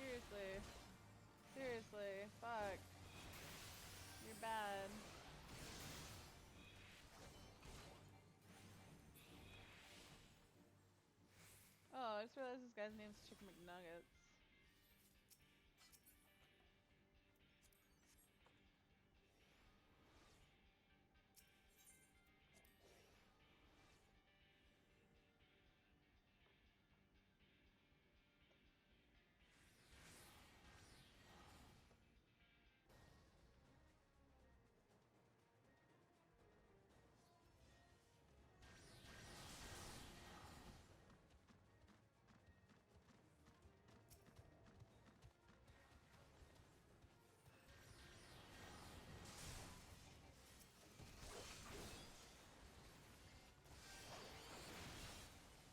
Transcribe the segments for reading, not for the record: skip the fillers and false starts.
Seriously. Seriously. Fuck. You're bad. Oh, I just realized this guy's name's Chicken McNuggets.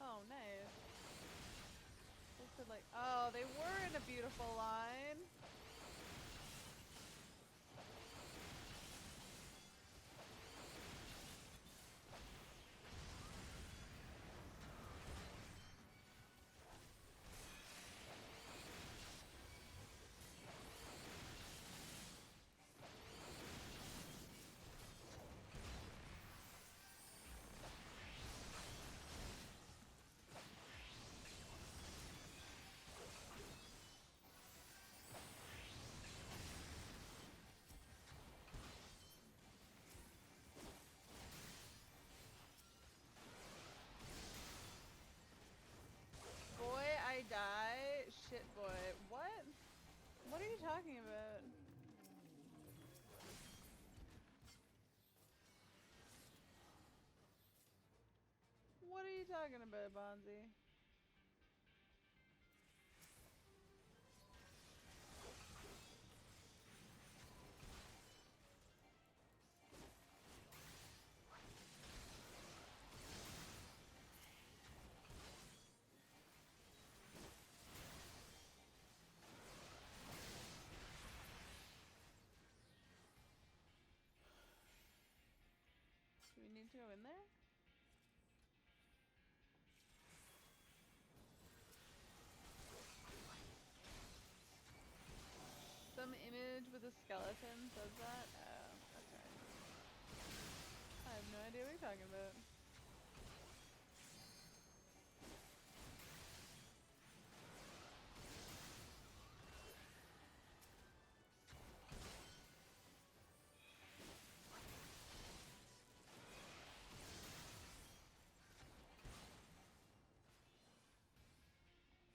Oh, nice. This could like, oh, they were in a beautiful line. Boy, I die. Shit, boy. What? What are you talking about? What are you talking about, Bonzi? Do we need to go in there? Some image with a skeleton says that? Oh, okay. I have no idea what you're talking about.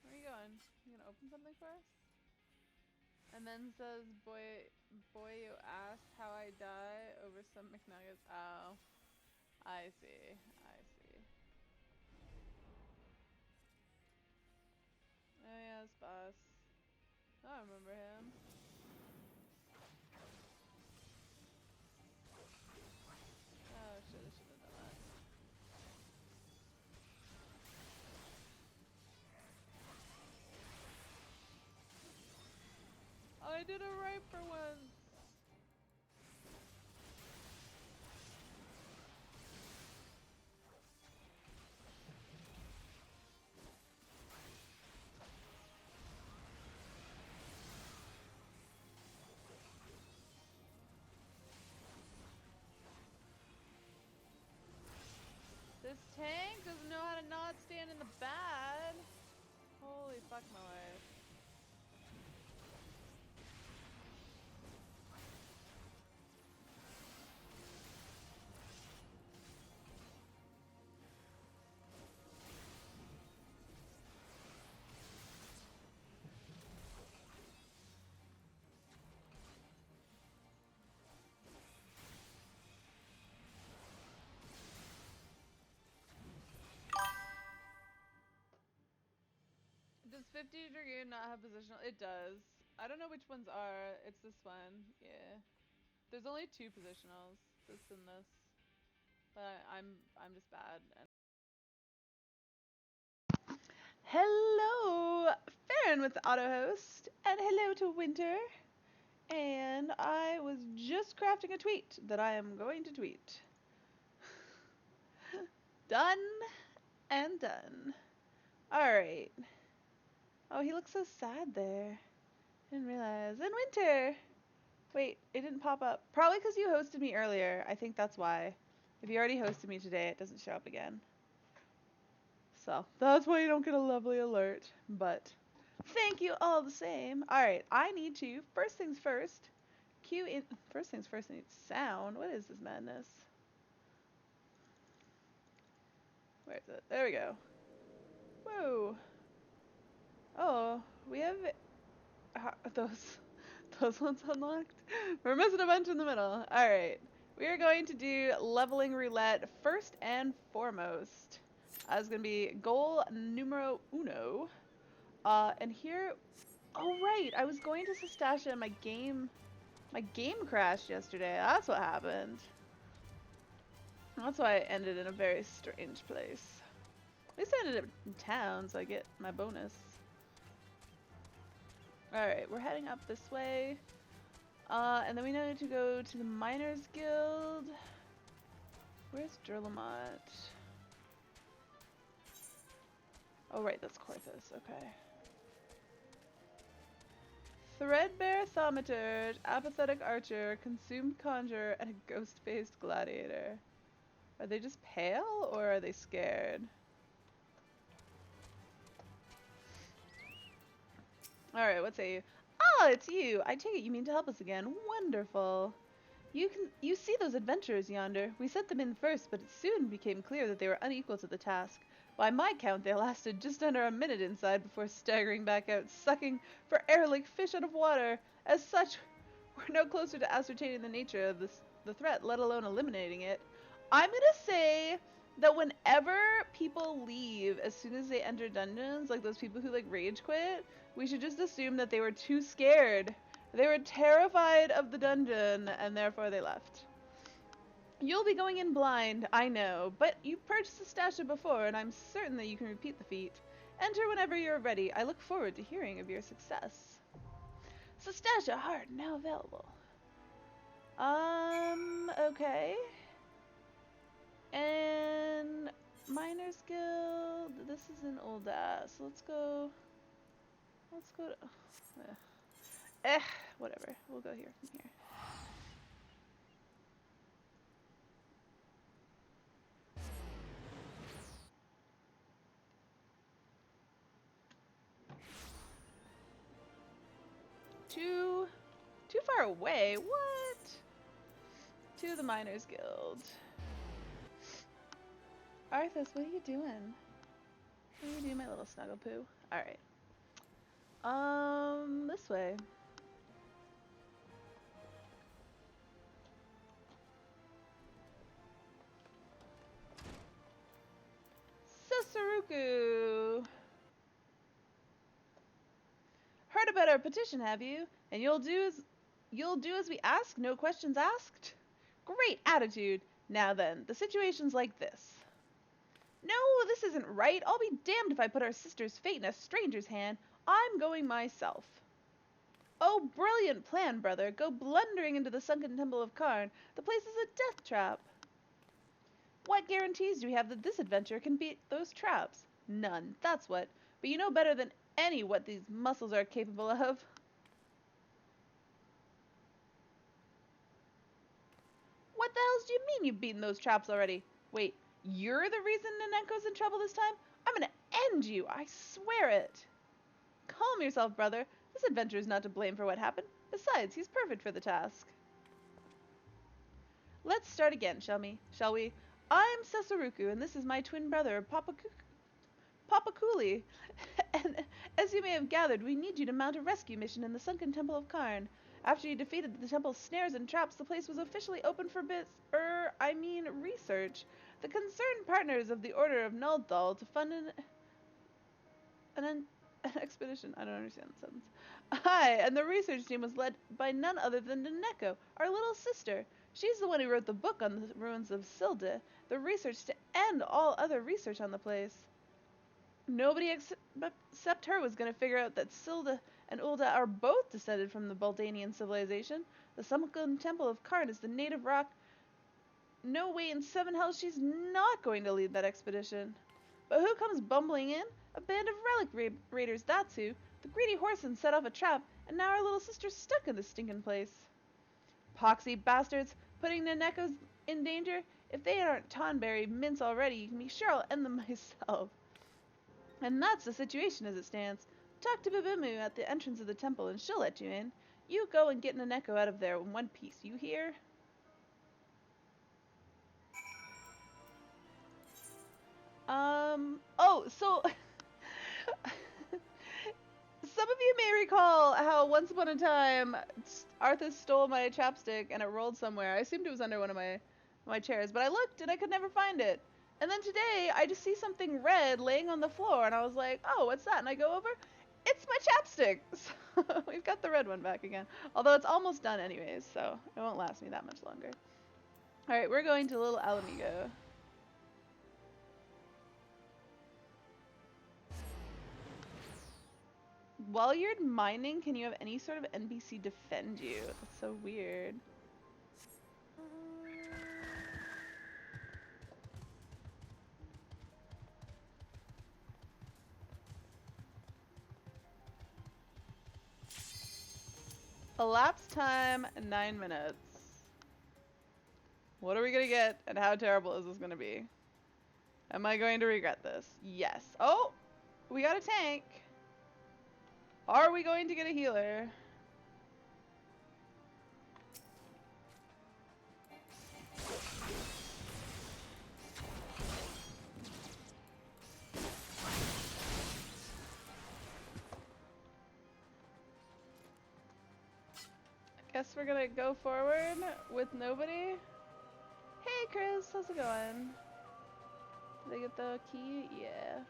Where are you going? You gonna open something for us? And then says, boy, you asked how I die over some McNuggets. Oh, I see. I see. Oh yes, boss. I remember him. Oh shit, I should have done that. I did it right for once. This tank doesn't know how to not stand in the bad. Holy fuck my life. Does 50 Dragoon not have positional? It does. I don't know which ones are. It's this one. Yeah. There's only 2 positionals. This and this. But I'm just bad. And hello, Farron with the auto host, and hello to Winter. And I was just crafting a tweet that I am going to tweet. Done and done. Alright. Oh, he looks so sad there. Didn't realize. In winter! Wait, it didn't pop up. Probably because you hosted me earlier. I think that's why. If you already hosted me today, it doesn't show up again. So, that's why you don't get a lovely alert. But, thank you all the same. Alright, I need to, first things first, cue in, first things first, I need sound. What is this madness? Where is it? There we go. Whoa. Oh, we have those ones unlocked. We're missing a bunch in the middle. All right, we are going to do leveling roulette first and foremost. It's gonna be goal numero uno. And here, oh right, I was going to Sestasha and my game crashed yesterday. That's what happened. That's why I ended in a very strange place. At least I ended up in town, so I get my bonus. Alright, we're heading up this way. And then we need to go to the Miners Guild. Where's Durlamont? Oh right, that's Corthus, okay. Threadbare Thaumaturge, Apathetic Archer, Consumed Conjurer, and a Ghost-Faced Gladiator. Are they just pale, or are they scared? Alright, what say you? Ah, it's you! I take it you mean to help us again. Wonderful. You see those adventurers yonder. We sent them in first, but it soon became clear that they were unequal to the task. By my count, they lasted just under a minute inside before staggering back out, sucking for air like fish out of water. As such, we're no closer to ascertaining the nature of the threat, let alone eliminating it. I'm gonna say that whenever people leave as soon as they enter dungeons, like those people who like rage quit, we should just assume that they were too scared. They were terrified of the dungeon, and therefore they left. You'll be going in blind, I know, but you've purged Sestasha before, and I'm certain that you can repeat the feat. Enter whenever you're ready. I look forward to hearing of your success. Sestasha Heart now available. Okay. And Miners Guild. This is an old ass. Let's go to. Whatever. We'll go here from here. Too far away. What? To the Miners Guild. Arthas, what are you doing? What are you doing, my little snuggle poo? Alright. This way. Sasuruku! Heard about our petition, have you? And you'll do as we ask, no questions asked? Great attitude. Now then, the situation's like this. No, this isn't right. I'll be damned if I put our sister's fate in a stranger's hand. I'm going myself. Oh, brilliant plan, brother. Go blundering into the sunken temple of Karn. The place is a death trap. What guarantees do we have that this adventure can beat those traps? None, that's what. But you know better than any what these muscles are capable of. What the hell do you mean you've beaten those traps already? Wait, you're the reason Naneko's in trouble this time? I'm gonna end you, I swear it. Calm yourself, brother. This adventure is not to blame for what happened. Besides, he's perfect for the task. Let's start again, shall we? I'm Sasuruku, and this is my twin brother, Papa Cooley. And as you may have gathered, we need you to mount a rescue mission in the sunken temple of Karn. After you defeated the temple's snares and traps, the place was officially open for research. The concerned partners of the Order of Nullthal to fund an expedition. I don't understand the sentence. Aye, and the research team was led by none other than Naneko, our little sister. She's the one who wrote the book on the ruins of Silde, the research to end all other research on the place. Nobody except her was going to figure out that Silda and Ulda are both descended from the Baldanian civilization. The sunken temple of Karn is the native rock. No way in seven hells she's not going to lead that expedition. But who comes bumbling in? A band of relic raiders, that's who. The greedy horseman set off a trap, and now our little sister's stuck in this stinking place. Poxy bastards, putting the Nekos in danger. If they aren't Tonberry mints already, you can be sure I'll end them myself. And that's the situation as it stands. Talk to Babimu at the entrance of the temple and she'll let you in. You go and get Naneko out of there in one piece, you hear? Oh, so some of you may recall how once upon a time Arthas stole my chapstick and it rolled somewhere. I assumed it was under one of my chairs, but I looked and I could never find it. And then today I just see something red laying on the floor and I was like, oh, what's that? And I go over, it's my chapstick. So we've got the red one back again. Although it's almost done anyways, so it won't last me that much longer. Alright, we're going to Little Alamigo. While you're mining, can you have any sort of NPC defend you? That's so weird. Elapsed time, 9 minutes. What are we gonna get, and how terrible is this gonna be? Am I going to regret this? Yes. Oh! We got a tank! Are we going to get a healer? Guess we're gonna go forward with nobody. Hey Chris, how's it going? Did I get the key? Yeah.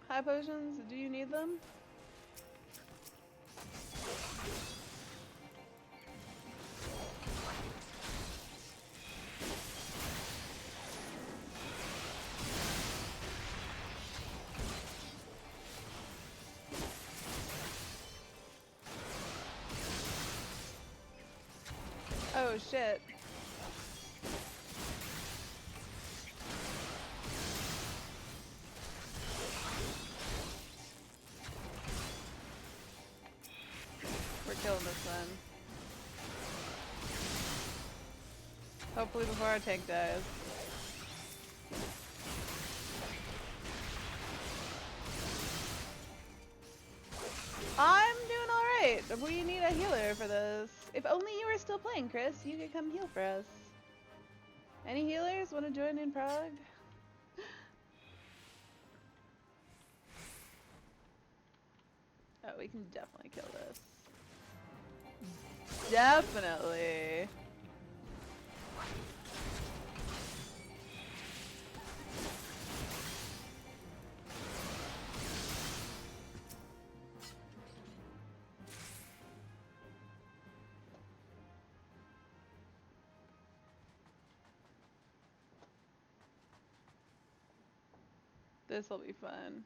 High potions, do you need them? Oh shit. We're killing this one. Hopefully before our tank dies. I'm doing alright. We need a healer for this. If only you were still playing, Chris. You could come heal for us. Any healers want to join in Prague? Oh, we can definitely kill this. Definitely. This will be fun.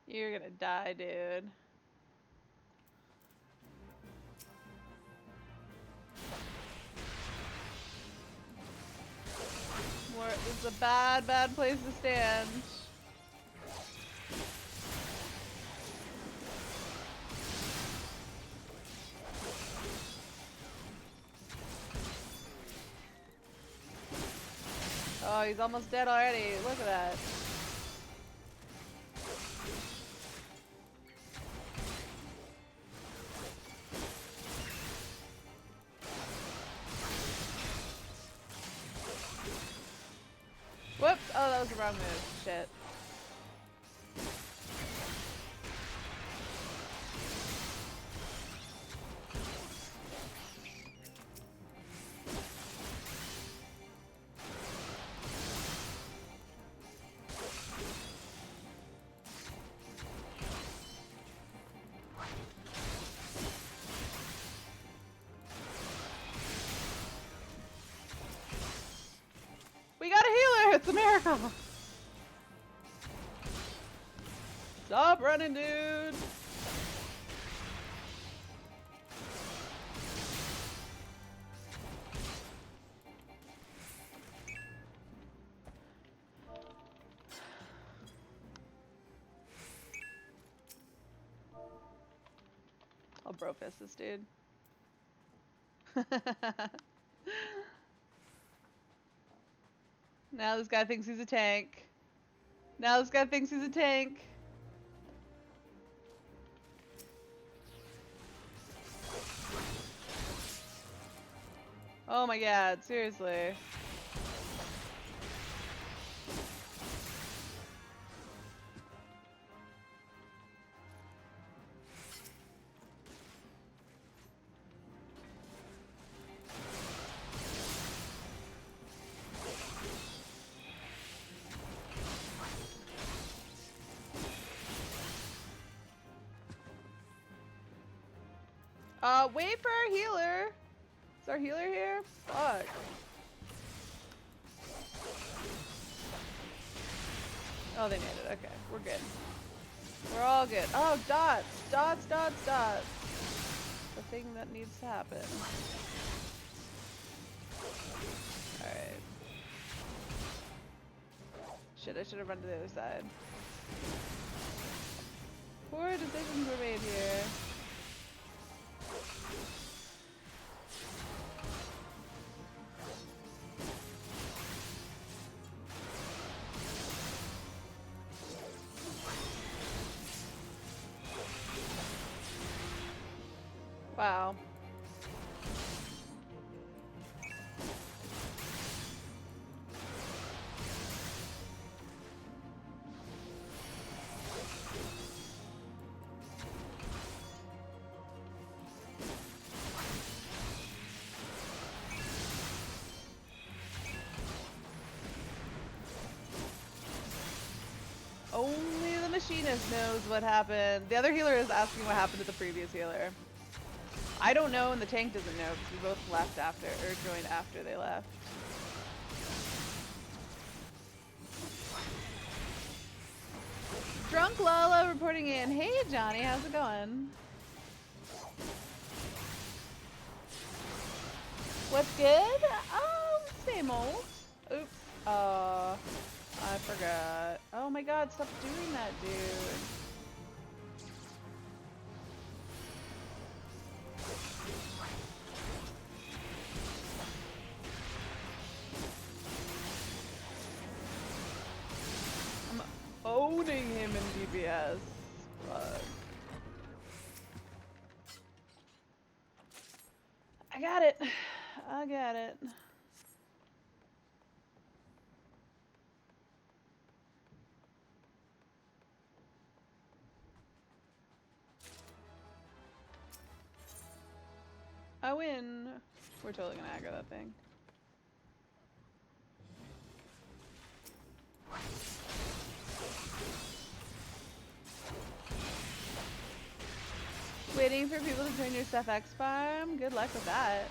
You're gonna die, dude. It's a bad, bad place to stand. Oh, he's almost dead already. Look at that. Whoops! Oh, that was the wrong move. Shit. Back off! Stop running, dude! I'll bro fist this dude. Now this guy thinks he's a tank. Now this guy thinks he's a tank. Oh my god, seriously. Wait for our healer. Is our healer here? Fuck. Oh, they made it. Okay, we're good. We're all good. Oh, dots! Dots, dots, dots! The thing that needs to happen. Alright. Shit, I should have run to the other side. Poor decisions were made here. Wow. Only the machinist knows what happened. The other healer is asking what happened to the previous healer. I don't know, and the tank doesn't know because we both left after, or joined after they left. Drunk Lala reporting in. Hey Johnny, how's it going? What's good? Same old. Oops. I forgot. Oh my god, stop doing that, dude. I'm owning him in DPS. Fuck. I got it. I got it. I win. We're totally gonna aggro that thing. Waiting for people to join your Steph X farm. Good luck with that.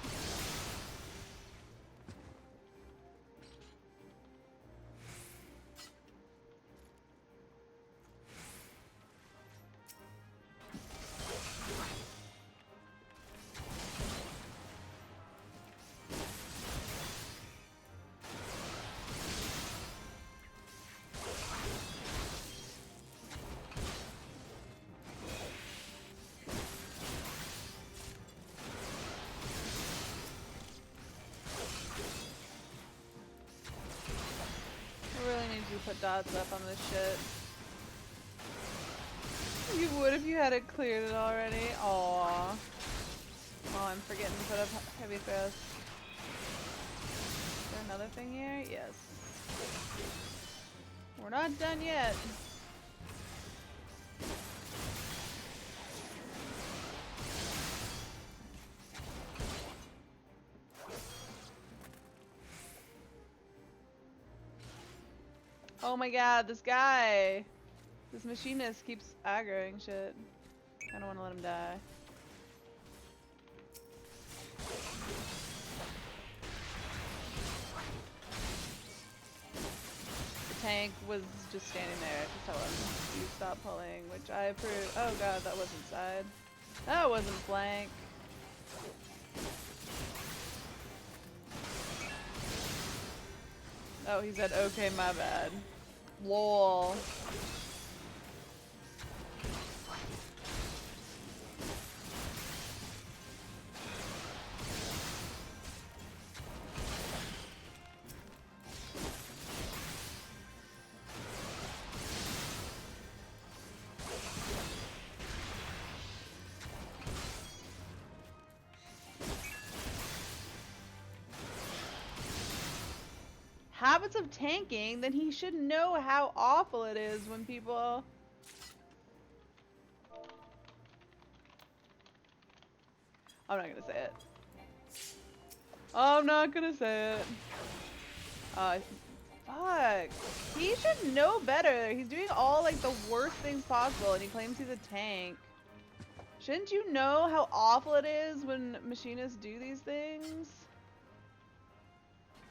You put dots up on this shit. You would if you had it cleared it already. Aww. Oh, I'm forgetting to put up heavy thrust. Is there another thing here? Yes. We're not done yet. Oh my god, this guy! This machinist keeps aggroing shit. I don't want to let him die. tank was just standing there to tell him to stop pulling, which I approve. Oh god, that wasn't side. That wasn't flank. Oh, he said, okay, my bad. Lol. Habits of tanking, then he should know how awful it is when people... I'm not gonna say it. I'm not gonna say it. Fuck. He should know better. He's doing all like the worst things possible and he claims he's a tank. Shouldn't you know how awful it is when machinists do these things?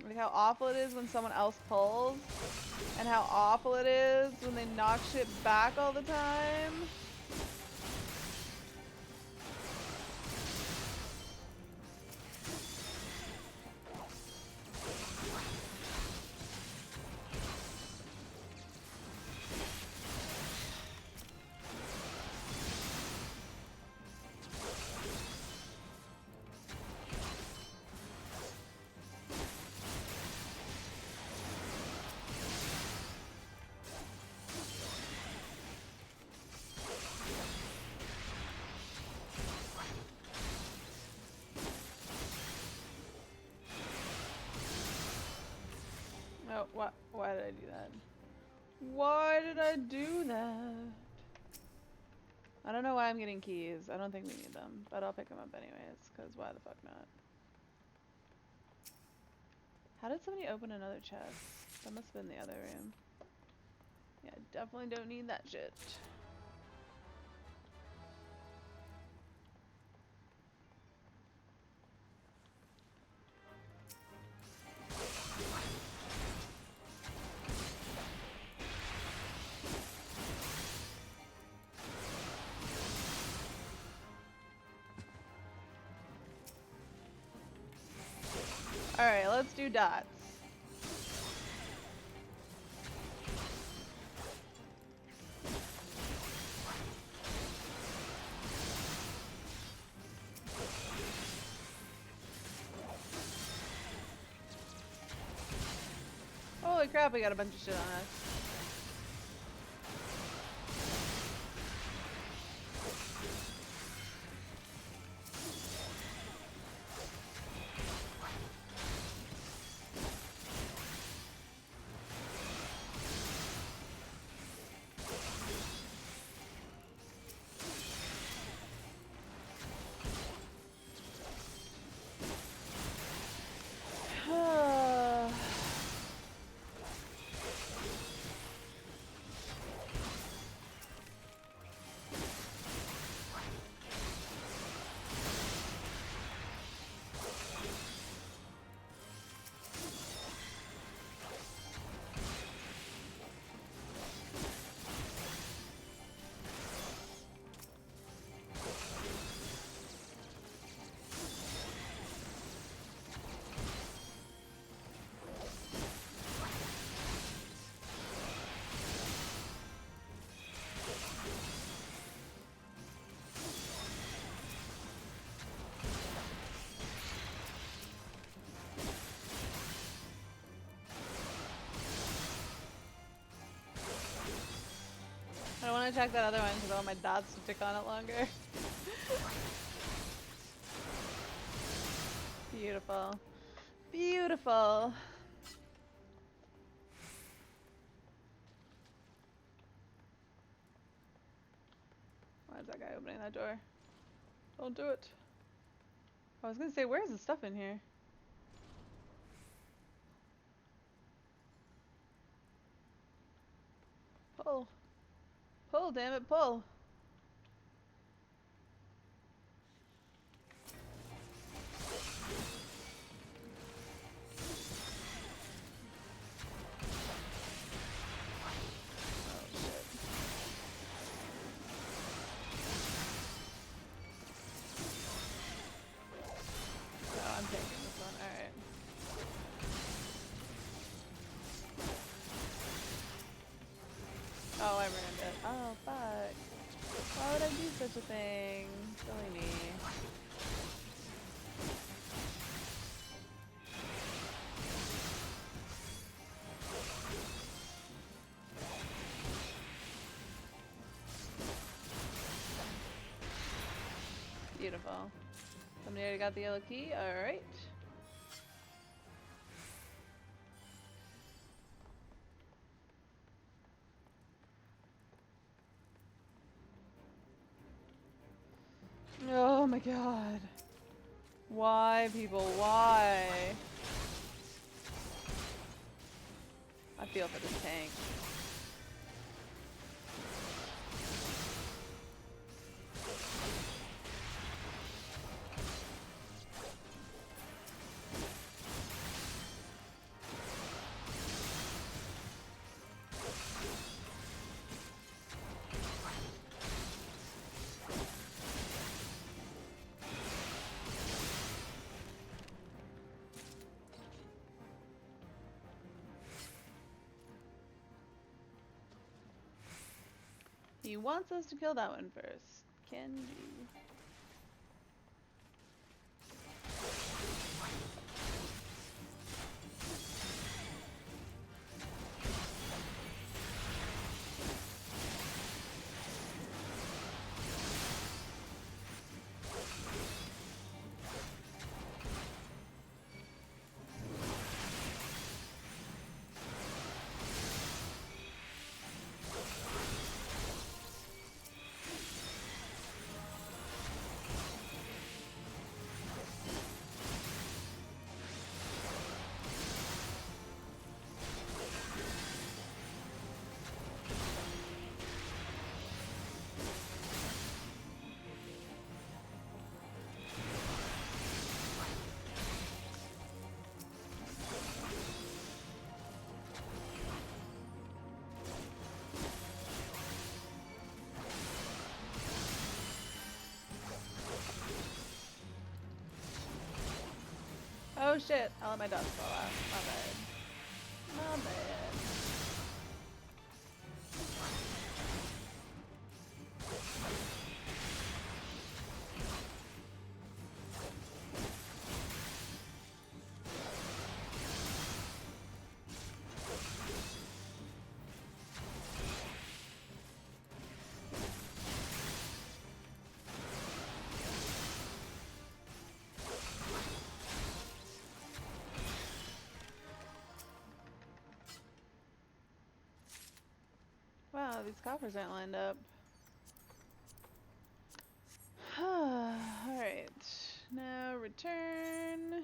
Like how awful it is when someone else pulls? And how awful it is when they knock shit back all the time? Oh, why did I do that? Why did I do that? I don't know why I'm getting keys. I don't think we need them, but I'll pick them up anyways, because why the fuck not? How did somebody open another chest? That must have been the other room. Yeah, definitely don't need that shit. Alright, let's do dots. Holy crap, we got a bunch of shit on us. I don't want to check that other one because I want my dots to tick on it longer. Beautiful. Beautiful. Why is that guy opening that door? Don't do it. I was gonna say, where's the stuff in here? Pull. Pull, damn it, pull. Why would I do such a thing? Silly me. Beautiful. Somebody already got the yellow key? Alright. Oh my god. Why, people? Why? I feel for this tank. He wants us to kill that one first. Can you? Oh shit, I let my dog fall out. My bad. My bad. Wow, these coppers aren't lined up. Alright. Now return.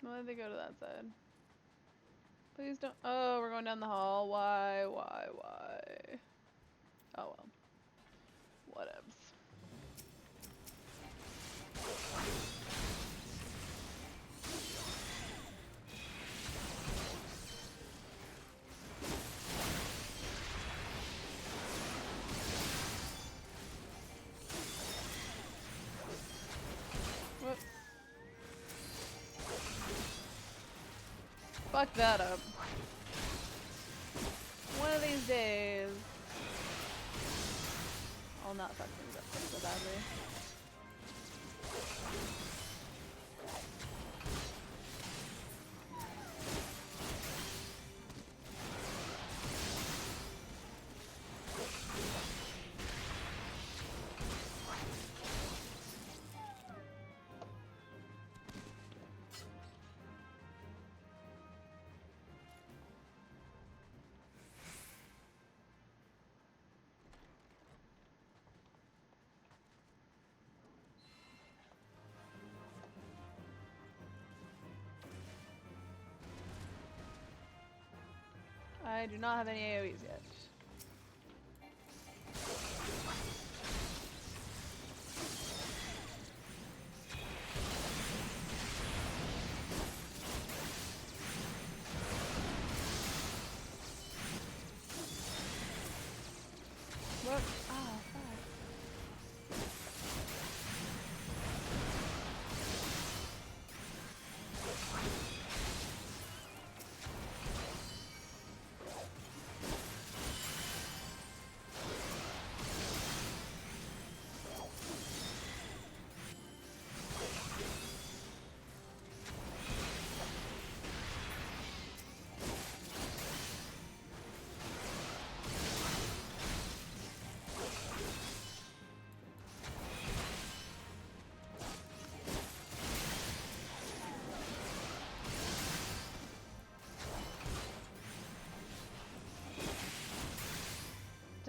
Why did they go to that side? Please don't. Oh, we're going down the hall. Why? Oh well. Whatevs. Whoop. Fuck that up. One of these days, I'll not fuck things up so badly. I do not have any AoEs yet.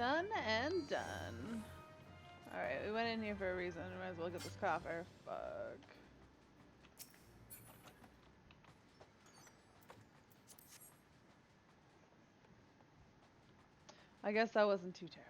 Done and done. Alright, we went in here for a reason. We might as well get this copper. Fuck. I guess that wasn't too terrible.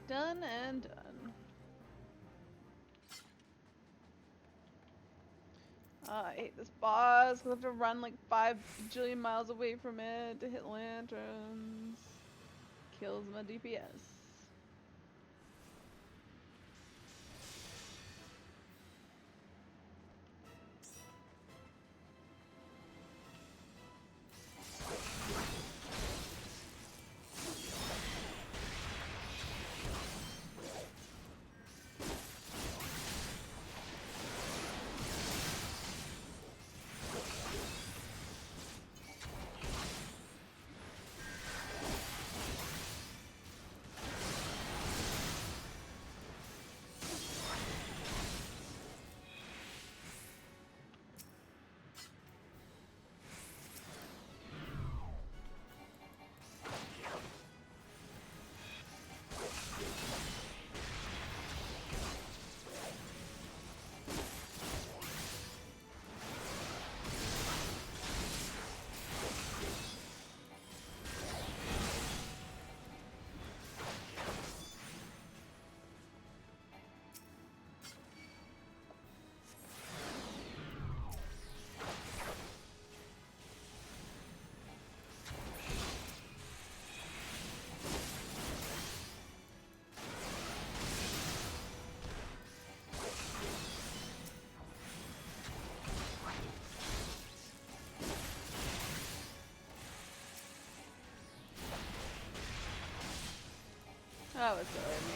Done and done. I hate this boss because I have to run like 5 bajillion miles away from it to hit lanterns. Kills my DPS. That was silly of me.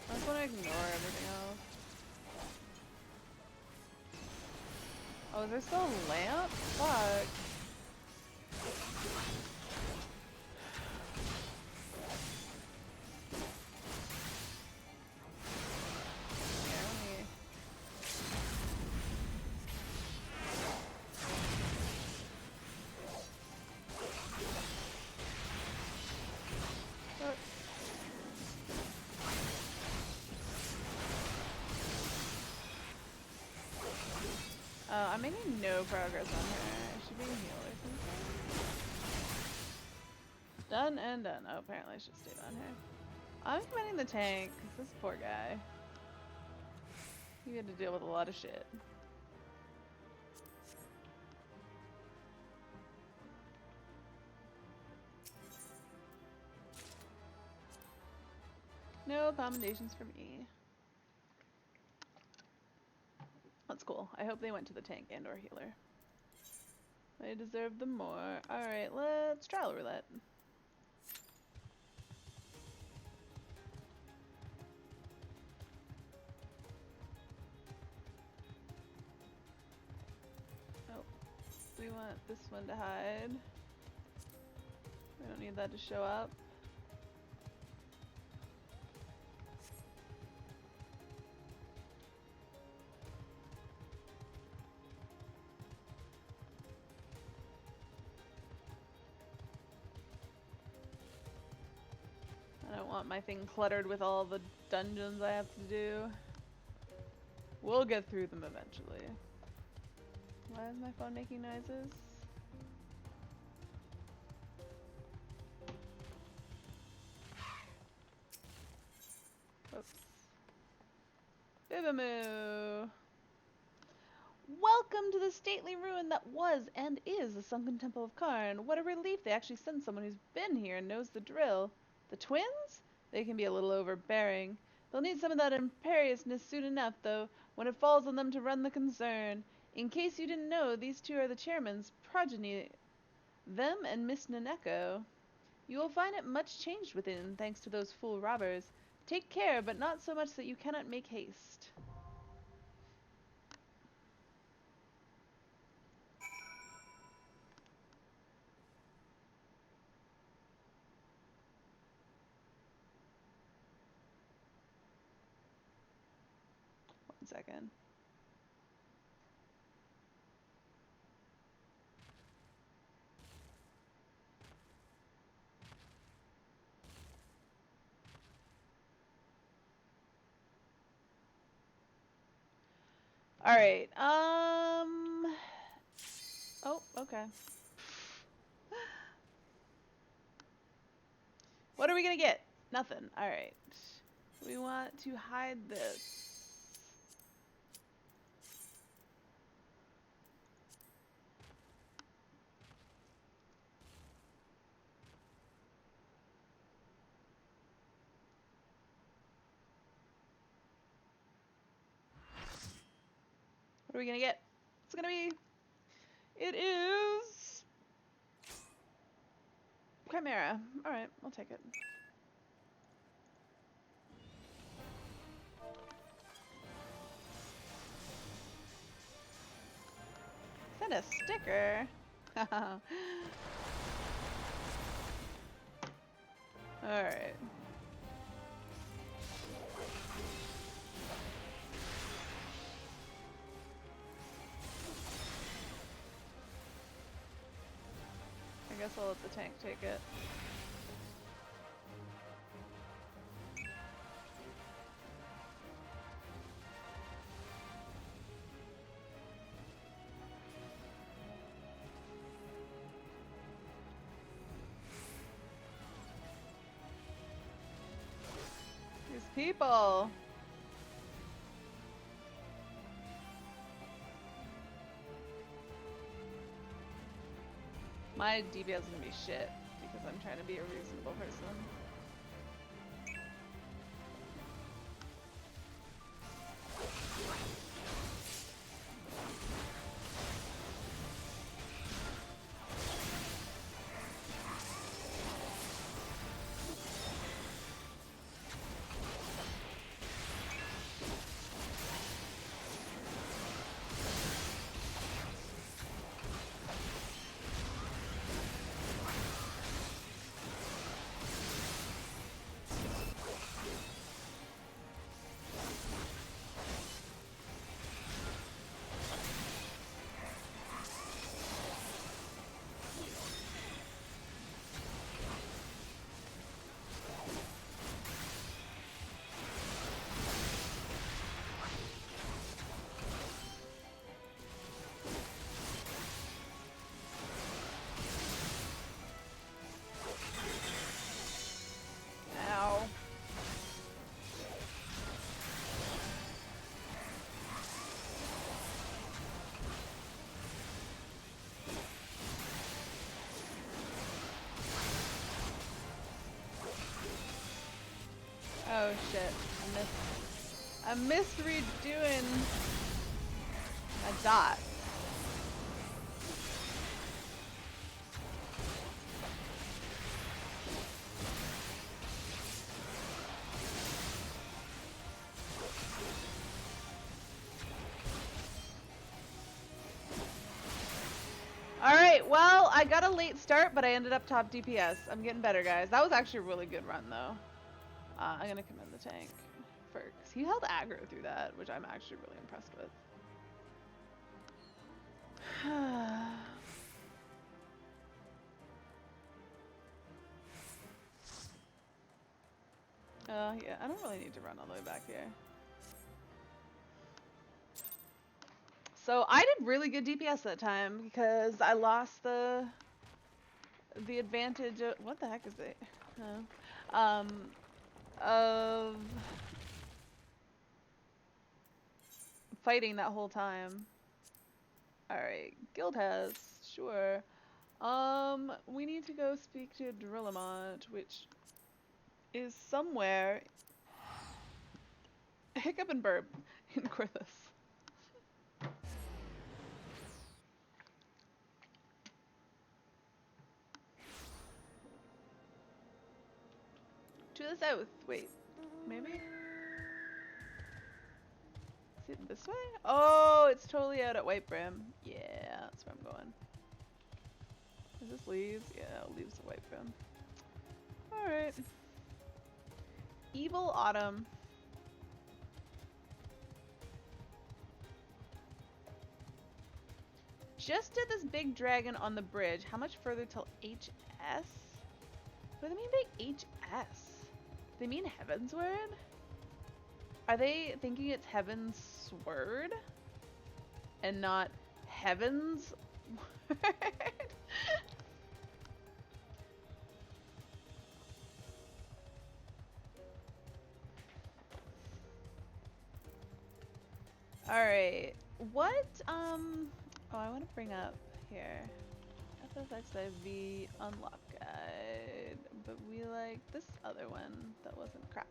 I just want to ignore everything else. Oh, is there still a lamp? Fuck. I'm making no progress on her. I should be healed or something. Done and done. Oh, apparently I should stay on her. I'm committing the tank, because this poor guy. He had to deal with a lot of shit. No accommodations for me. That's cool. I hope they went to the tank and or healer. I deserve them more. Alright, let's trial roulette. Oh, we want this one to hide. We don't need that to show up. I don't want my thing cluttered with all the dungeons I have to do. We'll get through them eventually. Why is my phone making noises? Oops. Bibamoo! Welcome to the stately ruin that was and is the sunken temple of Karn. What a relief they actually sent someone who's been here and knows the drill. The twins? They can be a little overbearing. They'll need some of that imperiousness soon enough, though, when it falls on them to run the concern. In case you didn't know, these two are the chairman's progeny. Them and Miss Naneko. You will find it much changed within, thanks to those fool robbers. Take care, but not so much that you cannot make haste. One second. Alright, oh, okay. What are we gonna get? Nothing. Alright. We want to hide this. What are we gonna get? It's gonna be... It is... Chimera. Alright, I'll take it. Is that a sticker? Alright. I guess I'll let the tank take it. These people! My DPS is gonna be shit because I'm trying to be a reasonable person. Oh shit, I missed redoing a dot. Alright, well, I got a late start, but I ended up top DPS. I'm getting better, guys. That was actually a really good run, though. I'm gonna commend the tank for, cause he held aggro through that, which I'm actually really impressed with. Yeah, I don't really need to run all the way back here. So I did really good DPS that time because I lost the advantage of, what the heck is it? Of fighting that whole time. Alright, guild has, sure. We need to go speak to Drillamont, which is somewhere. Hiccup and burp in Corthus. To the south. Wait, maybe? Is it this way? Oh, it's totally out at White Brim. Yeah, that's where I'm going. Is this leaves? Yeah, leaves at White Brim. Alright. Evil Autumn. Just did this big dragon on the bridge. How much further till HS? What do they mean by HS? They mean Heavensward? Are they thinking it's Heaven's Sword? And not Heaven's Word? Alright. What, oh, I want to bring up here. FFXIV unlock guide. But we like this other one that wasn't crap.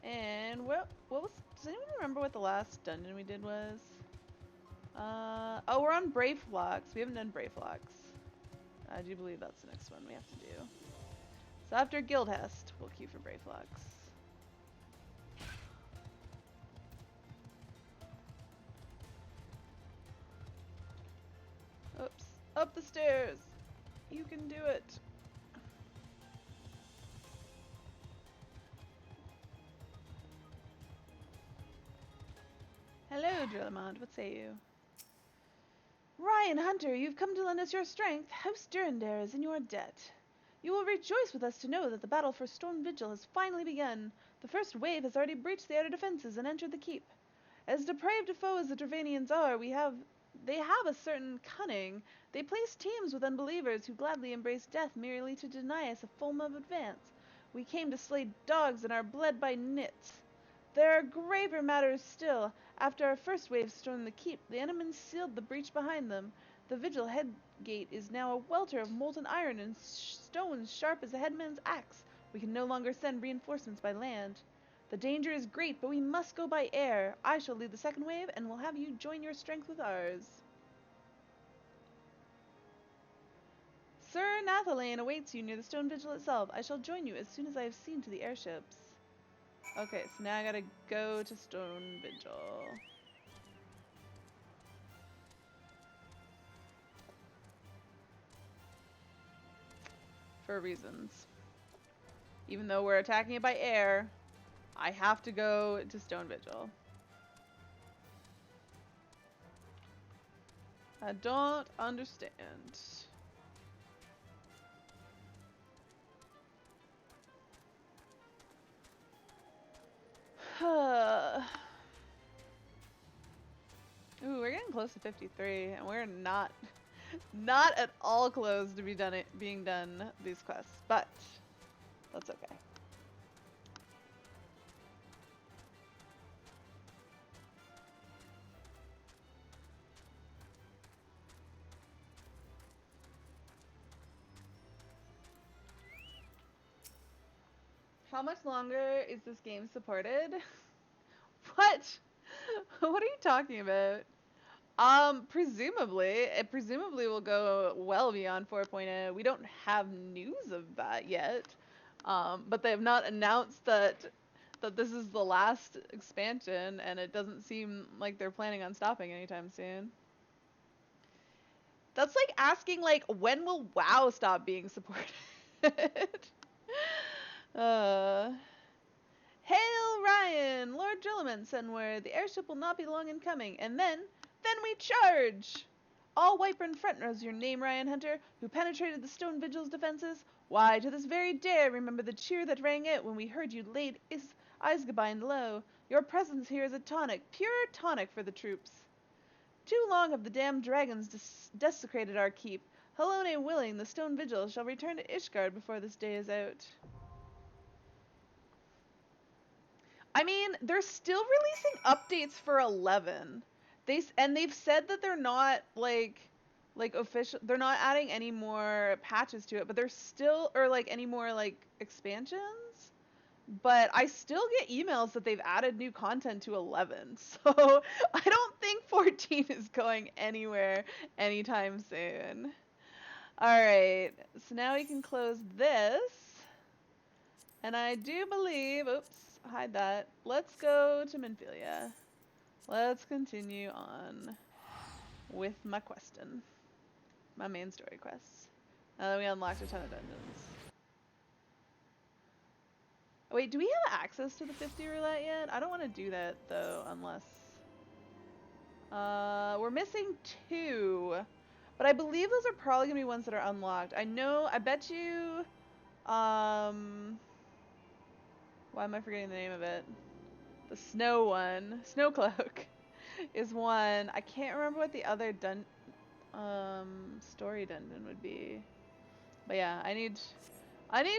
And what was, does anyone remember what the last dungeon we did was? Oh, we're on Brave Flocks. We haven't done Brave Flocks. I do believe that's the next one we have to do. So after Guildhest, we'll queue for Brave Flocks. Oops. Up the stairs! You can do it! Hello, Drillamont. What say you? Ryan Hunter, you've come to lend us your strength. House Durandare is in your debt. You will rejoice with us to know that the battle for Storm Vigil has finally begun. The first wave has already breached the outer defenses and entered the keep. As depraved a foe as the Dravanians are, they have a certain cunning. They place teams with unbelievers who gladly embrace death merely to deny us a full mob advance. We came to slay dogs and are bled by nits. There are graver matters still. After our first wave stormed the keep, the enemy sealed the breach behind them. The Vigil headgate is now a welter of molten iron and stones sharp as a headman's axe. We can no longer send reinforcements by land. The danger is great, but we must go by air. I shall lead the second wave, and will have you join your strength with ours. Sir Nathalane awaits you near the Stone Vigil itself. I shall join you as soon as I have seen to the airships. Okay, so now I gotta go to Stone Vigil. For reasons. Even though we're attacking it by air, I have to go to Stone Vigil. I don't understand. Ooh, we're getting close to 53, and we're not at all close to being done these quests, but that's okay. How much longer is this game supported? What? What are you talking about? Presumably, it presumably will go well beyond 4.0. We don't have news of that yet. But they have not announced that this is the last expansion, and it doesn't seem like they're planning on stopping anytime soon. That's like asking, like, when will WoW stop being supported? Hail Ryan! Lord Drillamont send word. The airship will not be long in coming. And then we charge! All Whiteburn front knows your name, Ryan Hunter, who penetrated the Stone Vigil's defenses. Why, to this very day I remember the cheer that rang out when we heard you laid Isgebind low. Your presence here is a tonic, pure tonic for the troops. Too long have the damned dragons desecrated our keep. Halone willing, the Stone Vigil shall return to Ishgard before this day is out. I mean, they're still releasing updates for 11. they've said that they're not like official. They're not adding any more patches to it, but they're still or like any more like expansions. But I still get emails that they've added new content to 11. So I don't think 14 is going anywhere anytime soon. All right, so now we can close this. And I do believe, oops, hide that. Let's go to Minfilia. Let's continue on with my questing. My main story quests. Now that we unlocked a ton of dungeons. Wait, do we have access to the 50 roulette yet? I don't want to do that though, unless... we're missing 2. But I believe those are probably going to be ones that are unlocked. I know, I bet you... Why am I forgetting the name of it? The snow one. Snowcloak is one. I can't remember what the other story dungeon would be. But yeah, I need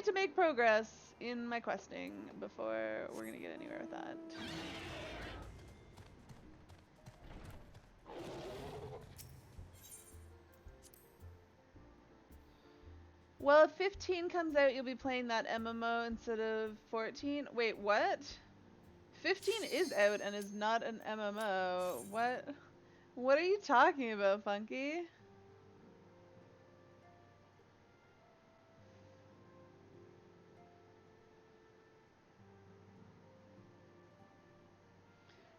to make progress in my questing before we're gonna get anywhere with that. Well, if 15 comes out, you'll be playing that MMO instead of 14. Wait, what? 15 is out and is not an MMO. What? What are you talking about, Funky?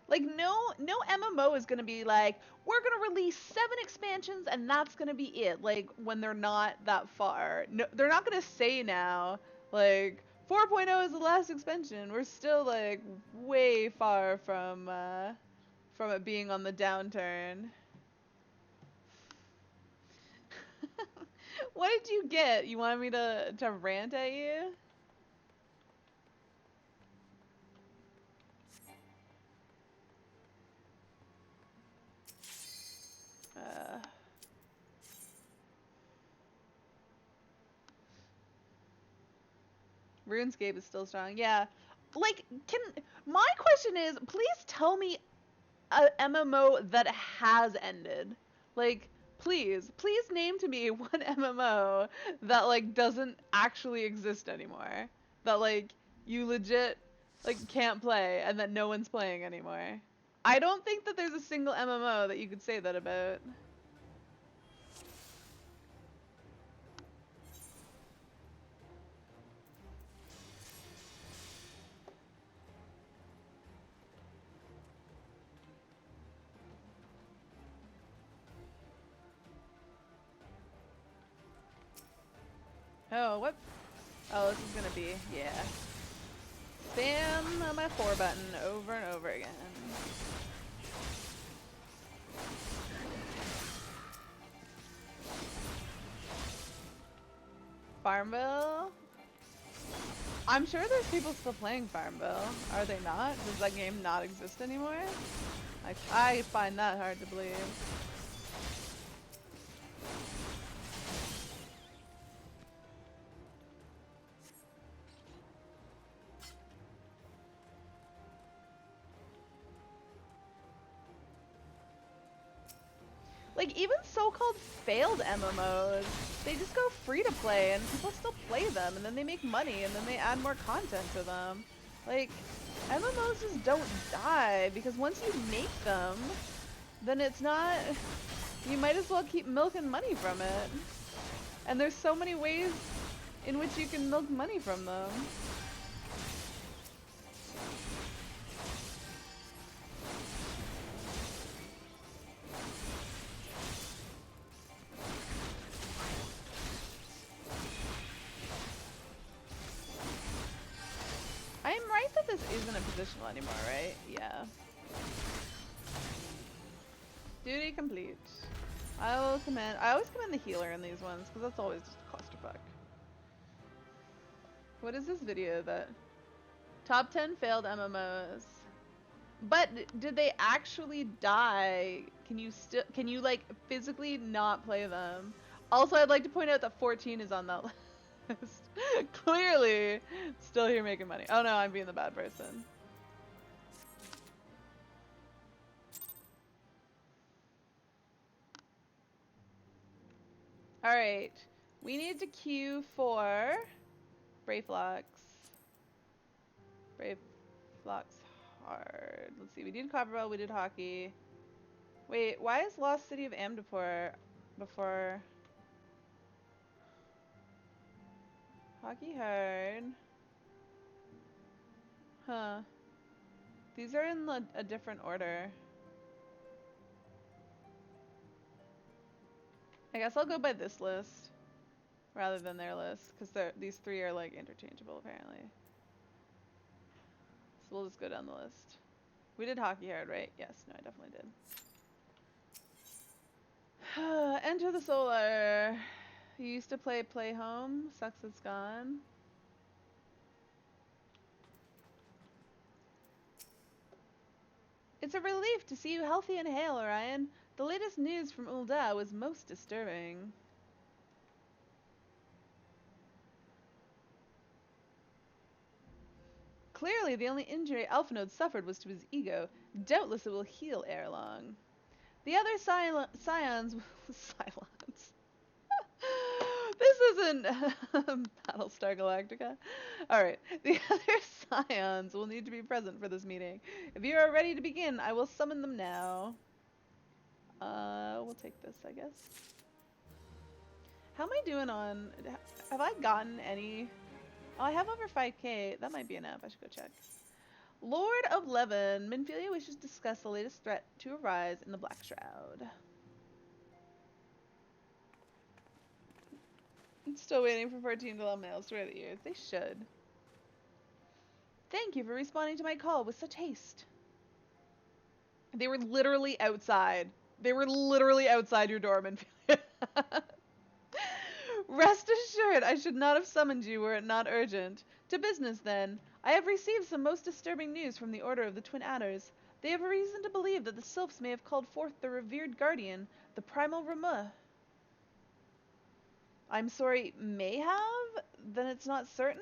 Like, no MMO is gonna be like, we're gonna release 7 expansions and that's gonna be it. Like, when they're not that far. No, they're not gonna say now, like, 4.0 is the last expansion. We're still, like, way far from it being on the downturn. What did you get? You wanted me to rant at you? RuneScape is still strong. Yeah. Like, my question is, please tell me a MMO that has ended. Like, please name to me one MMO that like doesn't actually exist anymore. That like you legit like can't play and that no one's playing anymore. I don't think that there's a single MMO that you could say that about. Oh, what? Oh, this is gonna be, yeah. Spam my 4 button over and over again. Farmville? I'm sure there's people still playing Farmville. Are they not? Does that game not exist anymore? I find that hard to believe. Like, even so-called failed MMOs, they just go free to play and people still play them and then they make money and then they add more content to them. Like, MMOs just don't die because once you make them, then it's not, you might as well keep milking money from it. And there's so many ways in which you can milk money from them. I am right that this isn't a positional anymore, right? Yeah. Duty complete. I will command. I always command the healer in these ones because that's always just a clusterfuck. What is this video that? Top 10 failed MMOs. But did they actually die? Can you like physically not play them? Also, I'd like to point out that 14 is on that list. Clearly, still here making money. Oh no, I'm being the bad person. Alright. We need to queue for Brayflox. Brayflox hard. Let's see, we did Copperbell, we did hockey. Wait, why is Lost City of Amdapor before hockey hard? Huh. These are in a different order. I guess I'll go by this list rather than their list, because these three are like interchangeable apparently. So we'll just go down the list. We did hockey hard, right? Yes, no, I definitely did. Enter the Solar. You used to play home. Sucks it's gone. It's a relief to see you healthy and hale, Orion. The latest news from Ul'dah was most disturbing. Clearly, the only injury Alphinaud suffered was to his ego. Doubtless it will heal ere long. The other scions... Silence. This isn't Battlestar Galactica. Alright, the other scions will need to be present for this meeting. If you are ready to begin, I will summon them now. We'll take this, I guess. How am I doing on... Have I gotten any... Oh, I have over 5k. That might be enough. I should go check. Lord of Levin. Minfilia wishes to discuss the latest threat to arise in the Black Shroud. I'm still waiting for 14 to males to wear the ears. They should. Thank you for responding to my call with such haste. They were literally outside. They were literally outside your door, Minfilia. Rest assured, I should not have summoned you were it not urgent. To business, then. I have received some most disturbing news from the Order of the Twin Adders. They have reason to believe that the Sylphs may have called forth the revered guardian, the primal Ramuh. I'm sorry, may have? Then it's not certain?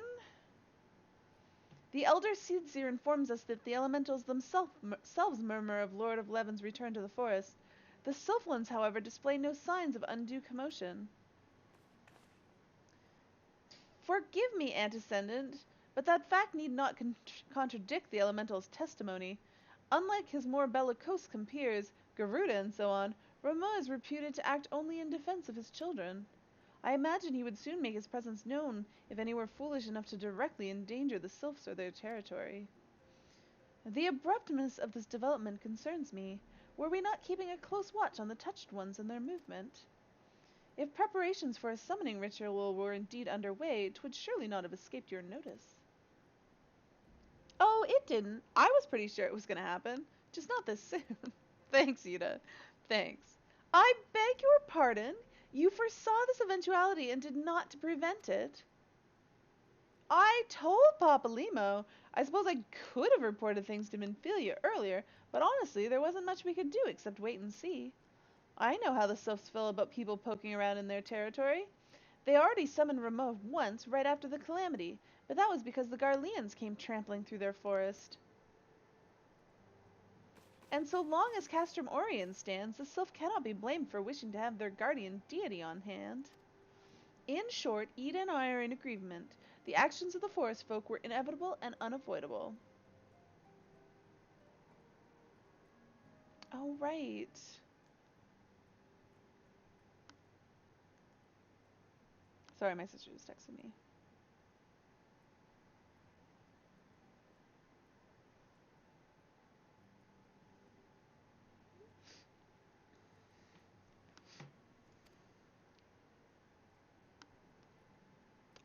The Elder Seedseer informs us that the elementals themselves murmur of Lord of Levin's return to the forest. The Sylphlings, however, display no signs of undue commotion. Forgive me, Antecedent, but that fact need not contradict the elemental's testimony. Unlike his more bellicose compeers, Garuda and so on, Ramuh is reputed to act only in defense of his children. I imagine he would soon make his presence known if any were foolish enough to directly endanger the Sylphs or their territory. The abruptness of this development concerns me. Were we not keeping a close watch on the touched ones and their movement? If preparations for a summoning ritual were indeed underway, 'twould surely not have escaped your notice. Oh, it didn't. I was pretty sure it was going to happen. Just not this soon. Thanks, Ida. Thanks. I beg your pardon? You foresaw this eventuality and did not prevent it? I told Papa Limo. I suppose I could have reported things to Minfilia earlier, but honestly, there wasn't much we could do except wait and see. I know how the Sylphs feel about people poking around in their territory. They already summoned Ramuh once, right after the calamity, but that was because the Garleans came trampling through their forest. And so long as Castrum Orien stands, the Sylph cannot be blamed for wishing to have their guardian deity on hand. In short, Ida and I are in agreement. The actions of the forest folk were inevitable and unavoidable. Oh, right. Sorry, my sister just texted me.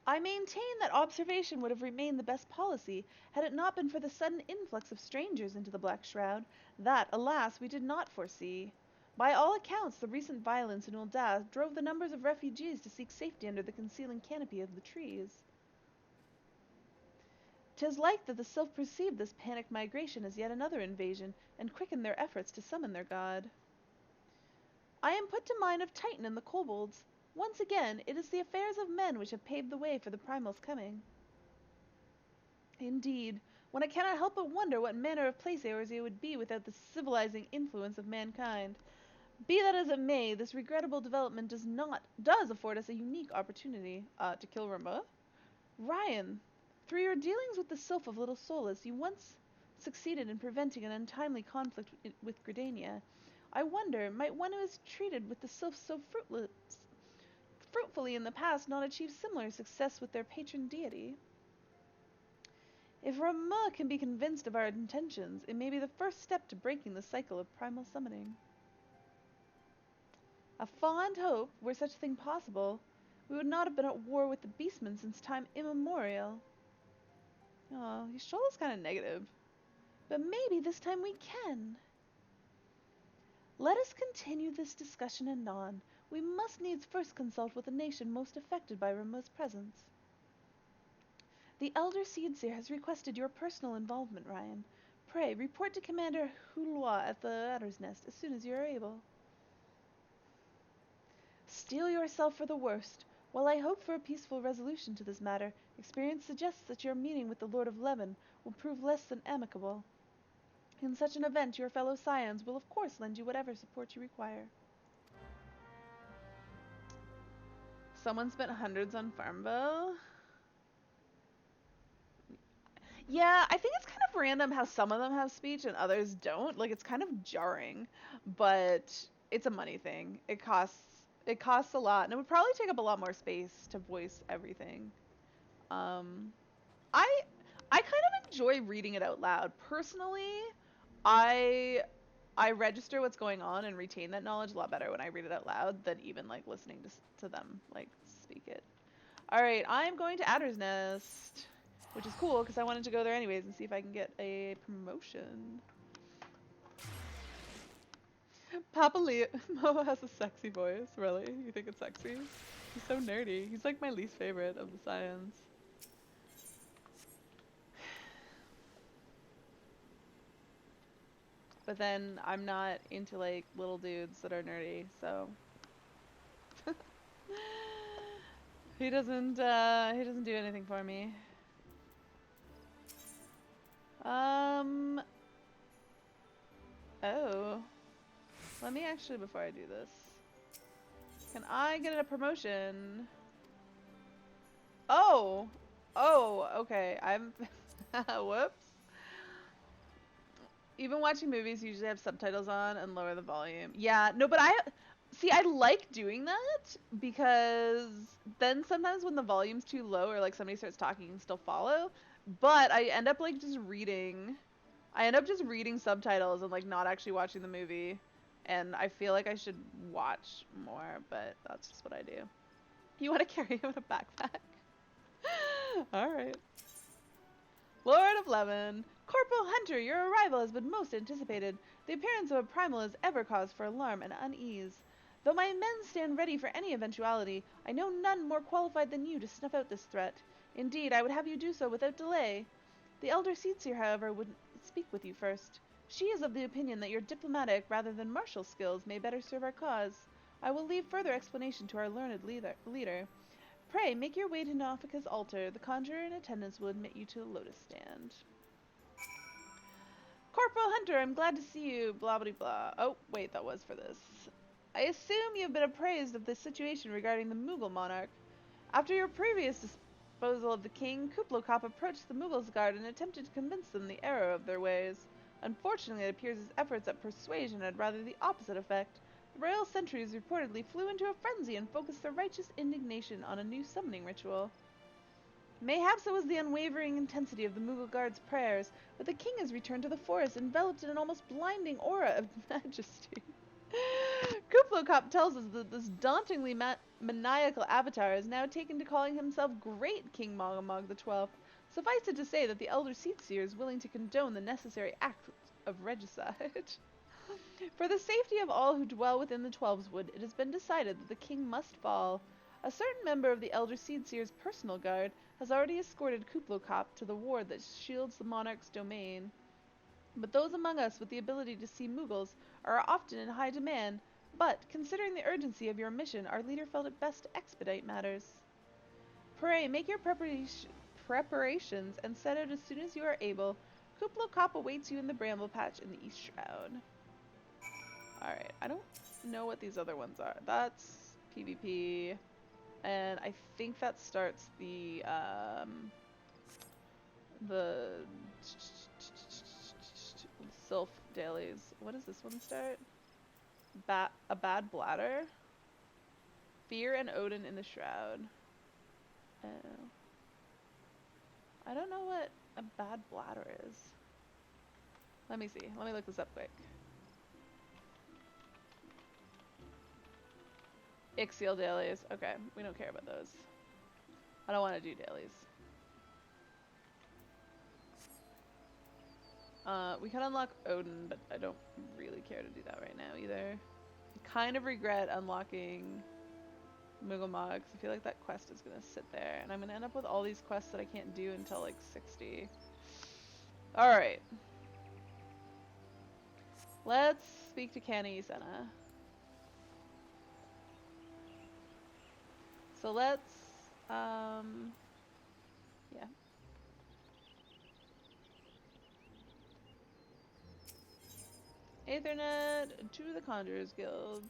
I maintain that observation would have remained the best policy, had it not been for the sudden influx of strangers into the Black Shroud, that, alas, we did not foresee. By all accounts, the recent violence in Ul'dah drove the numbers of refugees to seek safety under the concealing canopy of the trees. 'Tis like that the Sylph perceived this panicked migration as yet another invasion, and quickened their efforts to summon their god. I am put to mind of Titan and the kobolds. Once again, it is the affairs of men which have paved the way for the primal's coming. Indeed, one cannot help but wonder what manner of place Eorzea would be without the civilizing influence of mankind. Be that as it may, this regrettable development does afford us a unique opportunity to kill Ramba. Ryan, through your dealings with the Sylph of Little Solace, you once succeeded in preventing an untimely conflict with Gridania. I wonder, might one who has treated with the Sylph so fruitfully in the past not achieve similar success with their patron deity? If Rama can be convinced of our intentions, it may be the first step to breaking the cycle of primal summoning. A fond hope, were such a thing possible, we would not have been at war with the beastmen since time immemorial. Oh, Yashol's kind of negative. But maybe this time we can. Let us continue this discussion anon. We must needs first consult with the nation most affected by Rama's presence. The elder Seedseer has requested your personal involvement, Ryan. Pray, report to Commander Hulwa at the Adder's Nest as soon as you are able. Steel yourself for the worst. While I hope for a peaceful resolution to this matter, experience suggests that your meeting with the Lord of Leven will prove less than amicable. In such an event, your fellow scions will of course lend you whatever support you require. Someone spent hundreds on Farmville? Yeah, I think it's kind of random how some of them have speech and others don't. Like, it's kind of jarring, but it's a money thing. It costs a lot, and it would probably take up a lot more space to voice everything. Um, I I kind of enjoy reading it out loud. Personally, I I register what's going on and retain that knowledge a lot better when I read it out loud than even like listening to them like speak it. All right, I'm going to Adder's Nest, which is cool because I wanted to go there anyways and see if I can get a promotion. Papa Leo Mo has a sexy voice. Really? You think it's sexy? He's so nerdy. He's like my least favorite of the scions. But then I'm not into like little dudes that are nerdy, so he doesn't do anything for me. Um oh. Let me actually before I do this. Can I get a promotion? Oh. Oh, okay. I'm whoops. Even watching movies usually have subtitles on and lower the volume. Yeah, no, but I like doing that because then sometimes when the volume's too low or like somebody starts talking, you can still follow. But I end up like just reading. I end up just reading subtitles and like not actually watching the movie. And I feel like I should watch more, but that's just what I do. You want to carry him in a backpack? All right. Lord of Leven, Corporal Hunter, your arrival has been most anticipated. The appearance of a primal is ever cause for alarm and unease. Though my men stand ready for any eventuality, I know none more qualified than you to snuff out this threat. Indeed, I would have you do so without delay. The elder Seetseer, however, would speak with you first. She is of the opinion that your diplomatic rather than martial skills may better serve our cause. I will leave further explanation to our learned leader. Pray, make your way to Naufika's altar. The conjurer in attendance will admit you to the lotus stand. Corporal Hunter, I'm glad to see you, blah blah blah. Oh, wait, that was for this. I assume you've been appraised of the situation regarding the Mughal monarch. After your previous disposal of the king, Kublokop approached the Mughals' guard and attempted to convince them the error of their ways. Unfortunately, it appears his efforts at persuasion had rather the opposite effect. The royal sentries reportedly flew into a frenzy and focused their righteous indignation on a new summoning ritual. Mayhaps it was the unwavering intensity of the Mughal guard's prayers, but the king has returned to the forest, enveloped in an almost blinding aura of majesty. Kublokop tells us that this dauntingly maniacal avatar is now taken to calling himself Great King Mogamog XII. Suffice it to say that the elder Seetseer is willing to condone the necessary act of regicide. For the safety of all who dwell within the Twelveswood, it has been decided that the king must fall. A certain member of the elder Seedseer's personal guard has already escorted Kublokop to the ward that shields the monarch's domain. But those among us with the ability to see Mughals are often in high demand, but, considering the urgency of your mission, our leader felt it best to expedite matters. Pray, make your preparations and set out as soon as you are able. Kublokop awaits you in the bramble patch in the East Shroud. Alright, I don't know what these other ones are. That's PvP, and I think that starts the Sylph dailies. What does this one start? A bad bladder. Fear and Odin in the shroud. Oh. I don't know what a bad bladder is. Let me see. Let me look this up quick. Ixial dailies. Okay, we don't care about those. I don't want to do dailies. We can unlock Odin, but I don't really care to do that right now either. I kind of regret unlocking Mugamog, because I feel like that quest is going to sit there, and I'm going to end up with all these quests that I can't do until like 60. Alright. Let's speak to Canny Senna. So let's, yeah. Aethernet to the Conjurers Guild.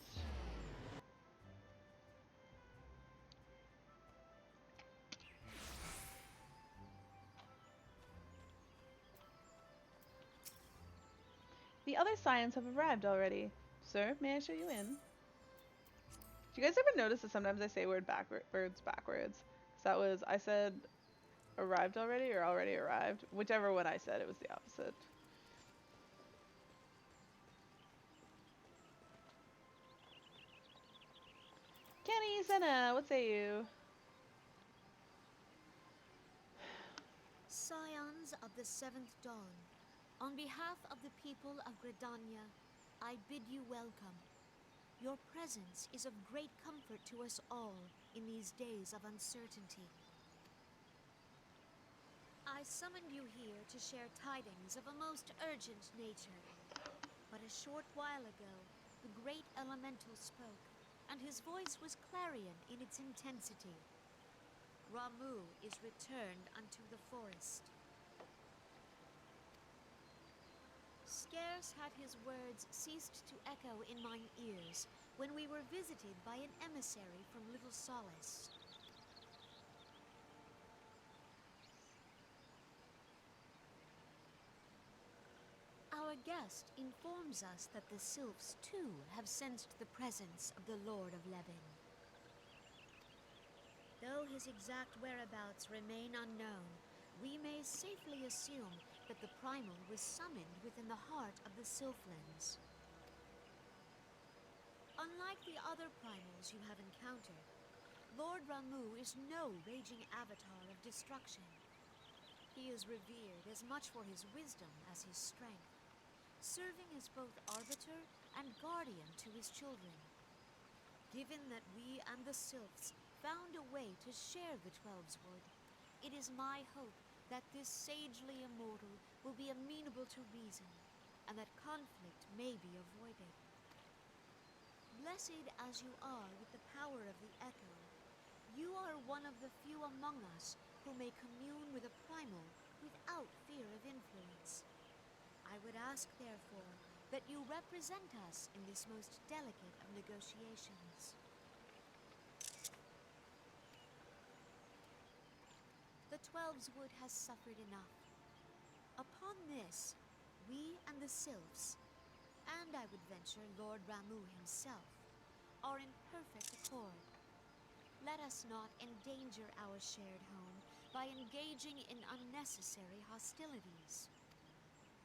The other Scions have arrived already. Sir, may I show you in? Do you guys ever notice that sometimes I say words backwards? So that was, I said arrived already or already arrived? Whichever one I said, it was the opposite. Kenny, Senna, what say you? Scions of the Seventh Dawn, on behalf of the people of Gridania, I bid you welcome. Your presence is of great comfort to us all in these days of uncertainty. I summoned you here to share tidings of a most urgent nature. But a short while ago, the great elemental spoke, and his voice was clarion in its intensity. Ramu is returned unto the forest. Scarce had his words ceased to echo in mine ears when we were visited by an emissary from Little Solace. Our guest informs us that the Sylphs, too, have sensed the presence of the Lord of Levin. Though his exact whereabouts remain unknown, we may safely assume that the Primal was summoned within the heart of the Sylphlands. Unlike the other Primals you have encountered, Lord Ramu is no raging avatar of destruction. He is revered as much for his wisdom as his strength, serving as both arbiter and guardian to his children. Given that we and the Sylphs found a way to share the Twelveswood, it is my hope that this sagely immortal will be amenable to reason, and that conflict may be avoided. Blessed as you are with the power of the Echo, you are one of the few among us who may commune with a primal without fear of influence. I would ask, therefore, that you represent us in this most delicate of negotiations. The Twelveswood has suffered enough. Upon this, we and the Sylphs, and I would venture Lord Ramu himself, are in perfect accord. Let us not endanger our shared home by engaging in unnecessary hostilities.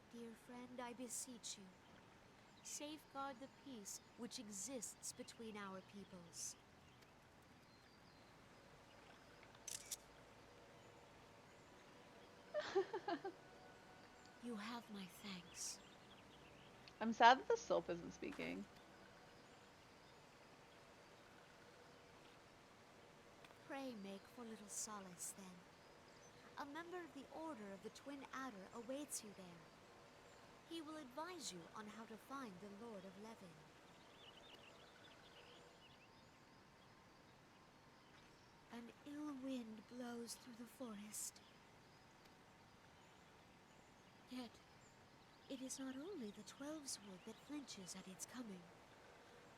Dear friend, I beseech you, safeguard the peace which exists between our peoples. You have my thanks. I'm sad that the Sylph isn't speaking. Pray make for little solace, then. A member of the Order of the Twin Adder awaits you there. He will advise you on how to find the Lord of Levin. An ill wind blows through the forest. Yet, it is not only the Twelveswood that flinches at its coming.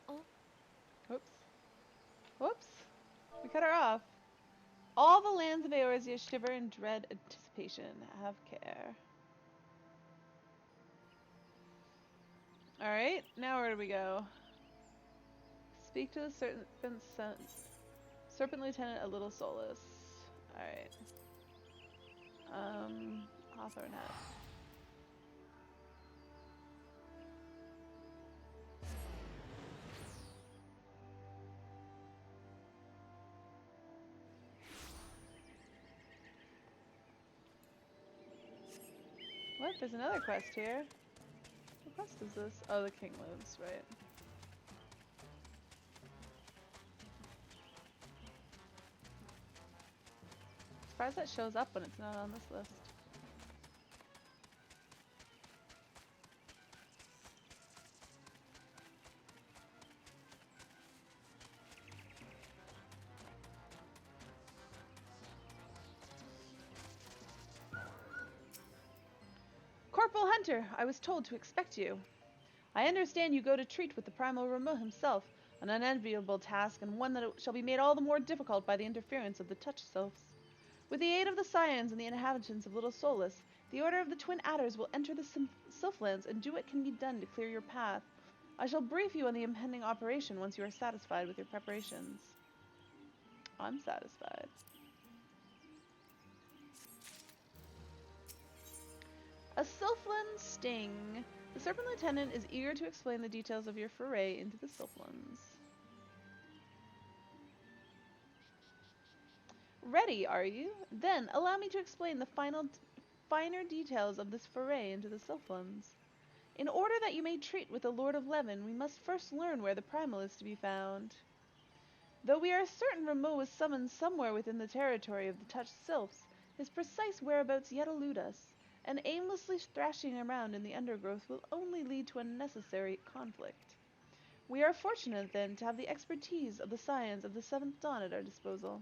Oh, Whoops. Whoops. We cut her off. All the lands of Eorzea shiver in dread anticipation. Have care. Alright, now where do we go? Speak to the serpent lieutenant a little solace. Alright. Hawthorne hat. What? There's another quest here. What quest is this? Oh, the king lives, right. Surprised that shows up when it's not on this list. Corporal Hunter, I was told to expect you. I understand you go to treat with the primal Rameau himself, an unenviable task and one that shall be made all the more difficult by the interference of the touch sylphs. With the aid of the Scions and the inhabitants of Little Solus, the Order of the Twin Adders will enter the Sylphlands and do what can be done to clear your path. I shall brief you on the impending operation once you are satisfied with your preparations. I'm satisfied. A Sylphland sting. The Serpent Lieutenant is eager to explain the details of your foray into the Sylphlands. Ready, are you? Then allow me to explain the finer details of this foray into the Sylphlands. In order that you may treat with the Lord of Leven, we must first learn where the primal is to be found. Though we are certain Rameau was summoned somewhere within the territory of the touched sylphs, his precise whereabouts yet elude us, and aimlessly thrashing around in the undergrowth will only lead to unnecessary conflict. We are fortunate, then, to have the expertise of the Scions of the Seventh Dawn at our disposal.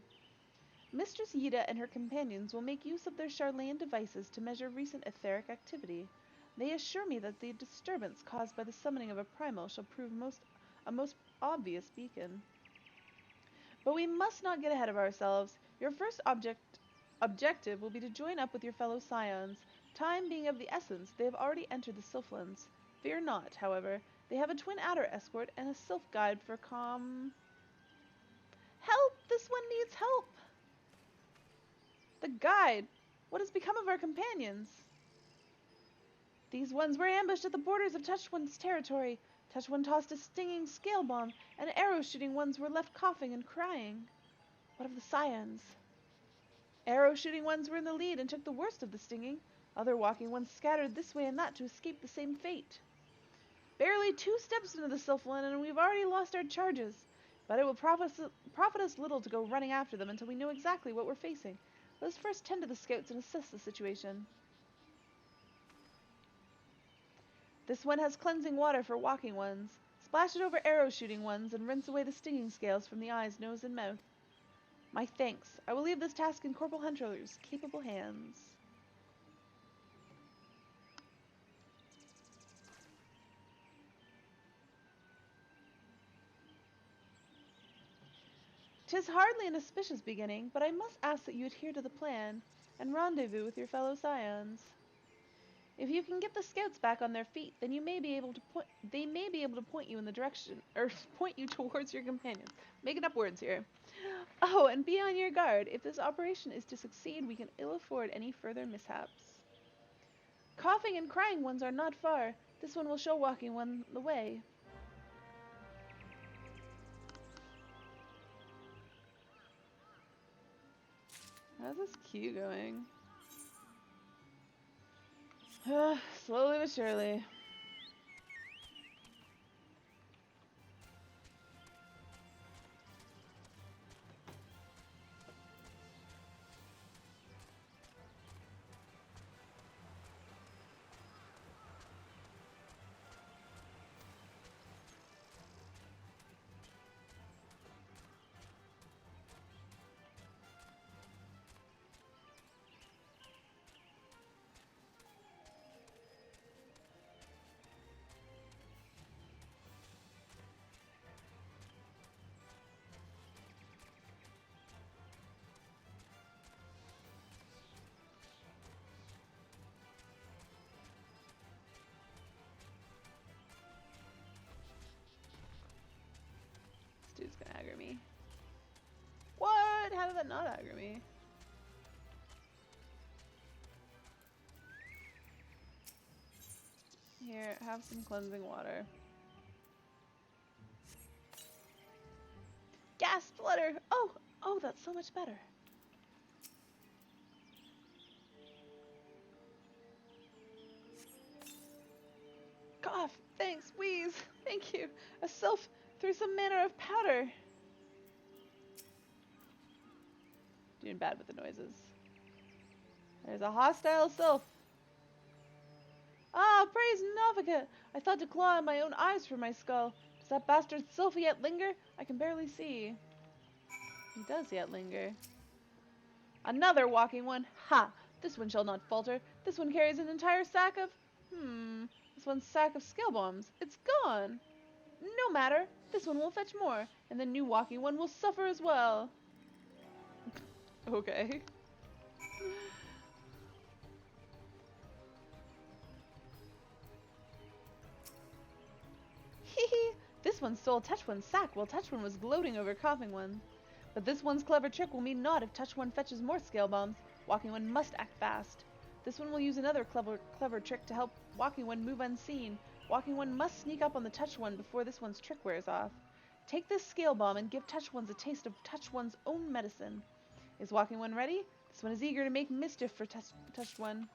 Mistress Yida and her companions will make use of their Charlayan devices to measure recent etheric activity. They assure me that the disturbance caused by the summoning of a primal shall prove a most obvious beacon. But we must not get ahead of ourselves. Your first objective will be to join up with your fellow Scions. Time being of the essence, they have already entered the Sylphlands. Fear not, however. They have a twin adder escort and a sylph guide for Help! This one needs help! The guide! What has become of our companions? These ones were ambushed at the borders of Touched One's territory. Touched One tossed a stinging scale bomb, and arrow-shooting ones were left coughing and crying. What of the Scions? Arrow-shooting ones were in the lead and took the worst of the stinging. Other walking ones scattered this way and that to escape the same fate. Barely 2 steps into the Sylphland and we've already lost our charges. But it will profit us little to go running after them until we know exactly what we're facing. Let us first tend to the scouts and assess the situation. This one has cleansing water for walking ones. Splash it over arrow-shooting ones and rinse away the stinging scales from the eyes, nose, and mouth. My thanks. I will leave this task in Corporal Hunter's capable hands. "'Tis hardly an auspicious beginning, but I must ask that you adhere to the plan, and rendezvous with your fellow Scions. If you can get the scouts back on their feet, then they may be able to point you in the direction, or point you towards your companions. Making up words here. Oh, and be on your guard. If this operation is to succeed, we can ill afford any further mishaps. Coughing and crying ones are not far. This one will show walking one the way." How's this queue going? Slowly but surely. dude's gonna aggro me. What? How did that not aggro me? Here, have some cleansing water. Gas splitter! Oh, that's so much better. Cough, thanks, wheeze, thank you. A sylph through some manner of powder. Doing bad with the noises. There's a hostile sylph. Ah, praise Navika! I thought to claw in my own eyes for my skull. Does that bastard sylph yet linger? I can barely see. He does yet linger. Another walking one. Ha! This one shall not falter. This one carries an entire sack of... This one's sack of skill bombs. It's gone. No matter. This one will fetch more. And the new walking one will suffer as well. Okay. Hee. This one stole Touch One's sack while Touch One was gloating over Coughing One. But this one's clever trick will mean naught if Touch One fetches more scale bombs. Walking One must act fast. This one will use another clever trick to help Walking One move unseen. Walking One must sneak up on the Touch One before this one's trick wears off. Take this scale bomb and give Touch One's a taste of Touch One's own medicine. Is Walking One ready? This one is eager to make mischief for Touch One.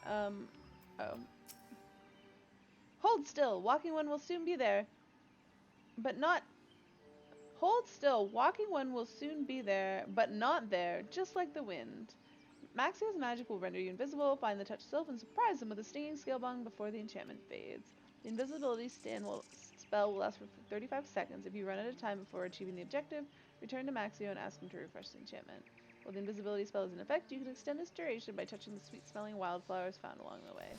Oh. Hold still. Walking One will soon be there. But not... Hold still. Walking One will soon be there, but not there, just like the wind. Maxio's magic will render you invisible. Find the touch sylph and surprise them with a stinging scale bomb before the enchantment fades. The invisibility spell will last for 35 seconds. If you run out of time before achieving the objective, return to Maxio and ask him to refresh the enchantment. While the invisibility spell is in effect, you can extend its duration by touching the sweet-smelling wildflowers found along the way.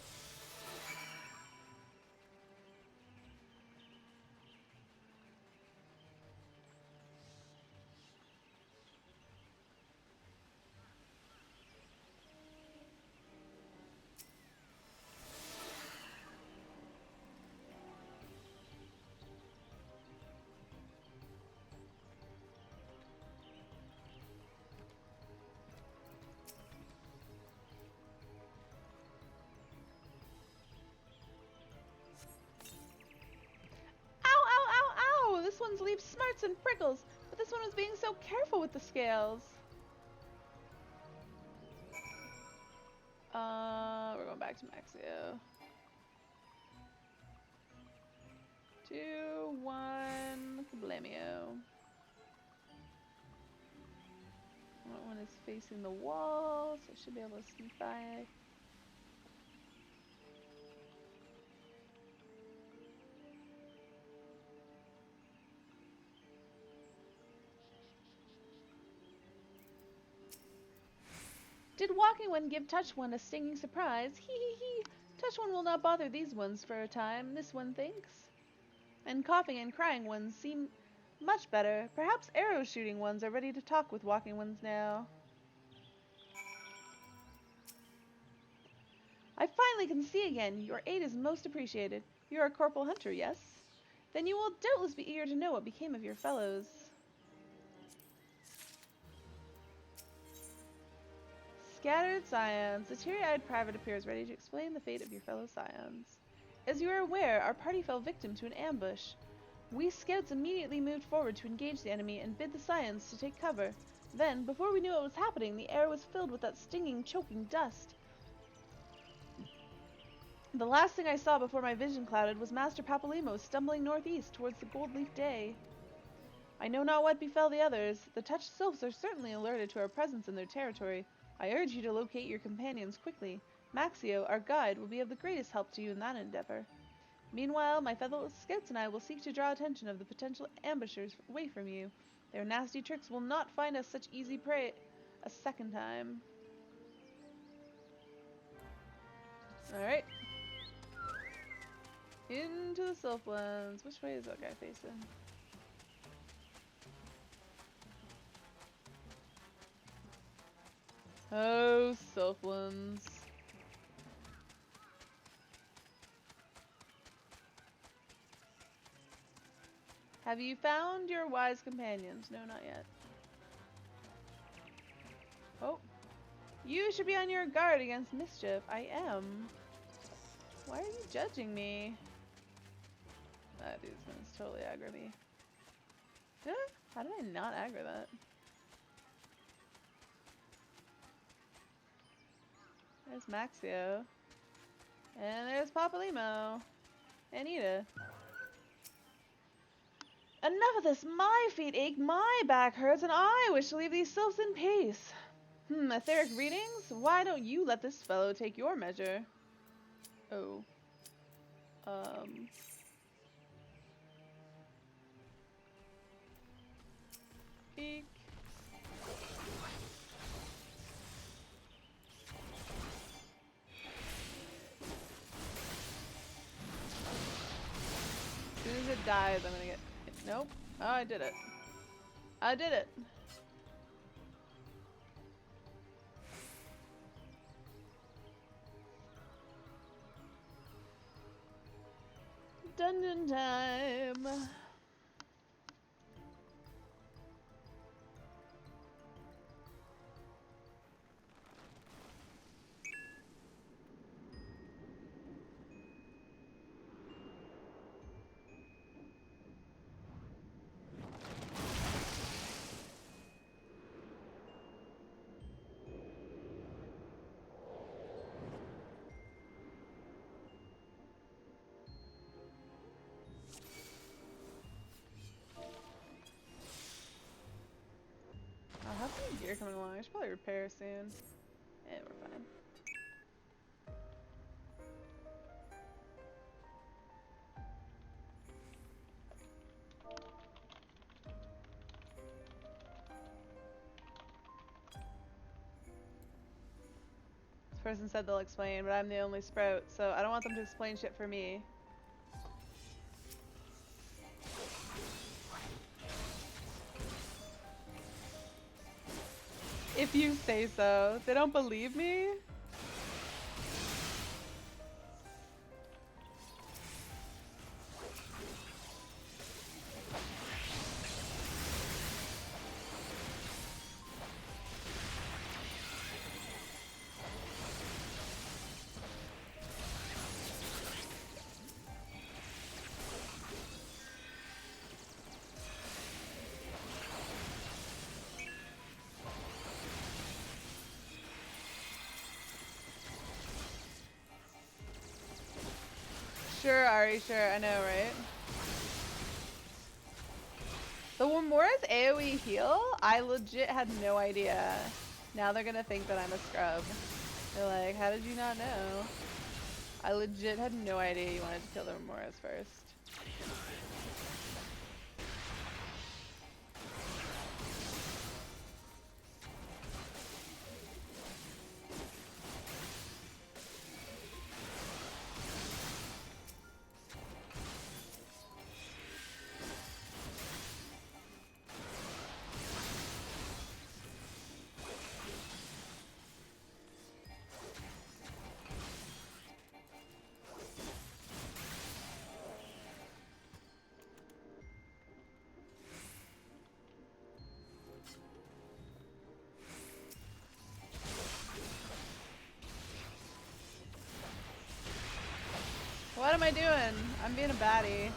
This one's leaves smarts and prickles, but this one was being so careful with the scales. We're going back to Maxio. 2, 1, Kablamio. That one is facing the wall, so I should be able to sneak by. Did Walking One give Touch One a stinging surprise? Hee. Touch One will not bother these ones for a time, this one thinks. And coughing and crying ones seem much better. Perhaps arrow shooting ones are ready to talk with Walking Ones now. I finally can see again. Your aid is most appreciated. You are a Corporal Hunter, yes? Then you will doubtless be eager to know what became of your fellows. Scattered Scions. The teary-eyed private appears ready to explain the fate of your fellow Scions. As you are aware, our party fell victim to an ambush. We scouts immediately moved forward to engage the enemy and bid the Scions to take cover. Then, before we knew what was happening, the air was filled with that stinging, choking dust. The last thing I saw before my vision clouded was Master Papalimos stumbling northeast towards the Gold Leaf Day. I know not what befell the others. The Touch Sylphs are certainly alerted to our presence in their territory. I urge you to locate your companions quickly. Maxio, our guide, will be of the greatest help to you in that endeavor. Meanwhile, my fellow scouts and I will seek to draw attention of the potential ambushers away from you. Their nasty tricks will not find us such easy prey a second time. Alright. Into the Sylphlands. Which way is that guy facing? Oh, Sylphlands. Have you found your wise companions? No, not yet. Oh. You should be on your guard against mischief. I am. Why are you judging me? That dude's gonna totally aggro me. Did I? How did I not aggro that? There's Maxio. And there's Papalimo. And Ida. Enough of this! My feet ache, my back hurts, and I wish to leave these sylphs in peace. Etheric readings? Why don't you let this fellow take your measure? Oh. Eek. As soon as it dies, I'm gonna get... Nope. Oh, I did it. I did it. Dungeon time. How's my gear coming along? I should probably repair soon. Yeah, we're fine. This person said they'll explain, but I'm the only sprout, so I don't want them to explain shit for me. If you say so. They don't believe me? Sure, Ari, sure. I know, right? The Wamora's AoE heal? I legit had no idea. Now they're gonna think that I'm a scrub. They're like, how did you not know? I legit had no idea you wanted to kill the Wamoras first. What am I doing? I'm being a baddie.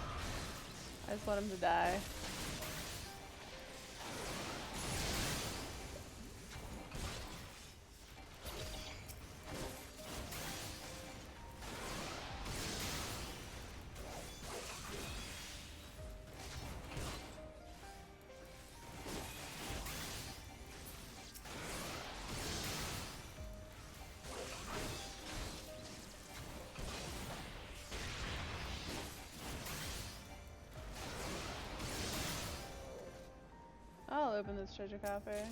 I just want him to die. I'll open this treasure coffer.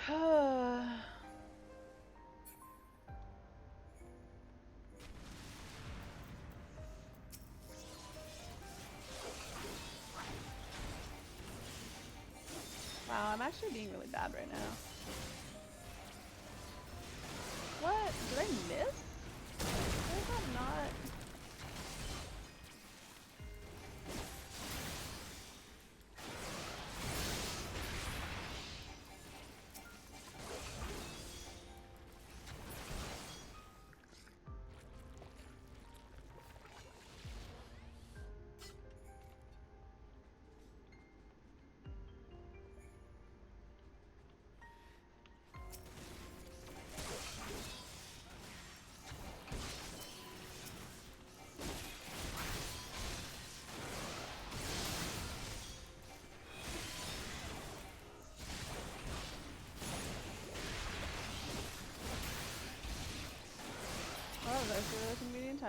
Wow, I'm actually being really bad right now. What? Did I miss? Did I not?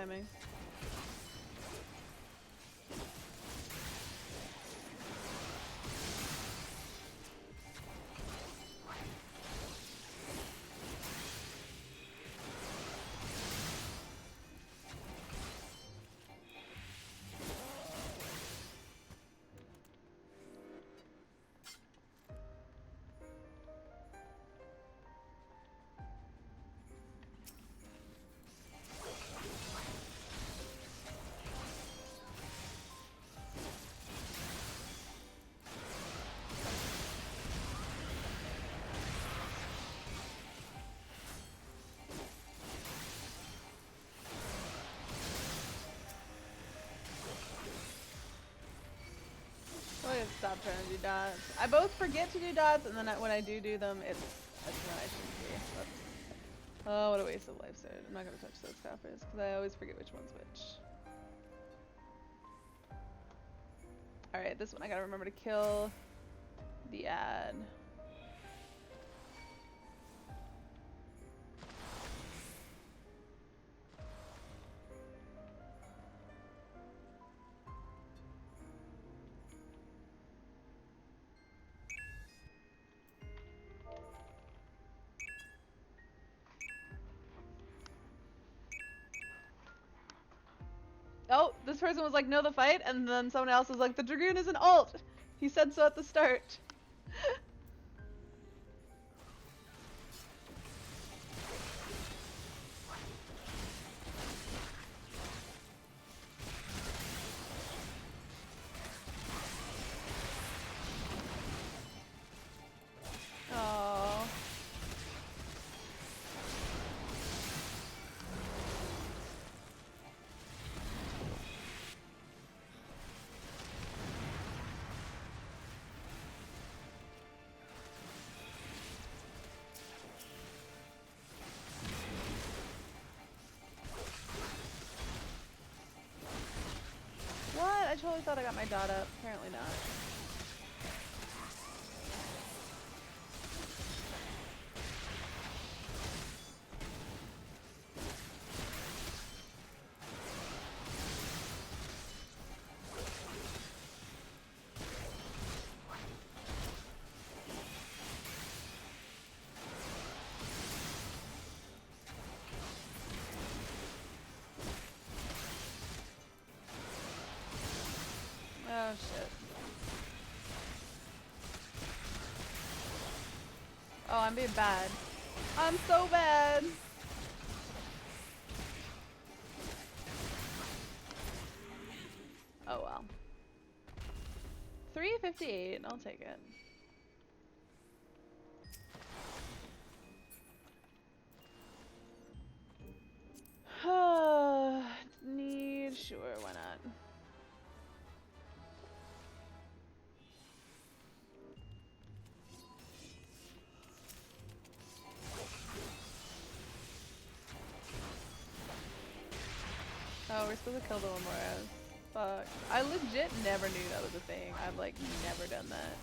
timing. I gotta stop trying to do dots. I both forget to do dots, and then when I do them, it's when I shouldn't be. Oh, what a waste of life, Sarah. I'm not gonna touch those coppers, because I always forget which one's which. Alright, this one I gotta remember to kill the ad. Oh, this person was like, no, the fight, and then someone else was like, the Dragoon is an ult! He said so at the start. Oh. What? I totally thought I got my dot up. Apparently not. Oh shit. Oh, I'm being bad. I'm so bad. Oh well. 358, I'll take it. Need, sure, why not? Oh, we're supposed to kill the Lamoras. Fuck. I legit never knew that was a thing. I've like never done that.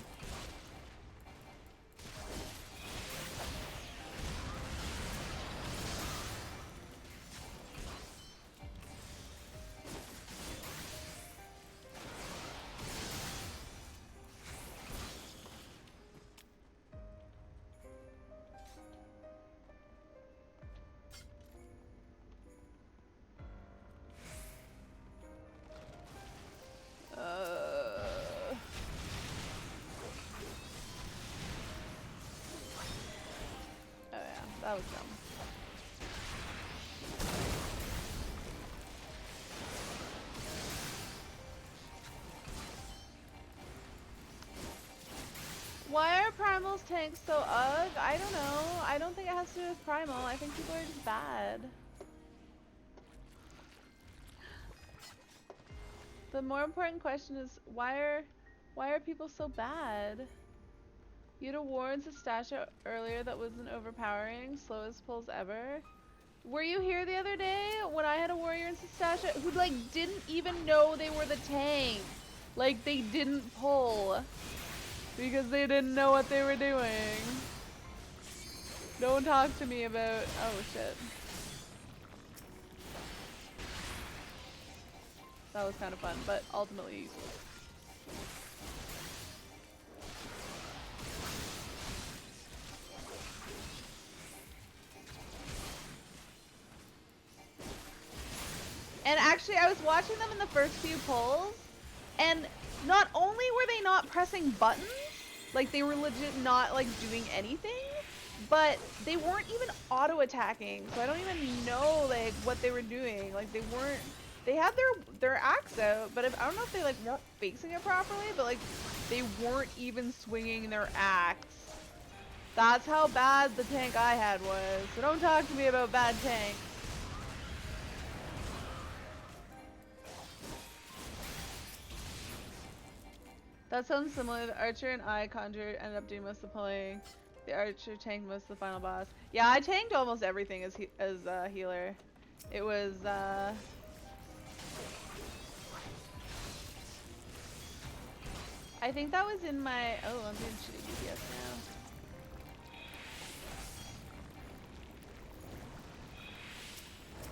Oh yeah, that was dumb. Why are Primal's tanks so ugh? I don't know. I don't think it has to do with Primal. I think people are just bad. The more important question is why are people so bad? You had a war in Stasha earlier that wasn't overpowering, slowest pulls ever. Were you here the other day when I had a warrior in Stasha who like didn't even know they were the tank? Like they didn't pull because they didn't know what they were doing. Don't talk to me about, oh shit. That was kind of fun, but ultimately useless. And actually, I was watching them in the first few pulls, and not only were they not pressing buttons, like they were legit not like doing anything, but they weren't even auto-attacking, so I don't even know like what they were doing. Like they weren't, they had their axe out, but I don't know if they like weren't facing it properly, but like they weren't even swinging their axe. That's how bad the tank I had was. So don't talk to me about bad tanks. That sounds similar. The archer and I conjure ended up doing most of the pulling. The archer tanked most of the final boss. Yeah, I tanked almost everything as healer. It was I think that was in my I'm doing shitty DPS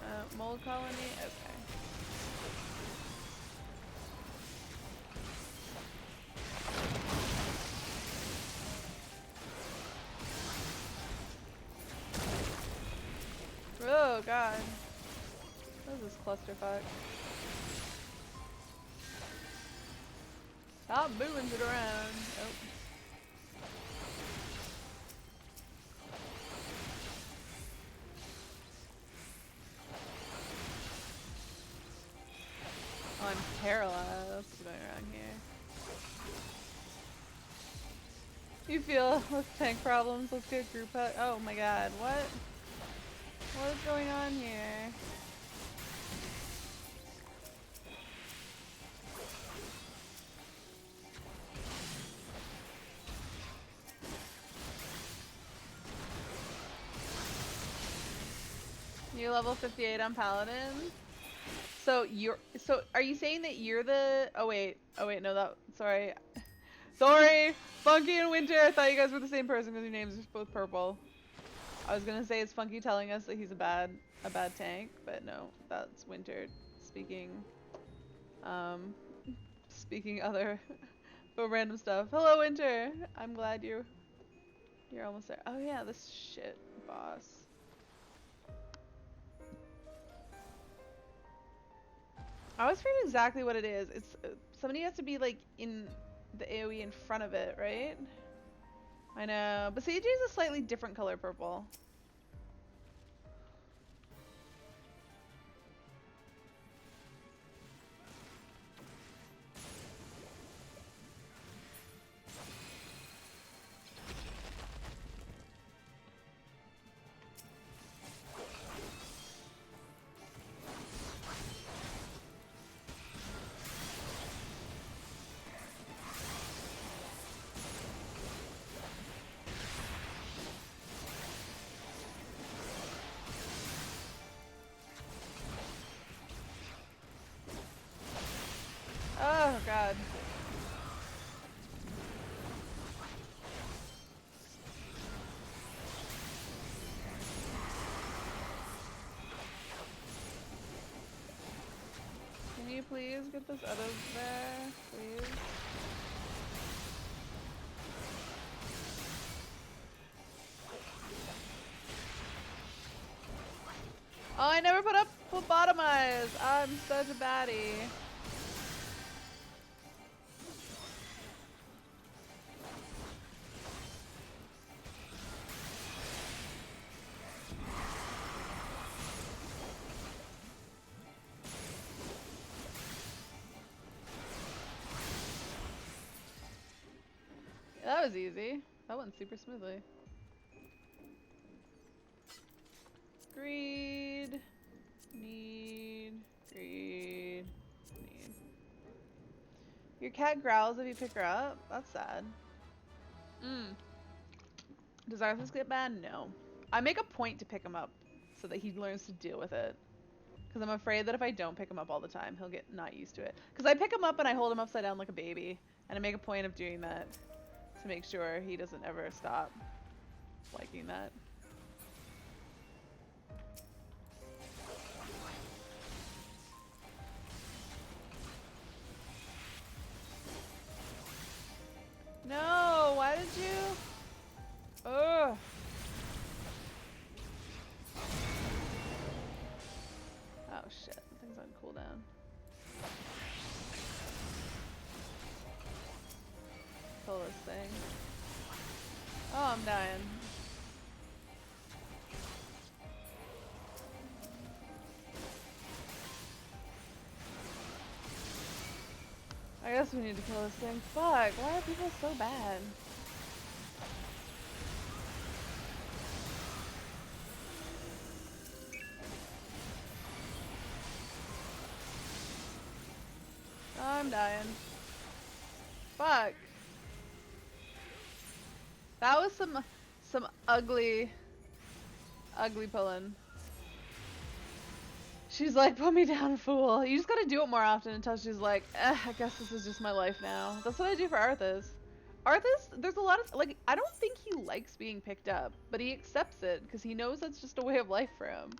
now. Mold colony. Okay. Oh god. What is this clusterfuck? Stop moving it around. Oh. Oh, I'm paralyzed. What's going around here? You feel with tank problems? Let's get group hug. Oh my god, what? What is going on here? You're level 58 on Paladin. So are you saying that you're the oh wait, no that sorry. Sorry! Funky and Winter, I thought you guys were the same person because your names are both purple. I was gonna say it's Funky telling us that he's a bad tank, but no, that's Winter speaking speaking other but random stuff. Hello Winter! I'm glad you're almost there. Oh yeah, this shit boss. I always forget exactly what it is. It's somebody has to be like in the AoE in front of it, right? I know, but CJ is a slightly different color purple. Oh god. Can you please get this out of there, please? Oh, I never put up phlebotomize. I'm such a baddie. That was easy. That went super smoothly. Greed. Need. Greed. Need. Your cat growls if you pick her up? That's sad. Does Arthas get bad? No. I make a point to pick him up so that he learns to deal with it. Because I'm afraid that if I don't pick him up all the time, he'll get not used to it. Because I pick him up and I hold him upside down like a baby. And I make a point of doing that to make sure he doesn't ever stop liking that. No, why did you? Ugh. Oh shit, that thing's on cooldown. Kill this thing. Oh, I'm dying. I guess we need to kill this thing. Fuck, why are people so bad? I'm dying. Fuck. That was some ugly pulling. She's like, put me down, fool. You just gotta do it more often until she's like, I guess this is just my life now. That's what I do for Arthas. Arthas, there's a lot of, like, I don't think he likes being picked up, but he accepts it because he knows that's just a way of life for him.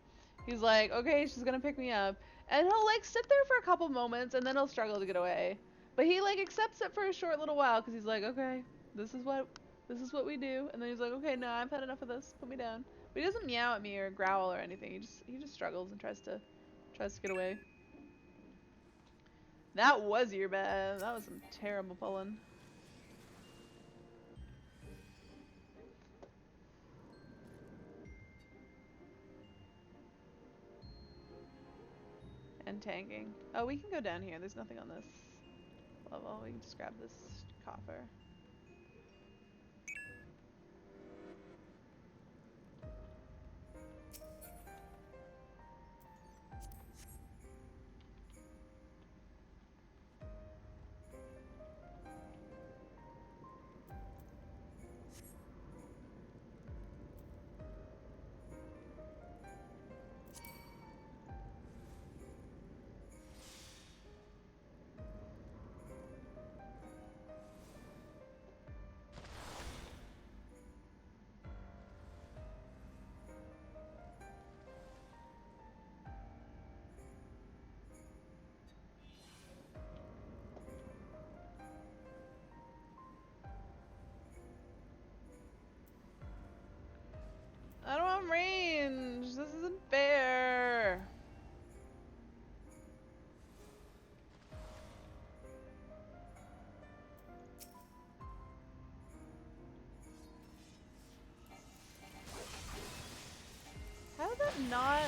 He's like, okay, she's gonna pick me up. And he'll, like, sit there for a couple moments and then he'll struggle to get away. But he, like, accepts it for a short little while because he's like, okay, this is what we do. And then he's like, okay, no, I've had enough of this. Put me down. But he doesn't meow at me or growl or anything. He just struggles and tries to get away. That was your bad. That was some terrible pulling. And tanking. Oh, we can go down here. There's nothing on this level. We can just grab this coffer. I don't want range. This isn't fair. How did that not...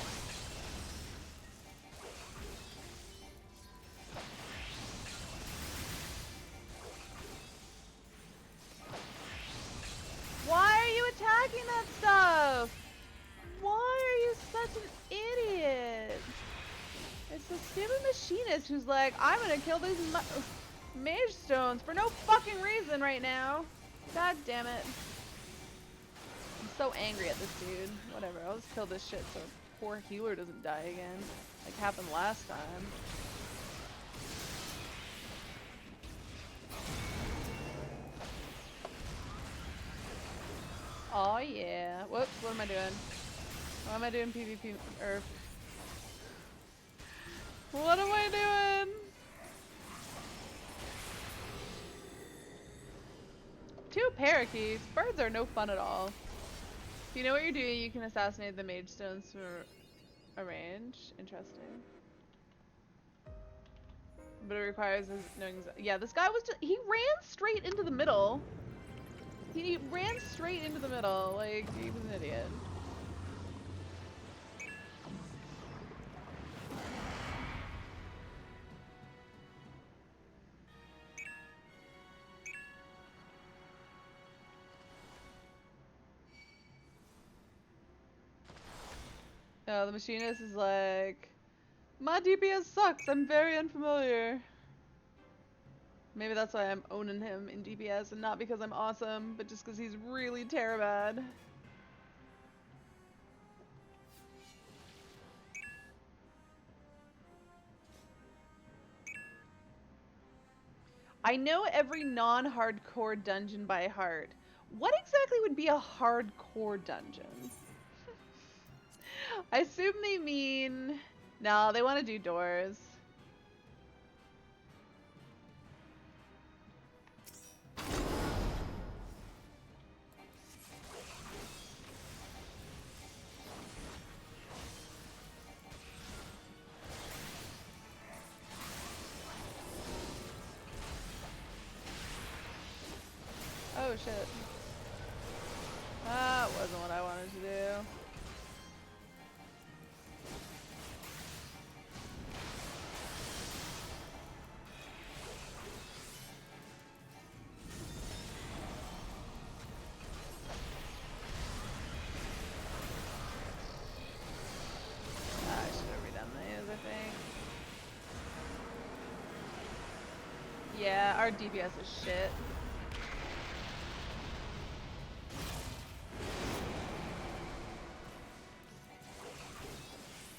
Why are you attacking that stuff? Why are you such an idiot? It's the stupid machinist who's like, I'm gonna kill these mage stones for no fucking reason right now. God damn it. I'm so angry at this dude. Whatever, I'll just kill this shit so poor healer doesn't die again. Like happened last time. Oh yeah. Whoops, what am I doing? What am I doing PvP? Or... What am I doing? Two parakeets. Birds are no fun at all. If you know what you're doing, you can assassinate the mage stones for a range. Interesting. But it requires knowing. Yeah, this guy was he ran straight into the middle. He ran straight into the middle, like he was an idiot. No, the machinist is like, my DPS sucks. I'm very unfamiliar. Maybe that's why I'm owning him in DPS and not because I'm awesome, but just because he's really terribad. I know every non-hardcore dungeon by heart. What exactly would be a hardcore dungeon? I assume they mean... No, they want to do doors. shit. That wasn't what I wanted to do. I should have redone these, I think. Yeah, our DPS is shit.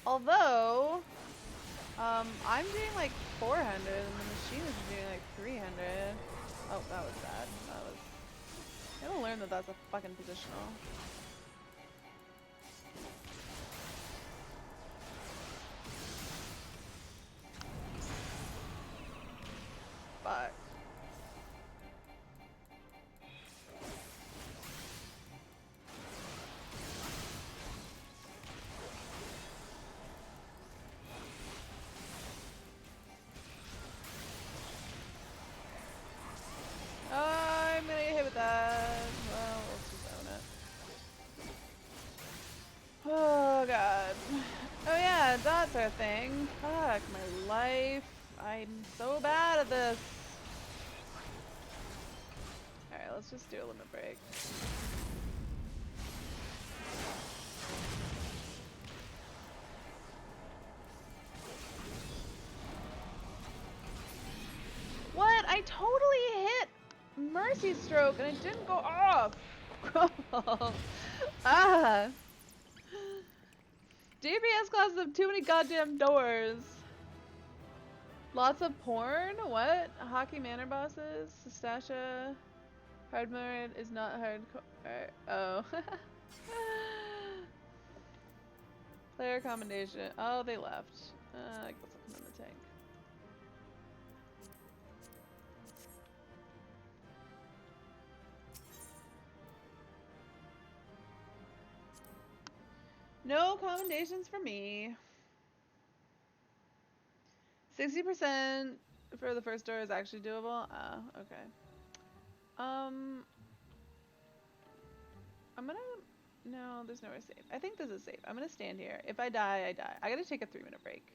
Although, I'm doing like 400 and the machine is doing like 300. Oh, that was bad. That was... I gotta learn that that's a fucking positional. Fuck. I'm gonna get hit with that. Well, let's just own it. Oh god. Oh yeah, dots are a thing. Fuck my life. I'm so bad at this. Alright, let's just do a limit break. What? I totally hit Mercy Stroke and it didn't go off. Ah. DPS classes have too many goddamn doors. Lots of porn? What? Hockey manor bosses? Stasha? Hard mode is not hardcore. Oh. Player commendation. Oh, they left. I guess I'll come in the tank. No commendations for me. 60% for the first door is actually doable? Okay. I'm gonna... No, there's nowhere safe. I think this is safe. I'm gonna stand here. If I die, I die. I gotta take a 3-minute break.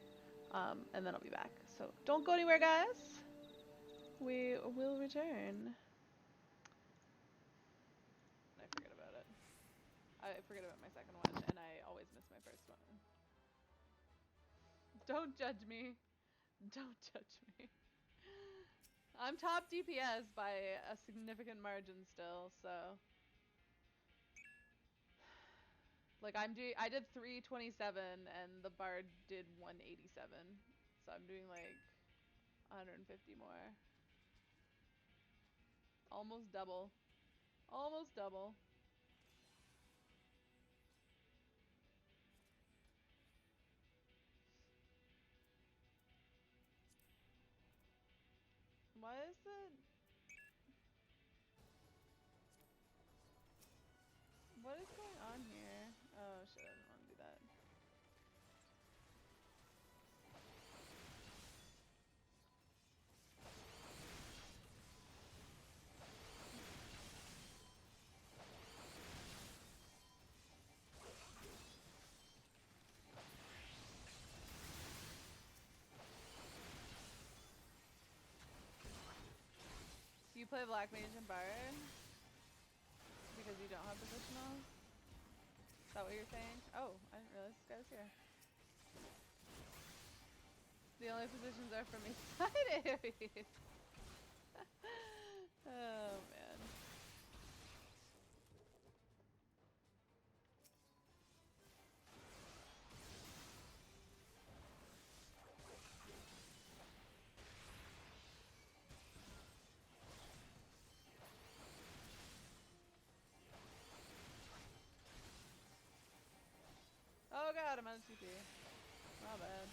And then I'll be back. So don't go anywhere, guys. We will return. I forget about it. I forget about my second one, and I always miss my first one. Don't judge me. Don't judge me. I'm top DPS by a significant margin still, so... Like I did 327 and the bard did 187. So I'm doing like 150 more. Almost double. Almost double. Why is it... What is going on here? Oh shit, I didn't want to do that. Do you play Black Mage and Bard? Because you don't have positionals? Is that what you're saying? Oh, I didn't realize this guy was here. The only positions are from each side Aries. Oh man. Oh god, I'm out of TP. Not bad.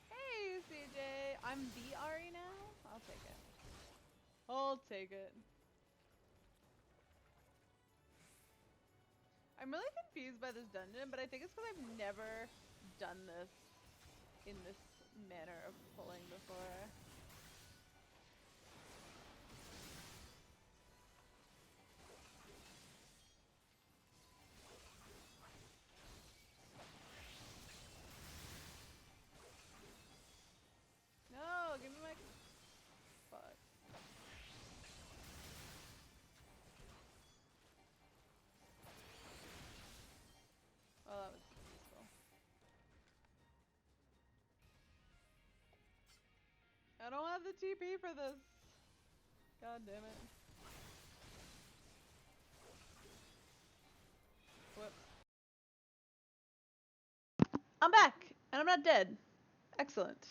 Hey, CJ. I'm the Ari now? I'll take it. I'll take it. I'm really confused by this dungeon, but I think it's because I've never done this in this manner of pulling before. No, give me my... Fuck. Oh, that was useful. I don't have the TP for this. God damn it. Whoops. I'm back, and I'm not dead. Excellent.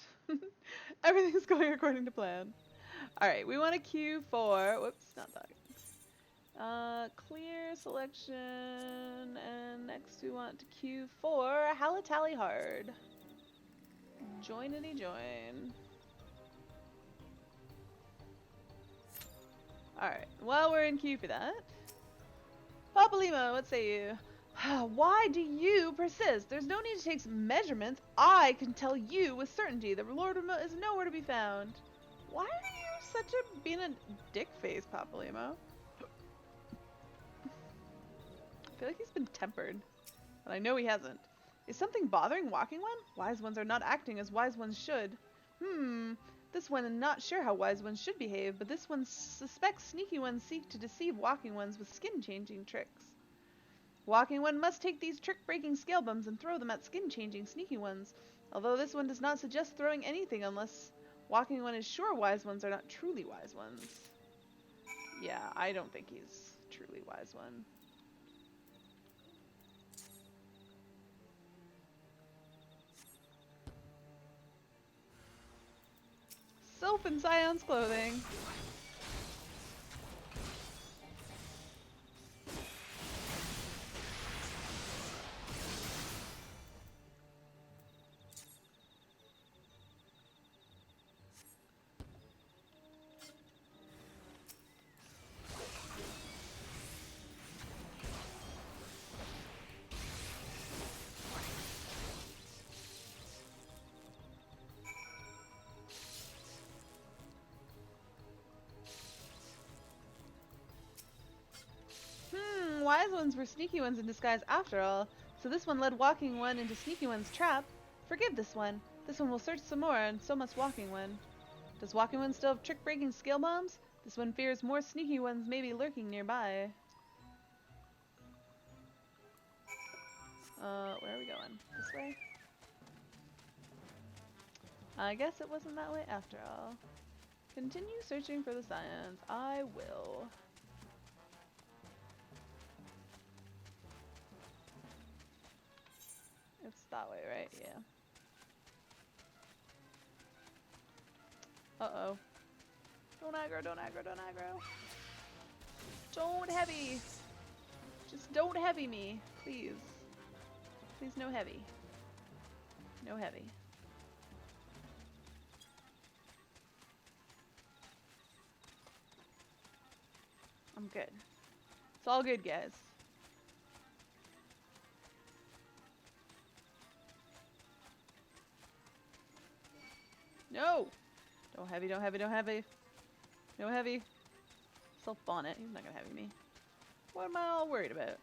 Everything's going according to plan. Alright, we want to queue for... Whoops, not that. Clear selection, and next we want to queue for Halatali Hard. Joinity join. Alright, while we're in queue for that, Papalima, what say you? Why do you persist? There's no need to take some measurements. I can tell you with certainty that Lord is nowhere to be found. Why are you such a being a dick face, Papalima? I feel like he's been tempered, but I know he hasn't. Is something bothering Walking One? Wise ones are not acting as wise ones should. This one is not sure how wise ones should behave, but this one suspects sneaky ones seek to deceive walking ones with skin-changing tricks. Walking One must take these trick-breaking scale bums and throw them at skin-changing sneaky ones, although this one does not suggest throwing anything unless Walking One is sure wise ones are not truly wise ones. Yeah, I don't think he's truly wise one. Sylph in Scion's clothing. Wise ones were sneaky ones in disguise after all, so this one led Walking One into Sneaky One's trap. Forgive this one. This one will search some more, and so must Walking One. Does Walking One still have trick-breaking scale bombs? This one fears more sneaky ones may be lurking nearby. Where are we going? This way? I guess it wasn't that way after all. Continue searching for the science. I will. It's that way, right? Yeah. Uh-oh. Don't aggro, don't aggro, don't aggro. Don't heavy. Just don't heavy me, please. Please no heavy. No heavy. I'm good. It's all good, guys. No! Don't heavy, don't heavy, don't heavy. No heavy. Self bonnet. He's not gonna heavy me. What am I all worried about?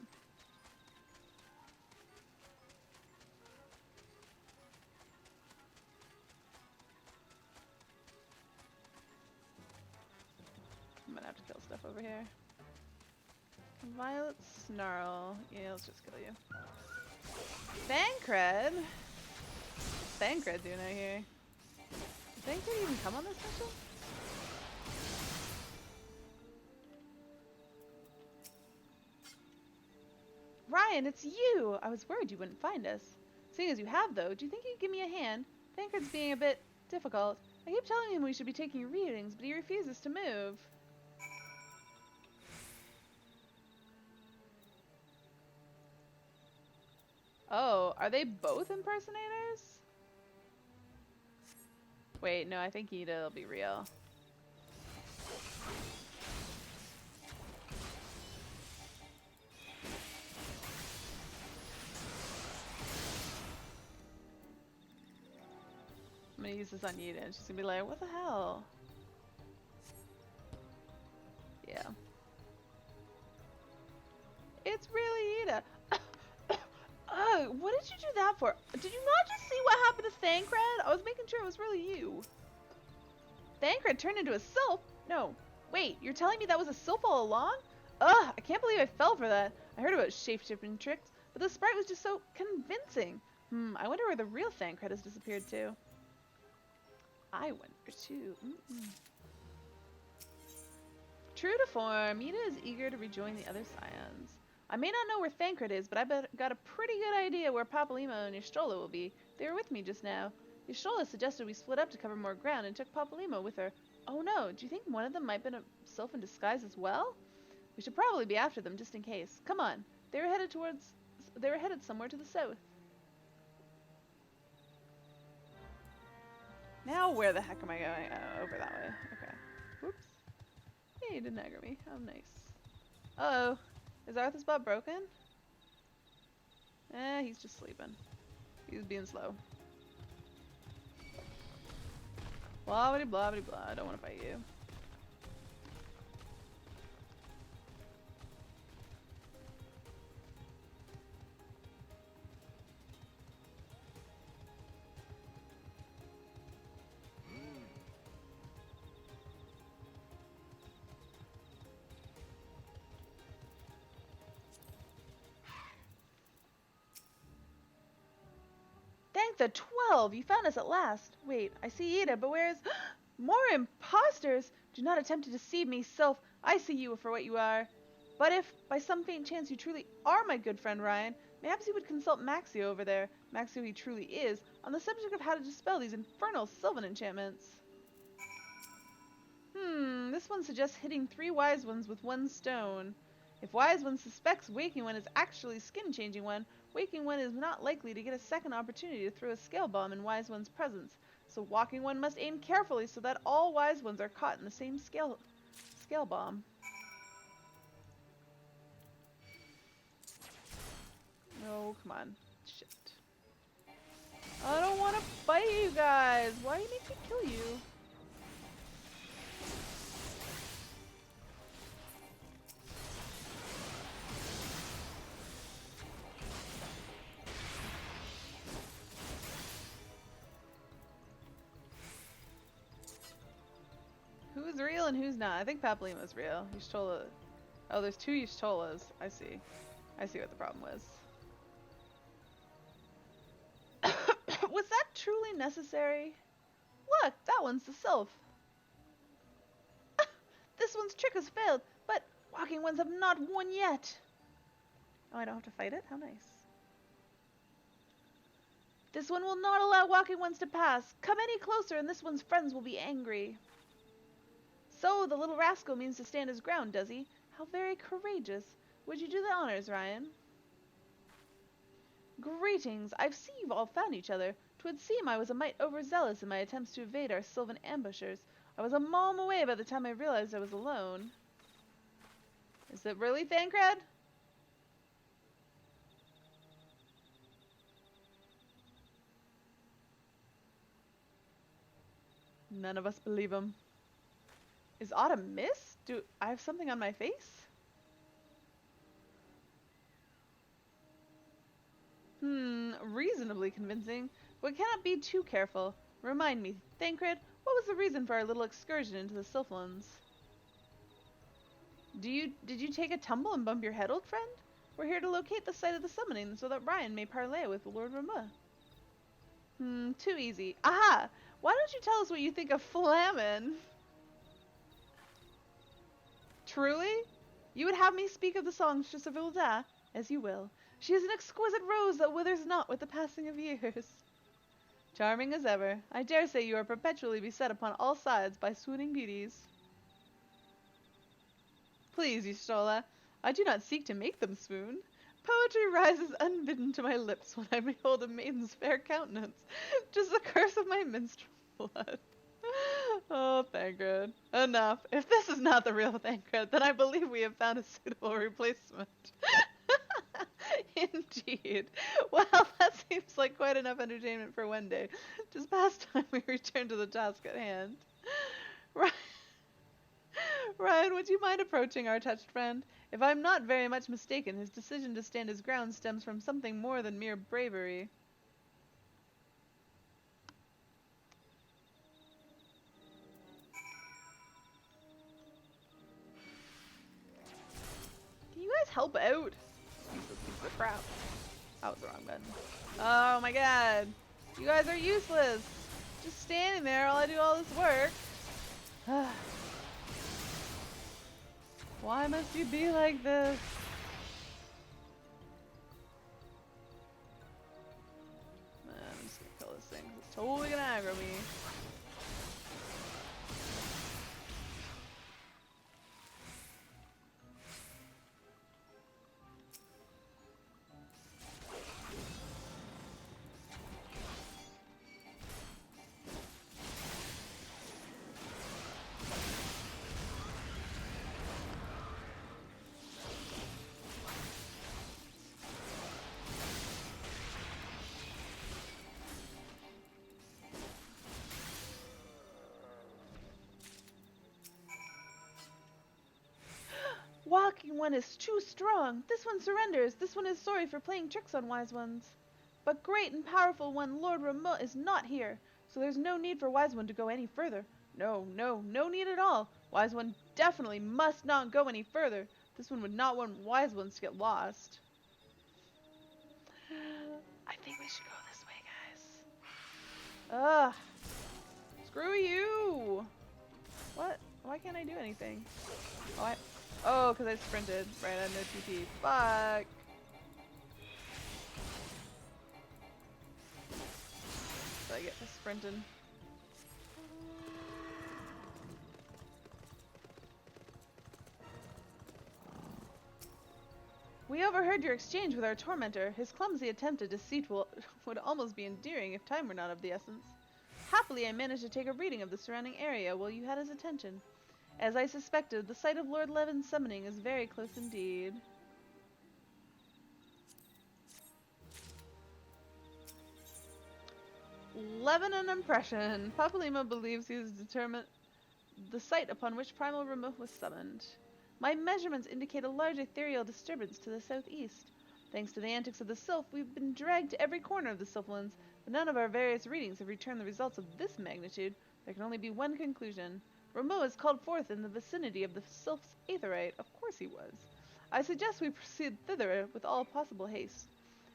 I'm gonna have to kill stuff over here. Violet Snarl. Yeah, let's just kill you. Thancred? What's Thancred doing out here? Did Thancred even come on this mission? Ryan, it's you! I was worried you wouldn't find us. Seeing as you have, though, do you think you could give me a hand? Thancred's being a bit difficult. I keep telling him we should be taking readings, but he refuses to move. Oh, are they both impersonators? Wait, no, I think Ida'll be real. gonna use this on Yida, and she's gonna be like, what the hell? Yeah. It's really Yida. Oh, what did you do that for? Did you not just see what happened to Thancred? I was making sure it was really you. Thancred turned into a sylph? No. Wait, you're telling me that was a sylph all along? Ugh, I can't believe I fell for that. I heard about shape-shifting tricks, but the sprite was just so convincing. I wonder where the real Thancred has disappeared to. I wonder too. True to form, Mida is eager to rejoin the other scions. I may not know where Thancred is, but I got a pretty good idea where Papalymo and Y'shtola will be. They were with me just now. Y'shtola suggested we split up to cover more ground and took Papalymo with her. Oh no, do you think one of them might have been a sylph in disguise as well? We should probably be after them just in case. Come on. They were headed somewhere to the south. Now where the heck am I going? Oh, over that way. Okay. Whoops. Hey, you didn't aggro me. Oh, nice. Uh-oh. Is Arthur's bot broken? He's just sleeping. He's being slow. Blah blah blah blah. I don't want to fight you. Thank the 12! You found us at last! Wait, I see Yida, but where's... More imposters! Do not attempt to deceive me, sylph. I see you for what you are. But if, by some faint chance, you truly are my good friend Ryan, perhaps you would consult Maxio over there, Maxio he truly is, on the subject of how to dispel these infernal sylvan enchantments. This one suggests hitting 3 wise ones with 1 stone. If Wise One suspects Waking One is actually Skin-Changing One, Waking One is not likely to get a second opportunity to throw a scale bomb in Wise One's presence. So Walking One must aim carefully so that all Wise Ones are caught in the same scale bomb. Oh, come on. Shit. I don't want to fight you guys. Why do you make me kill you? Who's real and who's not? I think Papalymo's real. Y'shtola. Oh, there's 2 Y'shtolas. I see. I see what the problem was. Was that truly necessary? Look, that one's the sylph. This one's trick has failed, but Walking Ones have not won yet. Oh, I don't have to fight it? How nice. This one will not allow Walking Ones to pass. Come any closer and this one's friends will be angry. So, the little rascal means to stand his ground, does he? How very courageous. Would you do the honors, Ryan? Greetings. I see you've all found each other. 'Twould seem I was a mite overzealous in my attempts to evade our sylvan ambushers. I was a malm away by the time I realized I was alone. Is it really Thancred? None of us believe him. Is Autumn missed? Do I have something on my face? Reasonably convincing, but cannot be too careful. Remind me, Thancred, what was the reason for our little excursion into the Sylphlands? Did you take a tumble and bump your head, old friend? We're here to locate the site of the summoning so that Ryan may parley with Lord Ramah. Too easy. Aha! Why don't you tell us what you think of Flamin? Truly? You would have me speak of the songstress of Ilda? As you will. She is an exquisite rose that withers not with the passing of years. Charming as ever. I dare say you are perpetually beset upon all sides by swooning beauties. Please, Y'shtola, I do not seek to make them swoon. Poetry rises unbidden to my lips when I behold a maiden's fair countenance. 'Tis the curse of my minstrel blood. Oh, Thancred. Enough. If this is not the real Thancred, then I believe we have found a suitable replacement. Indeed. Well, that seems Seems like quite enough entertainment for one day. Just past time we return to the task at hand. Ryan, Ryan, would you mind approaching our touched friend? If I'm not very much mistaken, his decision to stand his ground stems from something more than mere bravery. Can you guys help out? Useless piece of crap. That was the wrong button. Oh my god. You guys are useless. Just standing there while I do all this work. Why must you be like this? I'm just gonna kill this thing 'cause it's totally gonna aggro me. Walking one is too strong. This one surrenders. This one is sorry for playing tricks on wise ones. But great and powerful one, Lord Ramot, is not here, so there's no need for wise one to go any further. No need at all. Wise one definitely must not go any further. This one would not want wise ones to get lost. I think we should go this way, guys. Ugh. Screw you. What? Why can't I do anything? Oh, because I sprinted. Right, I had no TP. Fuck. So I get for sprinting. We overheard your exchange with our tormentor. His clumsy attempt at deceit would almost be endearing if time were not of the essence. Happily, I managed to take a reading of the surrounding area while you had his attention. As I suspected, the site of Lord Levin's summoning is very close indeed. Levin an impression. Papalima believes he has determined the site upon which Primal Remote was summoned. My measurements indicate a large ethereal disturbance to the southeast. Thanks to the antics of the Sylph, we've been dragged to every corner of the Sylphlands, but none of our various readings have returned the results of this magnitude. There can only be one conclusion. Rameau is called forth in the vicinity of the Sylph's aetherite. Of course he was. I suggest we proceed thither with all possible haste.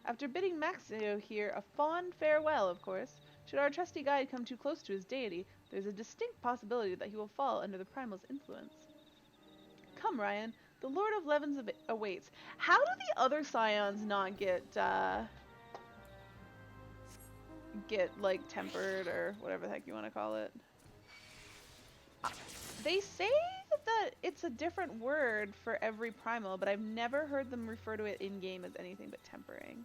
After bidding Maxio here a fond farewell, of course, should our trusty guide come too close to his deity, there is a distinct possibility that he will fall under the Primal's influence. Come, Ryan. The Lord of Levens awaits. How do the other Scions not get like tempered or whatever the heck you want to call it? They say that it's a different word for every primal, but I've never heard them refer to it in game as anything but tempering.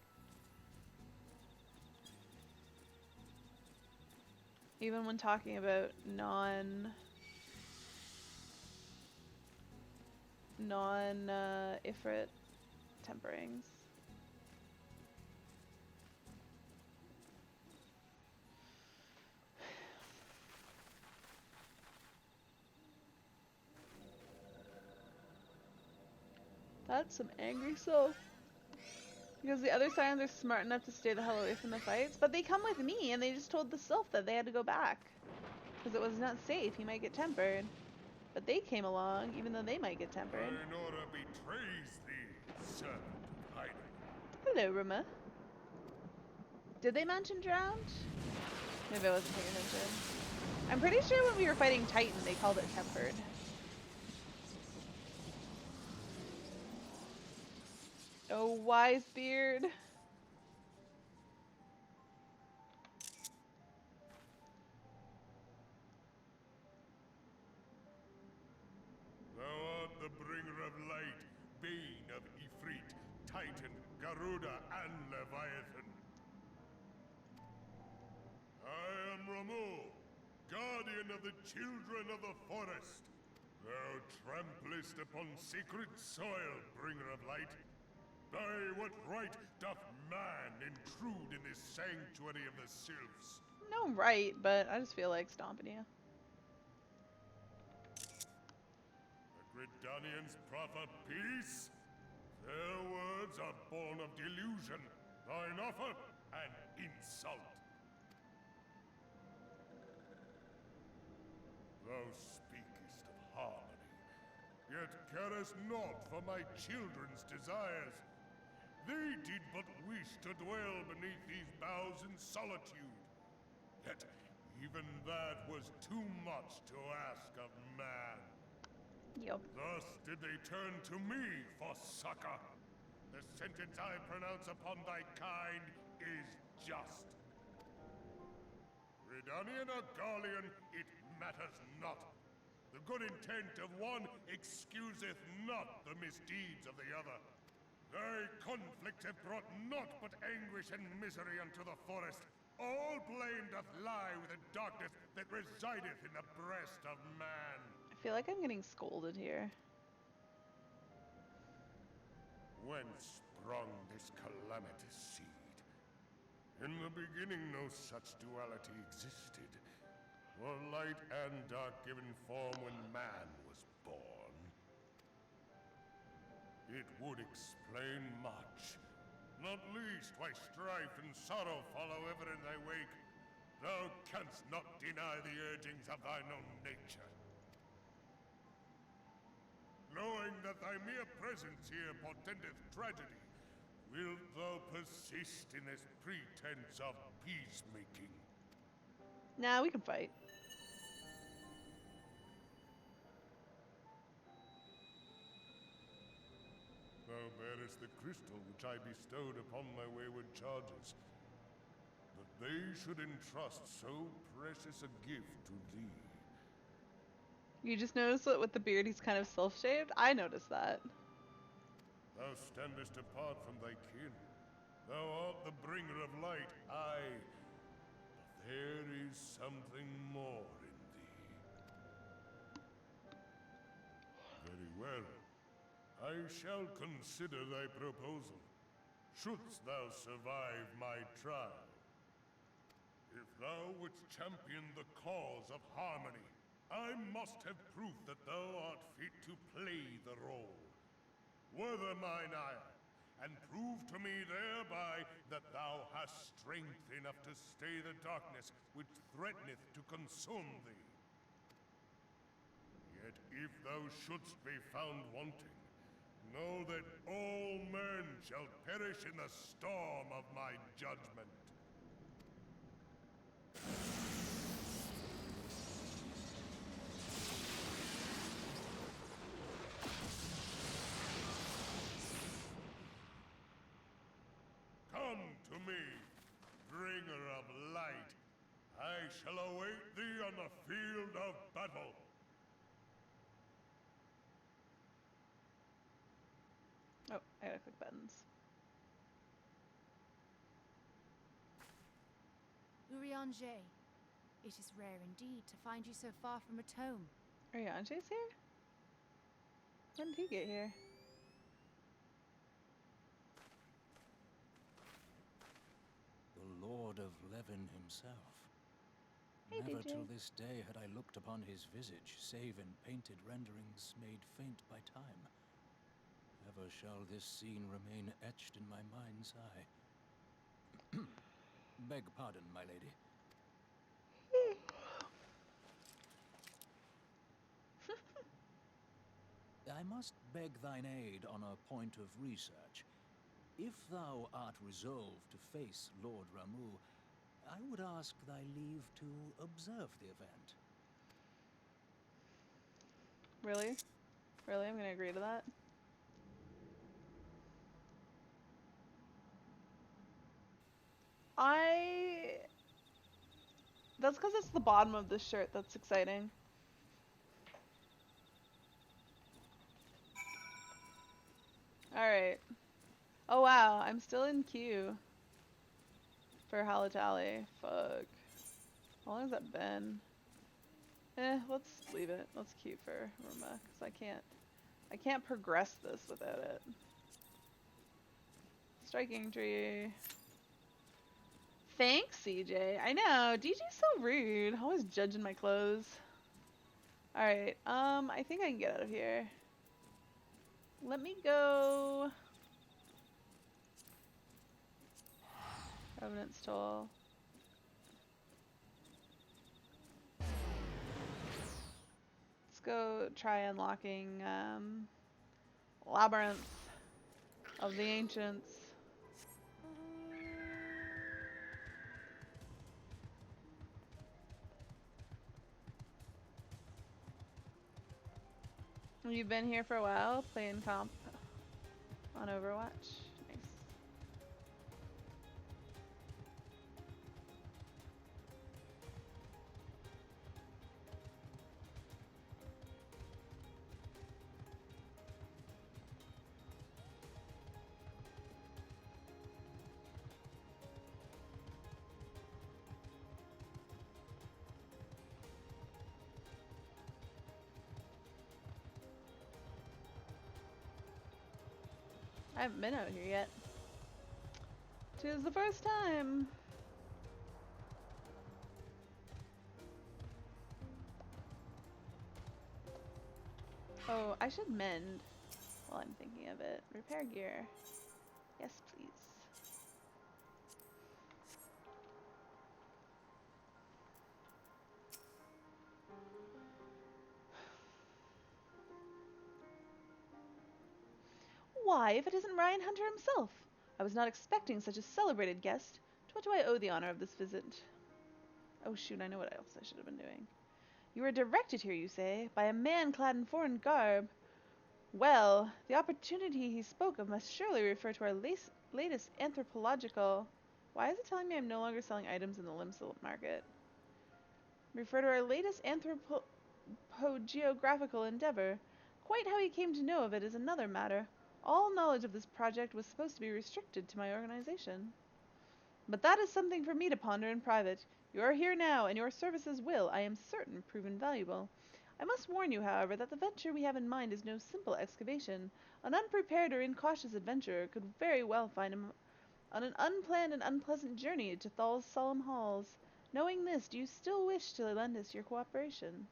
Even when talking about non-Ifrit temperings. That's some angry soul. Because the other Scions are smart enough to stay the hell away from the fights, but they come with me and they just told the Sylph that they had to go back. Because it was not safe, he might get tempered. But they came along, even though they might get tempered. Nora betrays thee, servant of Hyde. Hello, Ruma. Did they mention drowned? Maybe I wasn't paying attention. I'm pretty sure when we were fighting Titan, they called it tempered. Oh, wise beard. Thou art the bringer of light, bane of Ifrit, Titan, Garuda, and Leviathan. I am Rameau, guardian of the children of the forest. Thou tramplest upon sacred soil, bringer of light. By what right doth man intrude in this sanctuary of the sylphs? No, right, but I just feel like stomping you. The Gridanians proffer peace? Their words are born of delusion, thine offer an insult. Thou speakest of harmony, yet carest naught for my children's desires. They did but wish to dwell beneath these boughs in solitude. Yet even that was too much to ask of man. Yep. Thus did they turn to me for succor. The sentence I pronounce upon thy kind is just. Redanian or Garlean, it matters not. The good intent of one excuseth not the misdeeds of the other. Thy conflicts have brought naught but anguish and misery unto the forest. All blame doth lie with the darkness that resideth in the breast of man. I feel like I'm getting scolded here. Whence sprung this calamitous seed? In the beginning no such duality existed. For light and dark given form when man was born. It would explain much, not least why strife and sorrow follow ever in thy wake. Thou canst not deny the urgings of thine own nature. Knowing that thy mere presence here portendeth tragedy, wilt thou persist in this pretense of peacemaking? Nah, we can fight. Thou bearest the crystal which I bestowed upon my wayward charges. That they should entrust so precious a gift to thee. You just noticed that with the beard he's kind of self-shaved? I noticed that. Thou standest apart from thy kin. Thou art the bringer of light, aye. But there is something more in thee. Very well. I shall consider thy proposal, shouldst thou survive my trial. If thou wouldst champion the cause of harmony, I must have proof that thou art fit to play the role. Wither mine ire, and prove to me thereby that thou hast strength enough to stay the darkness which threateneth to consume thee. Yet if thou shouldst be found wanting, know that all men shall perish in the storm of my judgment. Come to me, bringer of light. I shall await thee on the field of battle. Oh, I gotta click buttons. Urianger, it is rare indeed to find you so far from a tome. Arianje's here? When did he get here? The Lord of Levin himself. Hey, Never DJ. till this day had I looked upon his visage, save in painted renderings made faint by time. Ever shall this scene remain etched in my mind's eye. Beg pardon, my lady. I must beg thine aid on a point of research. If thou art resolved to face Lord Ramu, I would ask thy leave to observe the event. Really? Really? I'm gonna agree to that? That's because it's the bottom of this shirt that's exciting. Alright. Oh wow, I'm still in queue for Halatali. Fuck. How long has that been? Let's leave it. Let's queue for Ruma, because I can't progress this without it. Striking tree. Thanks, CJ. I know, DJ's so rude. Always judging my clothes. Alright, I think I can get out of here. Let me go... Revenant's Toll. Let's go try unlocking, Labyrinth of the Ancients. You've been here for a while, playing comp on Overwatch. Nice. I haven't been out here yet. 'Tis the first time. Oh, I should mend while I'm thinking of it. Repair gear. Yes, please. Why, if it isn't Ryan Hunter himself? I was not expecting such a celebrated guest. To what do I owe the honor of this visit? Oh shoot, I know what else I should have been doing. You were directed here, you say, by a man clad in foreign garb. Well, the opportunity he spoke of must surely refer to our latest anthropological... Why is it telling me I'm no longer selling items in the Limsa market? Refer to our latest anthropogeographical endeavor. Quite how he came to know of it is another matter. All knowledge of this project was supposed to be restricted to my organization. But that is something for me to ponder in private. You are here now, and your services will, I am certain, prove invaluable. I must warn you, however, that the venture we have in mind is no simple excavation. An unprepared or incautious adventurer could very well find him on an unplanned and unpleasant journey to Thal's solemn halls. Knowing this, do you still wish to lend us your cooperation?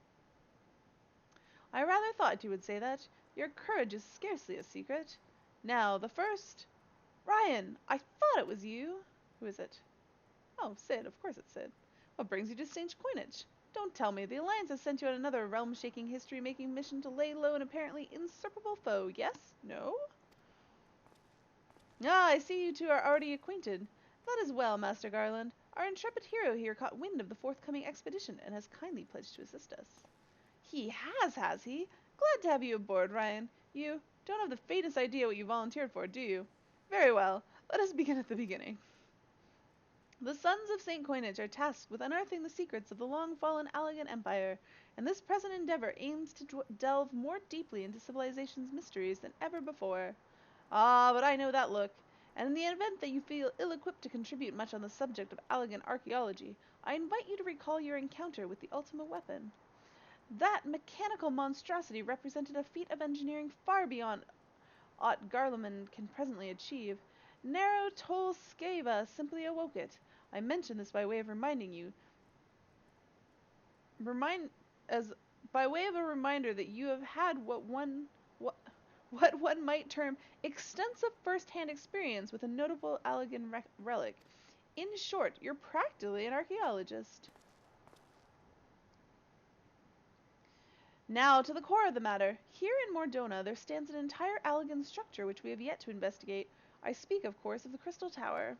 I rather thought you would say that. Your courage is scarcely a secret. Now, the first... Ryan! I thought it was you! Who is it? Oh, Sid. Of course it's Sid. What brings you to St. Coinage? Don't tell me. The Alliance has sent you on another realm-shaking, history-making mission to lay low an apparently insurmountable foe. Yes? No? Ah, I see you two are already acquainted. That is well, Master Garland. Our intrepid hero here caught wind of the forthcoming expedition and has kindly pledged to assist us. He has he? Glad to have you aboard, Ryan. You don't have the faintest idea what you volunteered for, do you? Very well. Let us begin at the beginning. The sons of St. Coinage are tasked with unearthing the secrets of the long-fallen Allegan Empire, and this present endeavor aims to delve more deeply into civilization's mysteries than ever before. Ah, but I know that look. And in the event that you feel ill-equipped to contribute much on the subject of Allegan archaeology, I invite you to recall your encounter with the ultimate weapon. That mechanical monstrosity represented a feat of engineering far beyond aught Garlemald can presently achieve. Narrow Tol Skeva simply awoke it. I mention this by way of reminding you. By way of a reminder that you have had what one might term extensive first-hand experience with a notable Allegan relic. In short, you're practically an archaeologist. Now to the core of the matter. Here in Mordona there stands an entire Allegan structure which we have yet to investigate. I speak, of course, of the Crystal Tower.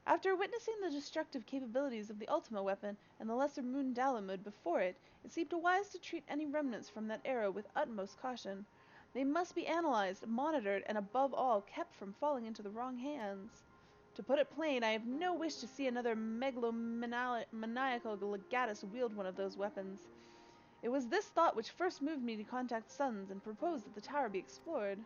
After witnessing the destructive capabilities of the Ultima weapon and the lesser Moon Dalamud before it, it seemed wise to treat any remnants from that era with utmost caution. They must be analyzed, monitored, and above all, kept from falling into the wrong hands. To put it plain, I have no wish to see another megalomaniacal legatus wield one of those weapons. It was this thought which first moved me to contact Sons and propose that the tower be explored.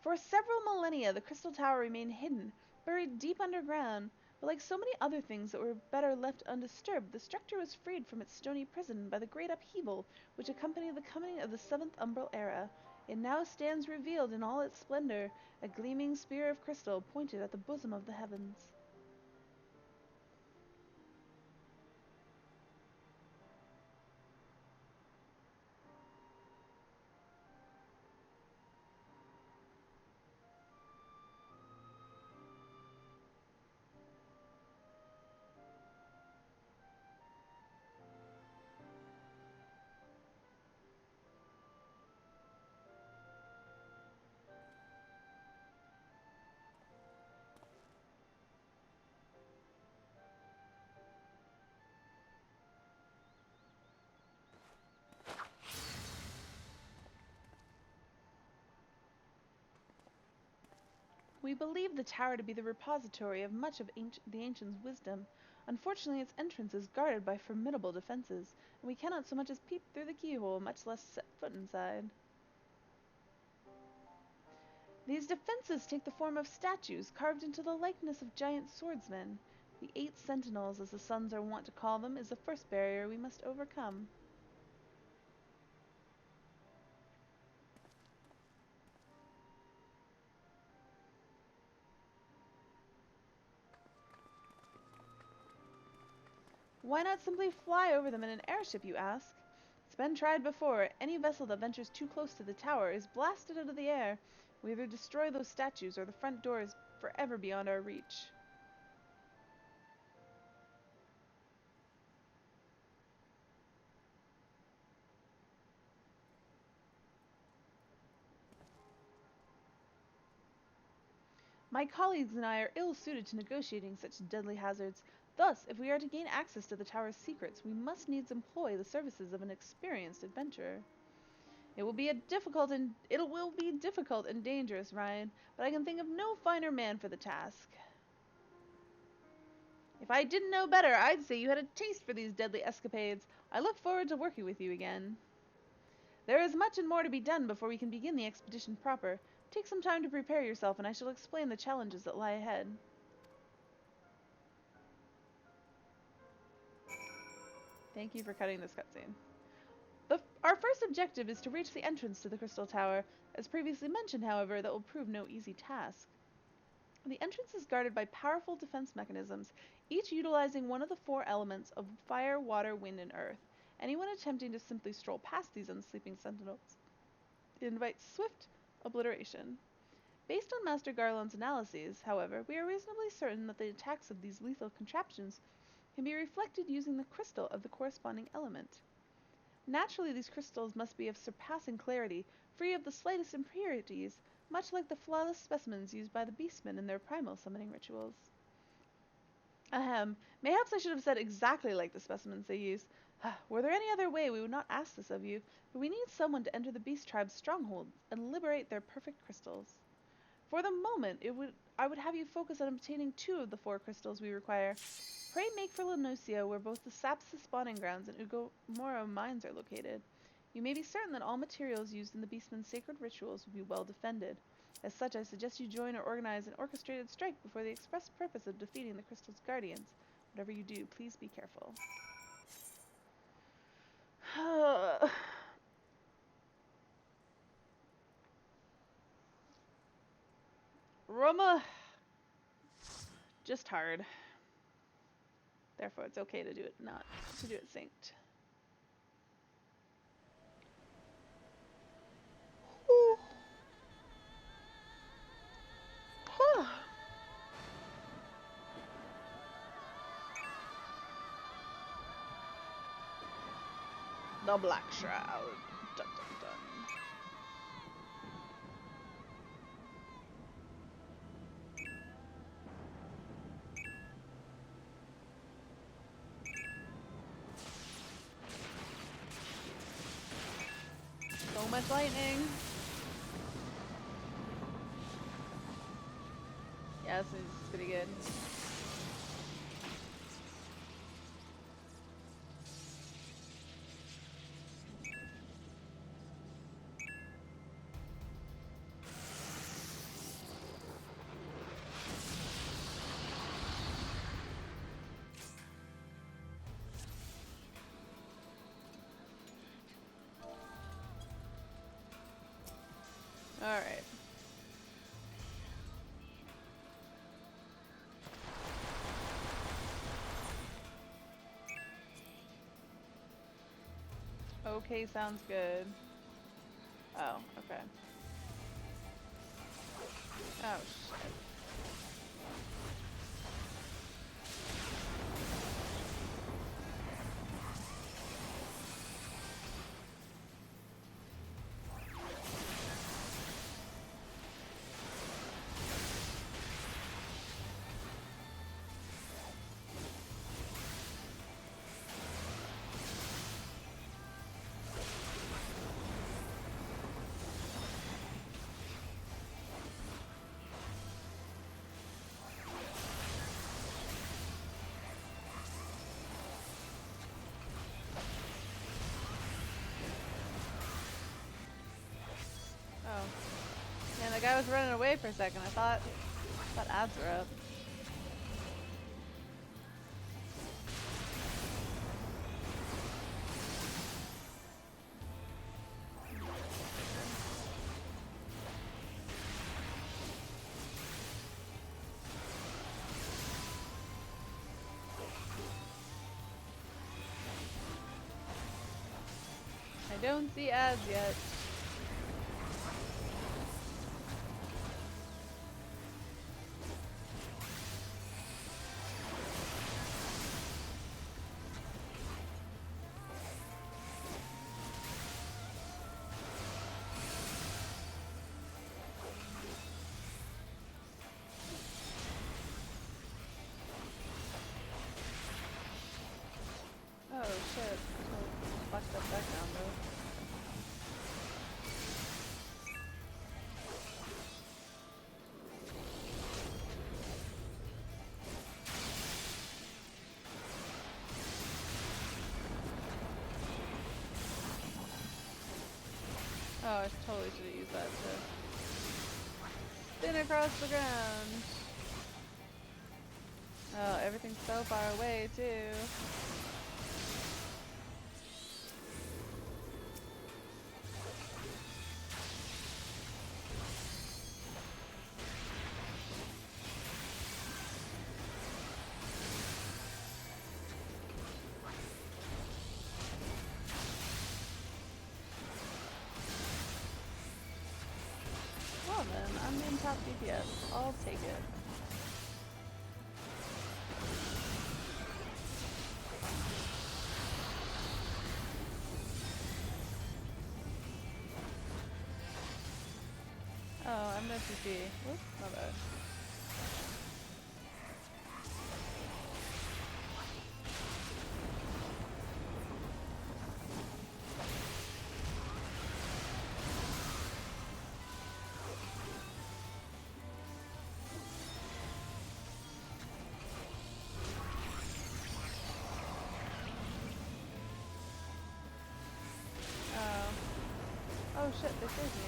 For several millennia, the Crystal Tower remained hidden, buried deep underground. But like so many other things that were better left undisturbed, the structure was freed from its stony prison by the great upheaval which accompanied the coming of the Seventh Umbral Era. It now stands revealed in all its splendor, a gleaming spear of crystal pointed at the bosom of the heavens. We believe the tower to be the repository of much of the ancients' wisdom. Unfortunately, its entrance is guarded by formidable defenses, and we cannot so much as peep through the keyhole, much less set foot inside. These defenses take the form of statues carved into the likeness of giant swordsmen. The 8 sentinels, as the sons are wont to call them, is the first barrier we must overcome. Why not simply fly over them in an airship, you ask? It's been tried before. Any vessel that ventures too close to the tower is blasted out of the air. We either destroy those statues or the front door is forever beyond our reach. My colleagues and I are ill-suited to negotiating such deadly hazards. Thus, if we are to gain access to the tower's secrets, we must needs employ the services of an experienced adventurer. It will be difficult and dangerous, Ryan, but I can think of no finer man for the task. If I didn't know better, I'd say you had a taste for these deadly escapades. I look forward to working with you again. There is much and more to be done before we can begin the expedition proper. Take some time to prepare yourself, and I shall explain the challenges that lie ahead. Thank you for cutting this cutscene. Our first objective is to reach the entrance to the Crystal Tower. As previously mentioned, however, that will prove no easy task. The entrance is guarded by powerful defense mechanisms, each utilizing one of the 4 elements of fire, water, wind, and earth. Anyone attempting to simply stroll past these unsleeping sentinels invites swift obliteration. Based on Master Garland's analyses, however, we are reasonably certain that the attacks of these lethal contraptions can be reflected using the crystal of the corresponding element. Naturally, these crystals must be of surpassing clarity, free of the slightest impurities, much like the flawless specimens used by the beastmen in their primal summoning rituals. Mayhaps I should have said exactly like the specimens they use. Were there any other way, we would not ask this of you, but we need someone to enter the beast tribe's strongholds and liberate their perfect crystals. For the moment, I would have you focus on obtaining 2 of the 4 crystals we require. Pray make for Lenosia, where both the Sapsis spawning grounds and Ugomoro mines are located. You may be certain that all materials used in the Beastman's sacred rituals will be well defended. As such, I suggest you join or organize an orchestrated strike before the express purpose of defeating the crystal's guardians. Whatever you do, please be careful. Roma, just hard. Therefore, it's okay to do it synced. The Black Shroud. Dun, dun, dun. So much lightning. Yeah, this is pretty good. Okay, sounds good. Oh, okay. Oh, shit. Oh. Man, the guy was running away for a second. I thought ads were up. I don't see ads yet. Oh shit. So fucked up background though. Oh, I totally should have used that to spin across the ground. Oh, everything's so far away too. Well then, I'm in top DPS. I'll take it. Oh, I'm no CC. Whoops, my bad. Oh. Oh shit, they saved me.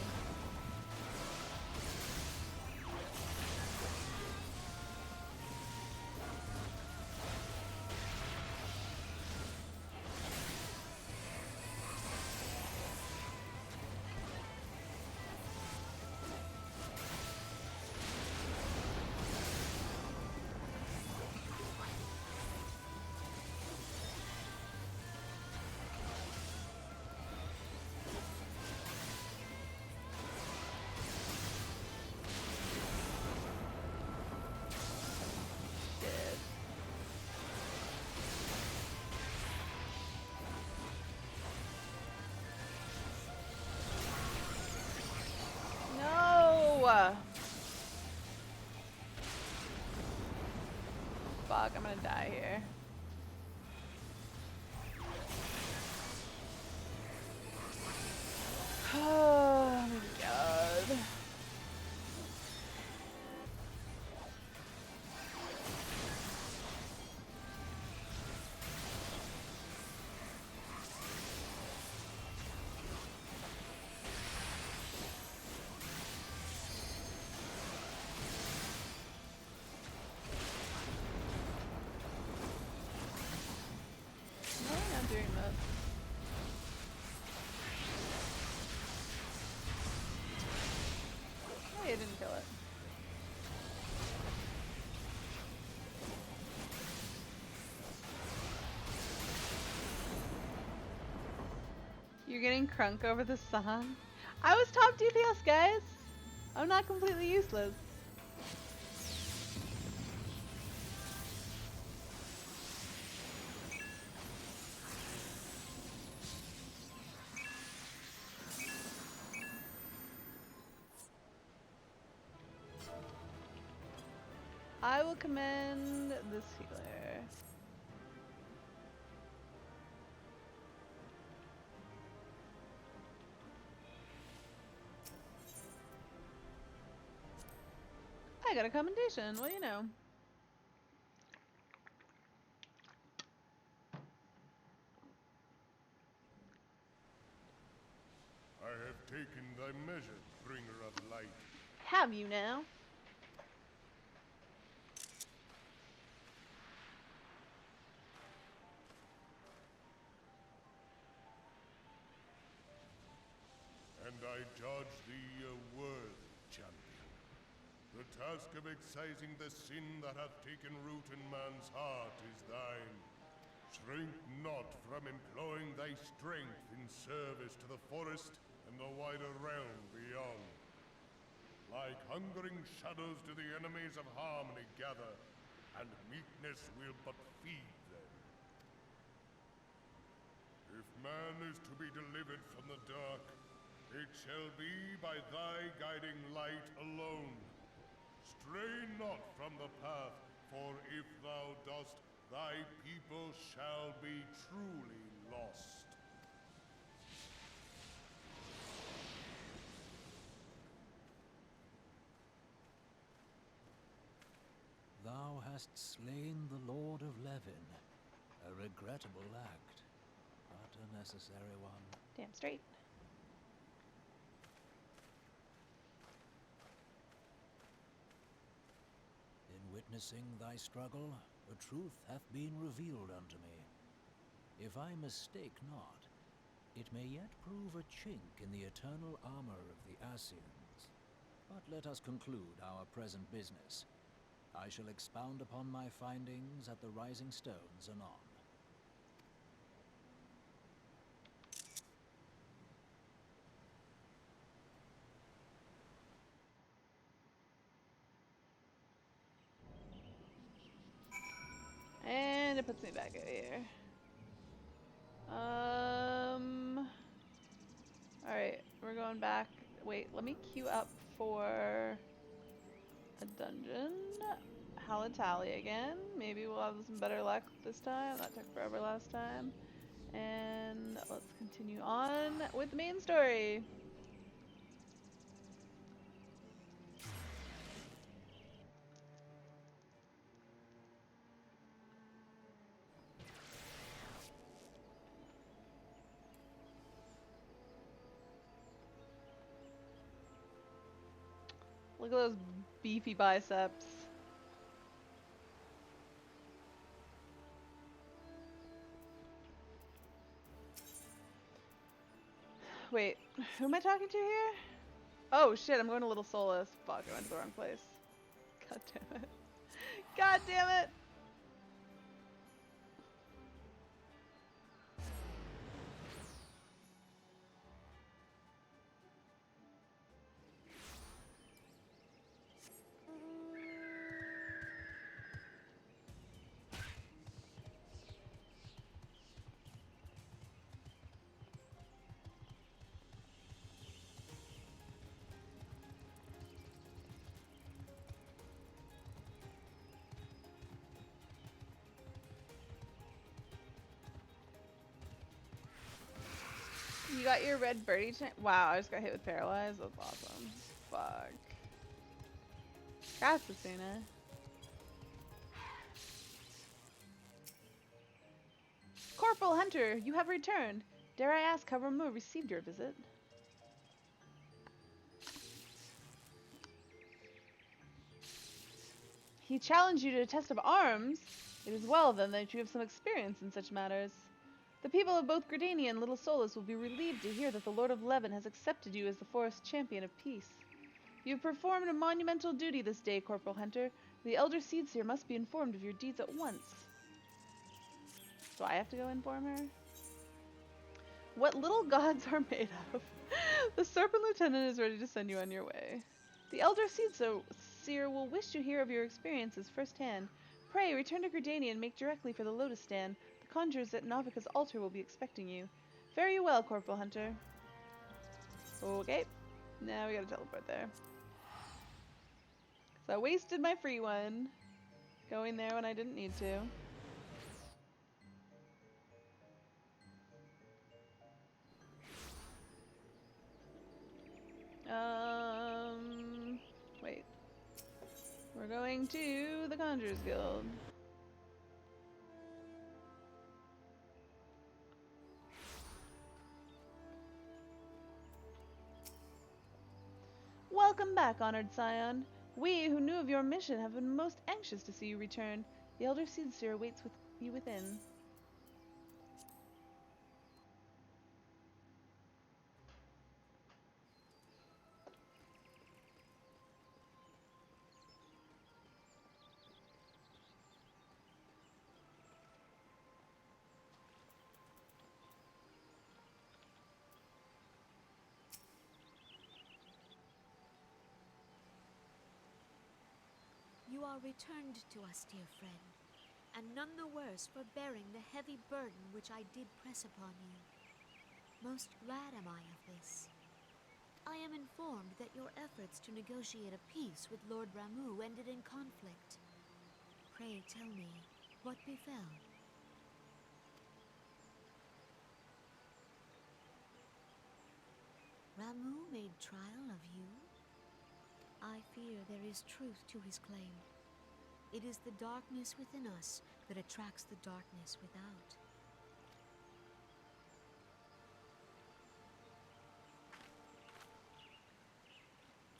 Shit. No! Fuck, I'm gonna die here. Oh my god. You're getting crunk over the song? I was top DPS, guys! I'm not completely useless. I will commend this healer. I got a commendation. What do you know? I have taken thy measure, bringer of light. Have you now? And I judge thee a worthy champion. The task of excising the sin that hath taken root in man's heart is thine. Shrink not from employing thy strength in service to the forest and the wider realm beyond. Like hungering shadows do the enemies of harmony gather, and meekness will but feed them. If man is to be delivered from the dark, it shall be by thy guiding light alone. Stray not from the path, for if thou dost, thy people shall be truly lost. Thou hast slain the Lord of Levin. A regrettable act, but a necessary one. Damn straight. In witnessing thy struggle, a truth hath been revealed unto me. If I mistake not, it may yet prove a chink in the eternal armor of the Assyrians. But let us conclude our present business. I shall expound upon my findings at the Rising Stones anon. And it puts me back over here. Alright, we're going back. Wait, let me queue up for a dungeon. Halatali again. Maybe we'll have some better luck this time. That took forever last time. And let's continue on with the main story. Look at those beefy biceps. Wait, who am I talking to here? Oh shit, I'm going to Little Solace. Fuck, I went to the wrong place. God damn it. God damn it! You got your red birdie Wow, I just got hit with paralyze. That's awesome. Fuck. Assassina. Corporal Hunter, you have returned. Dare I ask how Rameau received your visit? He challenged you to a test of arms? It is well, then, that you have some experience in such matters. The people of both Gridania and Little Solus will be relieved to hear that the Lord of Levin has accepted you as the forest champion of peace. You have performed a monumental duty this day, Corporal Hunter. The elder Seedseer must be informed of your deeds at once. Do I have to go inform her? what little gods are made of. The Serpent Lieutenant is ready to send you on your way. The Elder Seer will wish to hear of your experiences firsthand. Pray, return to Gridania and make directly for the Lotus Stand. The conjurers at Navika's altar will be expecting you. Fare you well, Corporal Hunter. Okay. Now we gotta teleport there. So I wasted my free one. Going there when I didn't need to. Wait. We're going to the Conjurers Guild. Welcome back, honored scion. We, who knew of your mission, have been most anxious to see you return. The Elder Seer awaits you within. You are returned to us, dear friend, and none the worse for bearing the heavy burden which I did press upon you. Most glad am I of this. I am informed that your efforts to negotiate a peace with Lord Ramuh ended in conflict. Pray tell me, what befell? Ramuh made trial of you? I fear there is truth to his claim. It is the darkness within us that attracts the darkness without.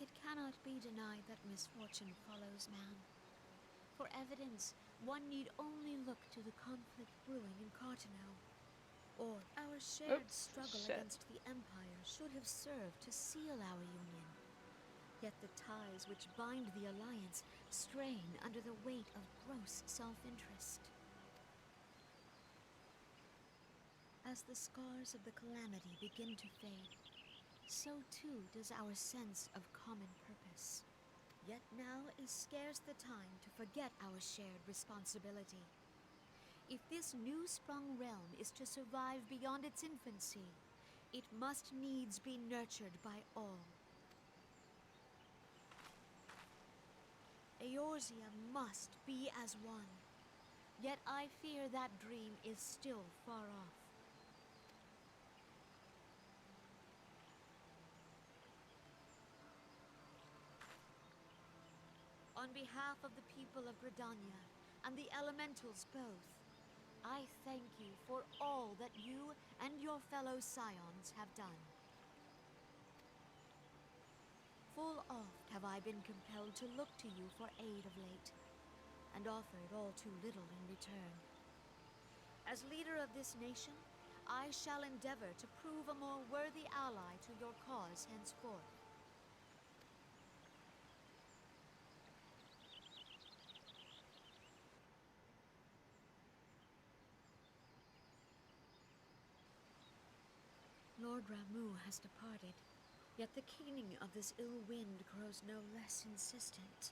It cannot be denied that misfortune follows man. For evidence, one need only look to the conflict brewing in Cartano. Or our shared struggle against the Empire should have served to seal our union. Yet the ties which bind the Alliance strain under the weight of gross self-interest. As the scars of the calamity begin to fade, so too does our sense of common purpose. Yet now is scarce the time to forget our shared responsibility. If this new-sprung realm is to survive beyond its infancy, it must needs be nurtured by all. Eorzea must be as one, yet I fear that dream is still far off. On behalf of the people of Gridania and the elementals both, I thank you for all that you and your fellow scions have done. Full oft have I been compelled to look to you for aid of late, and offered all too little in return. As leader of this nation, I shall endeavor to prove a more worthy ally to your cause henceforth. Lord Ramuh has departed, yet the keening of this ill wind grows no less insistent.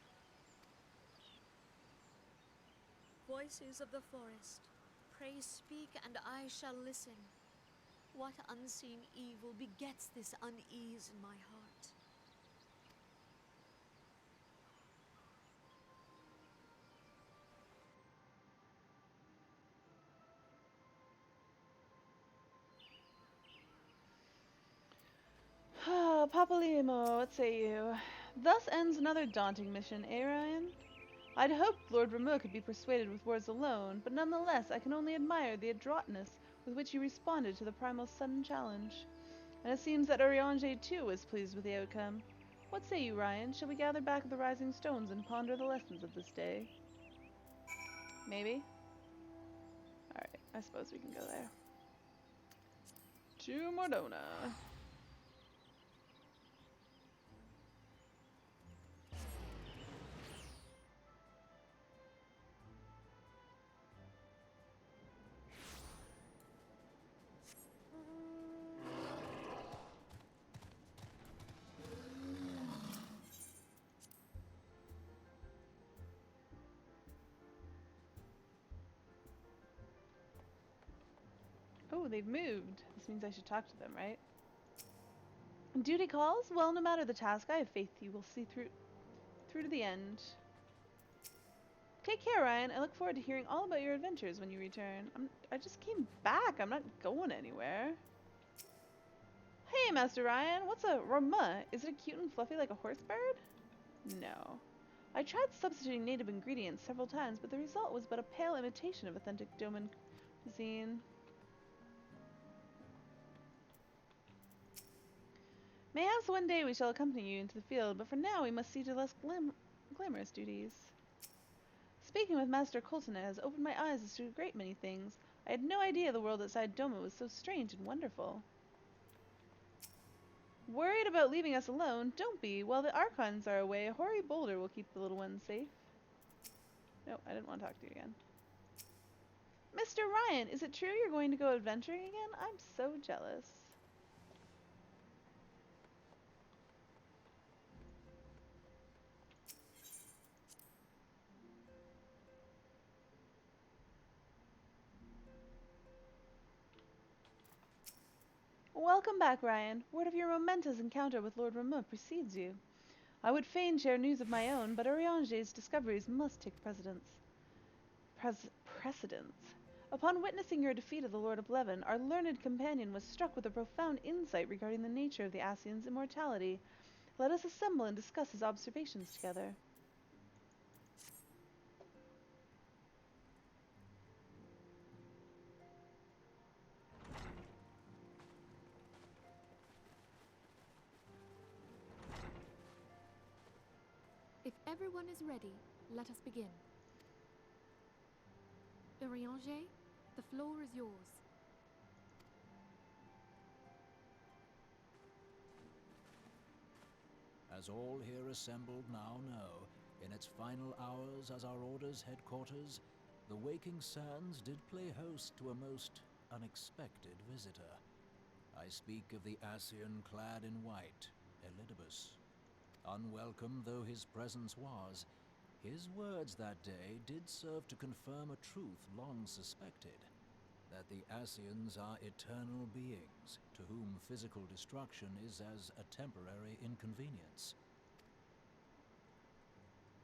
Voices of the forest, pray speak and I shall listen. What unseen evil begets this unease in my heart? Papalimo, what say you? Thus ends another daunting mission, eh, Ryan? I'd hoped Lord Ramuh could be persuaded with words alone, but nonetheless I can only admire the adroitness with which you responded to the Primal's sudden challenge. And it seems that Urianger too was pleased with the outcome. What say you, Ryan? Shall we gather back at the Rising Stones and ponder the lessons of this day? Maybe? Alright, I suppose we can go there. To Mordona. Oh, they've moved. This means I should talk to them, right? Duty calls? Well, no matter the task, I have faith you will see through to the end. Take care, Ryan. I look forward to hearing all about your adventures when you return. I just came back. I'm not going anywhere. Hey, Master Ryan. What's a rama? Is it cute and fluffy like a horse bird? No. I tried substituting native ingredients several times, but the result was but a pale imitation of authentic Doman cuisine. Mayhaps one day we shall accompany you into the field, but for now we must see to less glamorous duties. Speaking with Master Colton has opened my eyes as to a great many things. I had no idea the world outside Doma was so strange and wonderful. Worried about leaving us alone? Don't be. While the Archons are away, a hoary boulder will keep the little ones safe. Nope, I didn't want to talk to you again. Mr. Ryan, is it true you're going to go adventuring again? I'm so jealous. Welcome back, Ryan. Word of your momentous encounter with Lord Rameau precedes you. I would fain share news of my own, but Urianger's discoveries must take precedence. Upon witnessing your defeat of the Lord of Leven, our learned companion was struck with a profound insight regarding the nature of the Ascian's immortality. Let us assemble and discuss his observations together. If everyone is ready, let us begin. Urianger, the floor is yours. As all here assembled now know, in its final hours as our Order's headquarters, the Waking Sands did play host to a most unexpected visitor. I speak of the Ascian clad in white, Elidibus. Unwelcome though his presence was, his words that day did serve to confirm a truth long suspected, that the Ascians are eternal beings, to whom physical destruction is as a temporary inconvenience.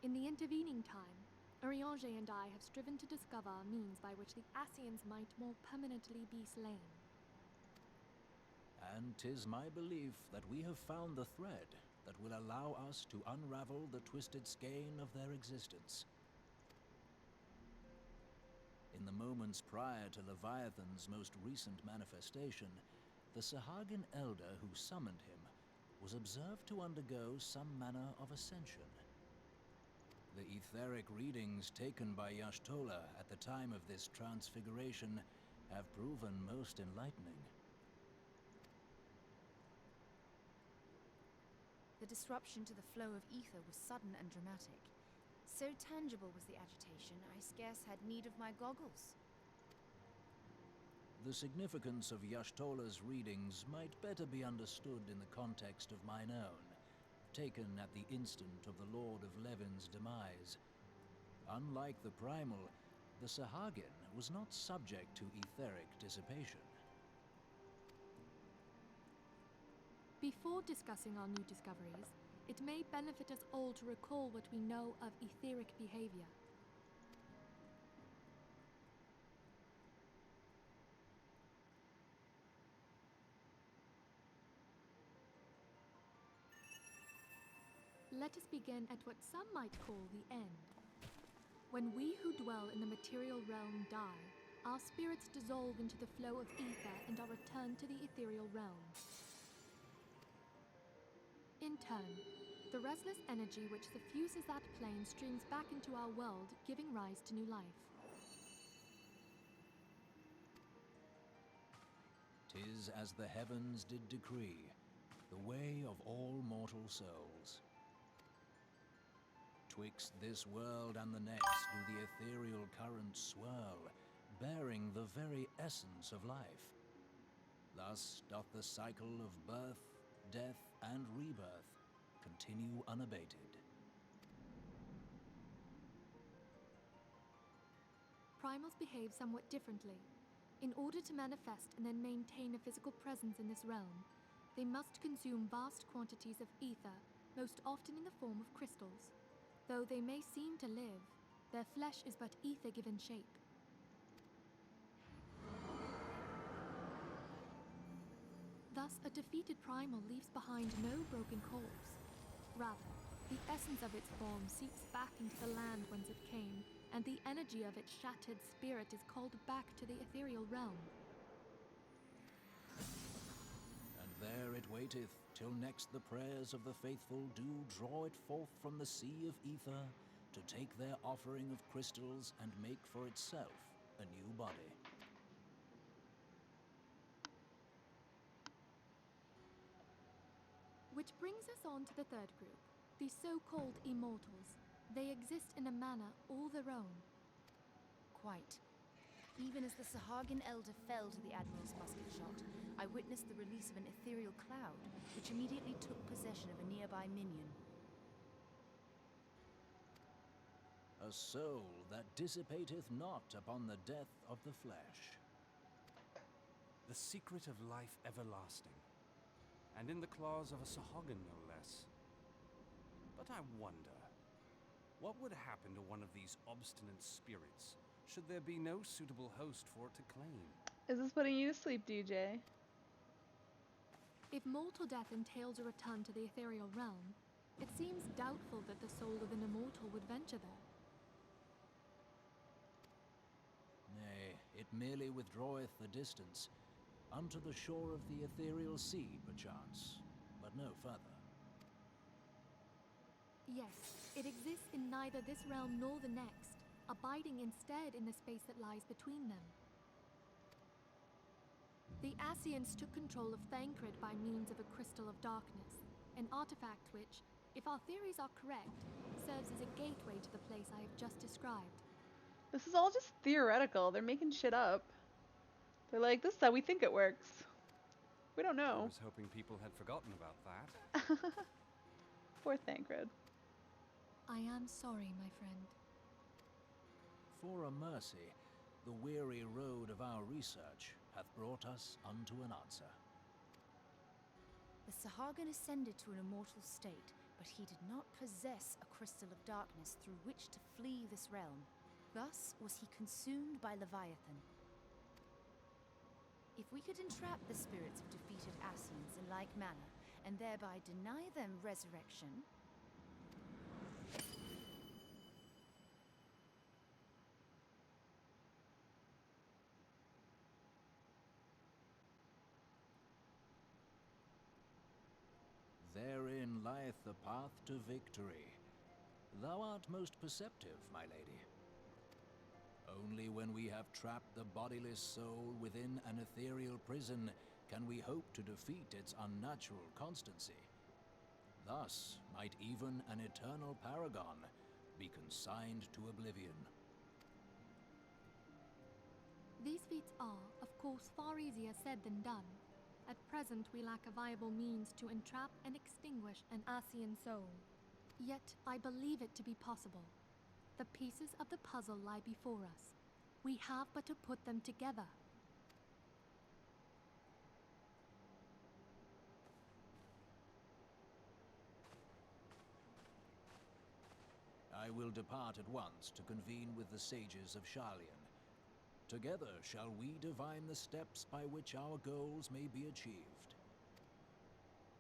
In the intervening time, Urianger and I have striven to discover means by which the Ascians might more permanently be slain. And 'tis my belief that we have found the thread that will allow us to unravel the twisted skein of their existence. In the moments prior to Leviathan's most recent manifestation, the Sahagin elder who summoned him was observed to undergo some manner of ascension. The etheric readings taken by Y'shtola at the time of this transfiguration have proven most enlightening. The disruption to the flow of ether was sudden and dramatic. So tangible was the agitation, I scarce had need of my goggles. The significance of Y'shtola's readings might better be understood in the context of mine own, taken at the instant of the Lord of Levin's demise. Unlike the Primal, the Sahagin was not subject to etheric dissipation. Before discussing our new discoveries, it may benefit us all to recall what we know of etheric behavior. Let us begin at what some might call the end. When we who dwell in the material realm die, our spirits dissolve into the flow of ether and are returned to the ethereal realm. In turn, the restless energy which suffuses that plane streams back into our world, giving rise to new life. 'Tis as the heavens did decree, the way of all mortal souls. Twixt this world and the next do the ethereal currents swirl, bearing the very essence of life. Thus doth the cycle of birth, death, and rebirth continue unabated. Primals behave somewhat differently. In order to manifest and then maintain a physical presence in this realm, they must consume vast quantities of ether, most often in the form of crystals. Though they may seem to live, their flesh is but ether given shape. Thus, a defeated primal leaves behind no broken corpse. Rather, the essence of its form seeps back into the land whence it came, and the energy of its shattered spirit is called back to the ethereal realm. And there it waiteth, till next the prayers of the faithful do draw it forth from the sea of ether, to take their offering of crystals and make for itself a new body. Which brings us on to the third group, the so-called immortals. They exist in a manner all their own. Quite. Even as the Sahagin elder fell to the Admiral's musket shot, I witnessed the release of an ethereal cloud, which immediately took possession of a nearby minion. A soul that dissipateth not upon the death of the flesh. The secret of life everlasting, and in the claws of a Sahagin no less. But I wonder, what would happen to one of these obstinate spirits, should there be no suitable host for it to claim? Is this putting you to sleep, DJ? If mortal death entails a return to the ethereal realm, it seems doubtful that the soul of an immortal would venture there. Nay, it merely withdraweth the distance, unto the shore of the ethereal sea, perchance, but no further. Yes, it exists in neither this realm nor the next, abiding instead in the space that lies between them. The Ascians took control of Thancred by means of a crystal of darkness, an artifact which, if our theories are correct, serves as a gateway to the place I have just described. This is all just theoretical. They're making shit up. They're like, this is how we think it works. We don't I know. was hoping people had forgotten about that. Poor Thancred. I am sorry, my friend. For a mercy, the weary road of our research hath brought us unto an answer. The Sahagin ascended to an immortal state, but he did not possess a crystal of darkness through which to flee this realm. Thus was he consumed by Leviathan. If we could entrap the spirits of defeated Ascians in like manner, and thereby deny them resurrection... Therein lieth the path to victory. Thou art most perceptive, my lady. Only when we have trapped the bodiless soul within an ethereal prison can we hope to defeat its unnatural constancy. Thus might even an eternal paragon be consigned to oblivion. These feats are, of course, far easier said than done. At present, we lack a viable means to entrap and extinguish an Ascian soul. Yet, I believe it to be possible. The pieces of the puzzle lie before us. We have but to put them together. I will depart at once to convene with the sages of Sharlayan. Together shall we divine the steps by which our goals may be achieved.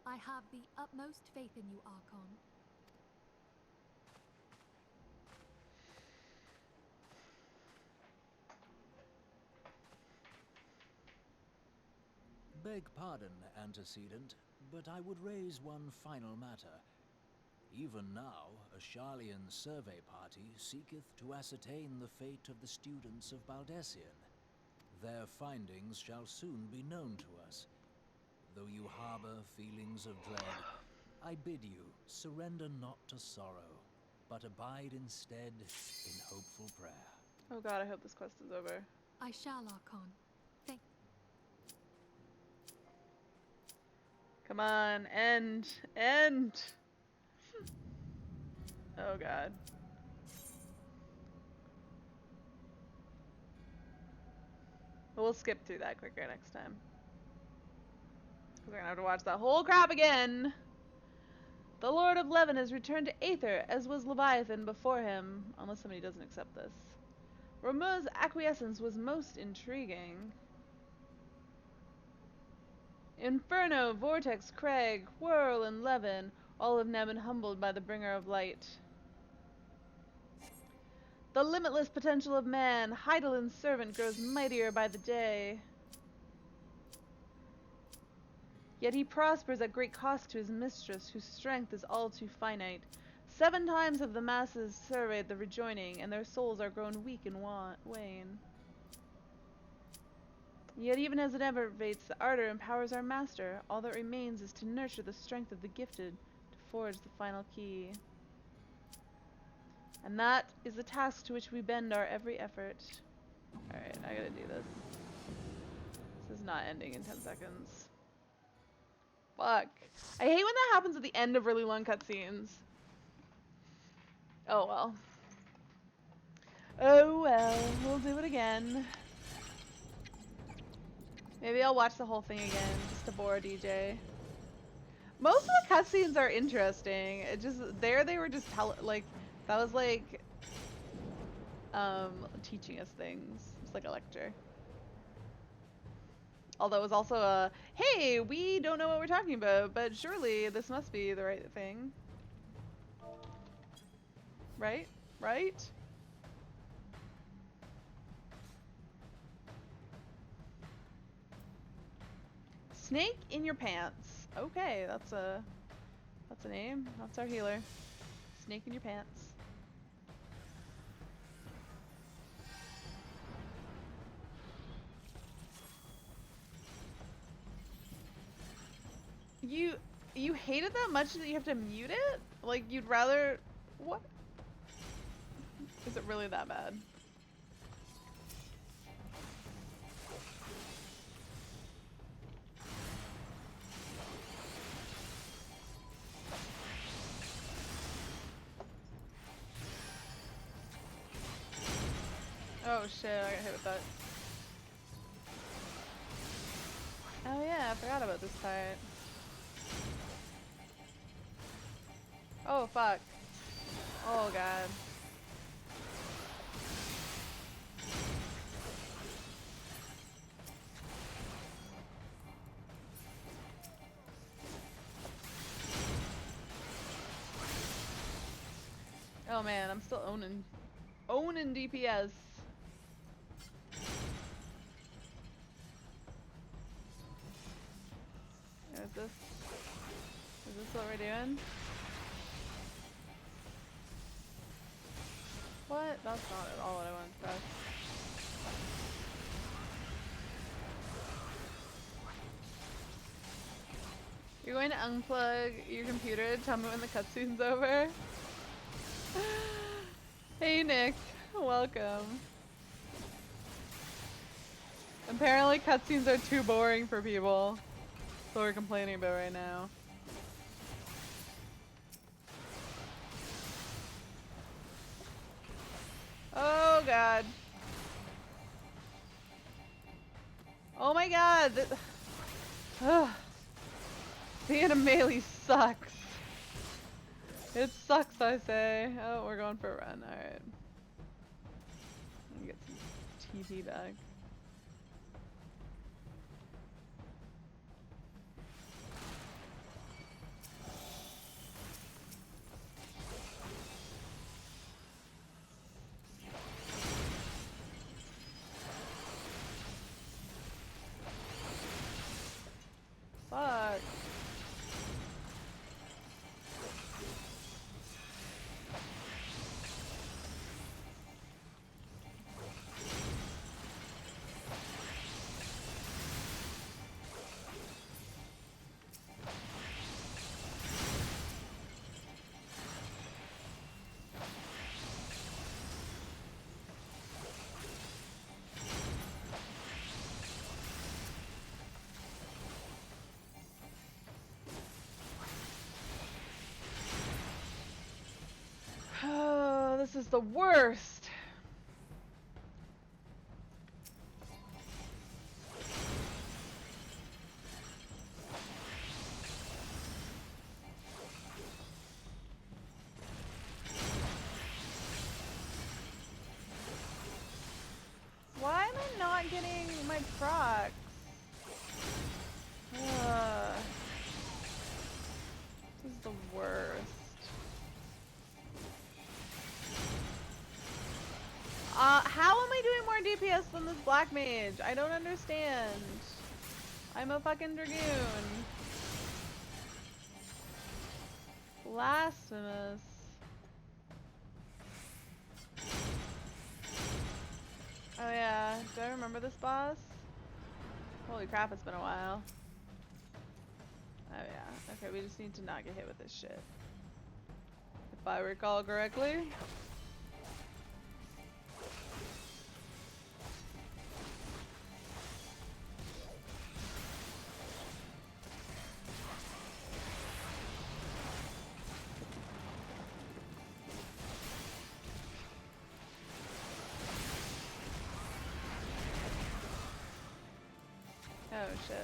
I have the utmost faith in you, Archon. Beg pardon, antecedent, but I would raise one final matter. Even now, a Sharlayan survey party seeketh to ascertain the fate of the students of Baldessian. Their findings shall soon be known to us. Though you harbor feelings of dread, I bid you surrender not to sorrow, but abide instead in hopeful prayer. Oh god, I hope this quest is over. I shall, Archon. Thank... Come on, end! End! Oh god. We'll skip through that quicker next time. We're gonna have to watch that whole crap again. The Lord of Levin has returned to Aether, as was Leviathan before him, unless somebody doesn't accept this. Ramuh's acquiescence was most intriguing. Inferno, Vortex, Craig, Whirl, and Levin all have now been humbled by the Bringer of Light. The limitless potential of man, Heidelin's servant, grows mightier by the day. Yet he prospers at great cost to his mistress, whose strength is all too finite. 7 times have the masses surveyed the rejoining, and their souls are grown weak and wane. Yet even as it elevates the ardor empowers our master, all that remains is to nurture the strength of the gifted, to forge the final key. And that is the task to which we bend our every effort. Alright, I gotta do this. This is not ending in 10 seconds. Fuck. I hate when that happens at the end of really long cutscenes. Oh well. Oh well, we'll do it again. Maybe I'll watch the whole thing again, just to bore DJ. Most of the cutscenes are interesting. It just, they were just like, that was like, teaching us things. It's like a lecture. Although it was also a, hey, we don't know what we're talking about, but surely this must be the right thing. Right? Right? Snake in your pants. Okay, that's a name. That's our healer. Snake in your pants. You hate it that much that you have to mute it? Like, you'd rather... What? Is it really that bad? Oh shit, I got hit with that. Oh yeah, I forgot about this part. Oh fuck. Oh god. Oh man, I'm still owning DPS. Is this what we're doing? What? That's not at all what I wanted to press. You're going to unplug your computer to tell me when the cutscene's over? Hey Nick, welcome. Apparently cutscenes are too boring for people. That's what we're complaining about right now. Oh god. Oh my god. Being a melee sucks. It sucks, I say. Oh, we're going for a run. Alright. Let me get some TP back. Fuck. Oh, this is the worst. DPS than this black mage. I don't understand. I'm a fucking dragoon. Blasphemous. Oh yeah, do I remember this boss? Holy crap, it's been a while. Oh yeah, okay, we just need to not get hit with this shit. If I recall correctly. Oh shit.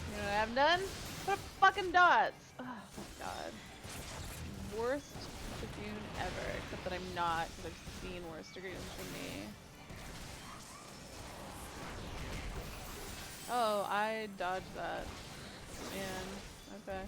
You know what I haven't done? Put up fucking dots! Oh my god. Worst dragoon ever, except that I'm not, because I've seen worse dragoons than me. Oh, I dodged that. Man, okay.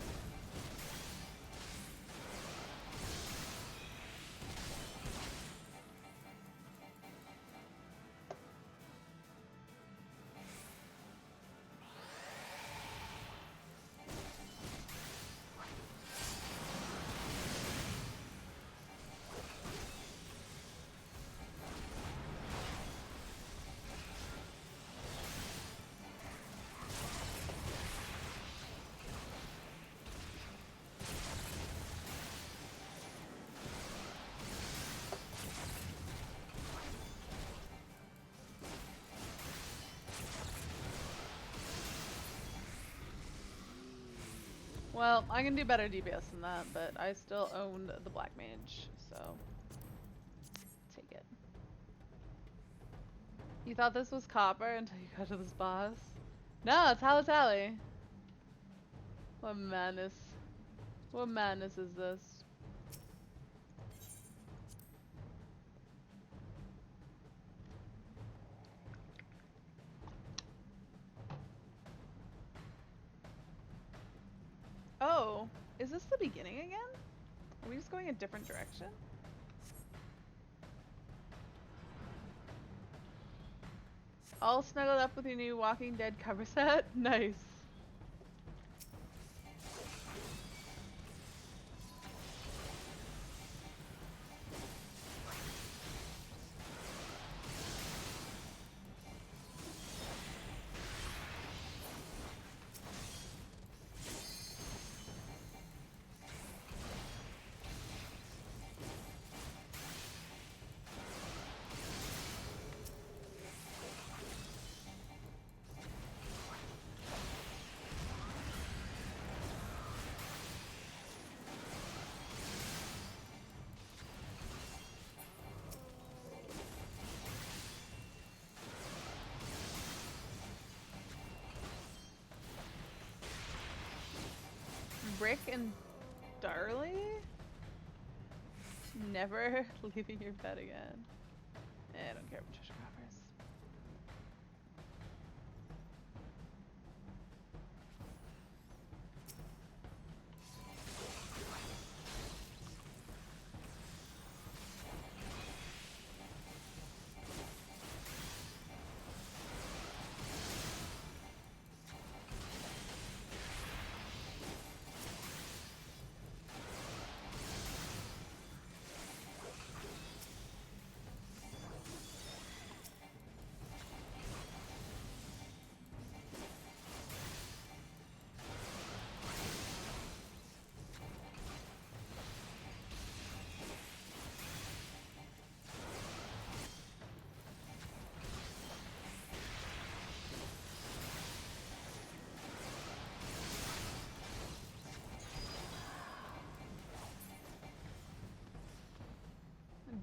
Well, I can do better DPS than that, but I still owned the black mage, so take it. You thought this was copper until you got to this boss? No, it's Halatali. What madness. What madness is this? Oh, is this the beginning again? Are we just going a different direction? All snuggled up with your new Walking Dead cover set? Nice. Rick and Darlie? Never leaving your bed again. I don't care about treasure coffers.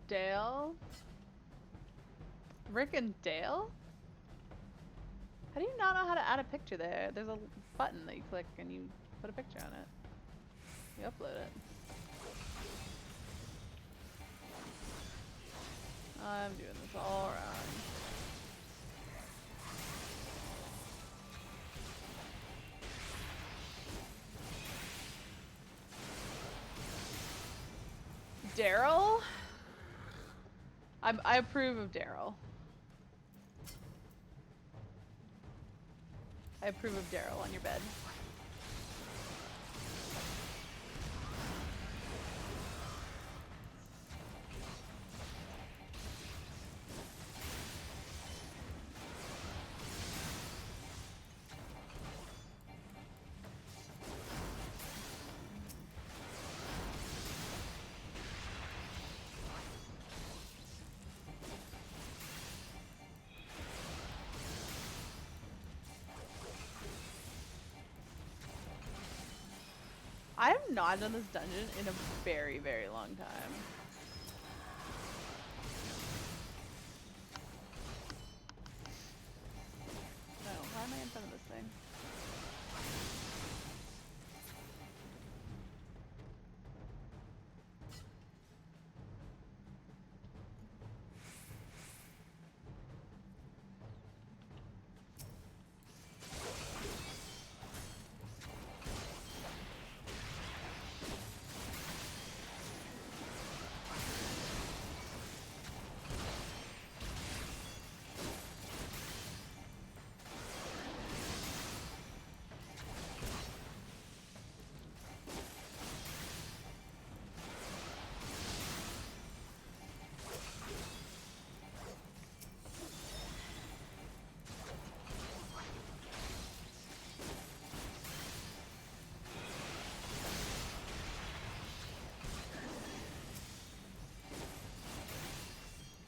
Dale? Rick and Dale? How do you not know how to add a picture there? There's a button that you click and you put a picture on it. You upload it. I'm doing this all wrong. Daryl? I approve of Daryl. I approve of Daryl on your bed. I have not done this dungeon in a very, very long time. No, why am I in front of this thing?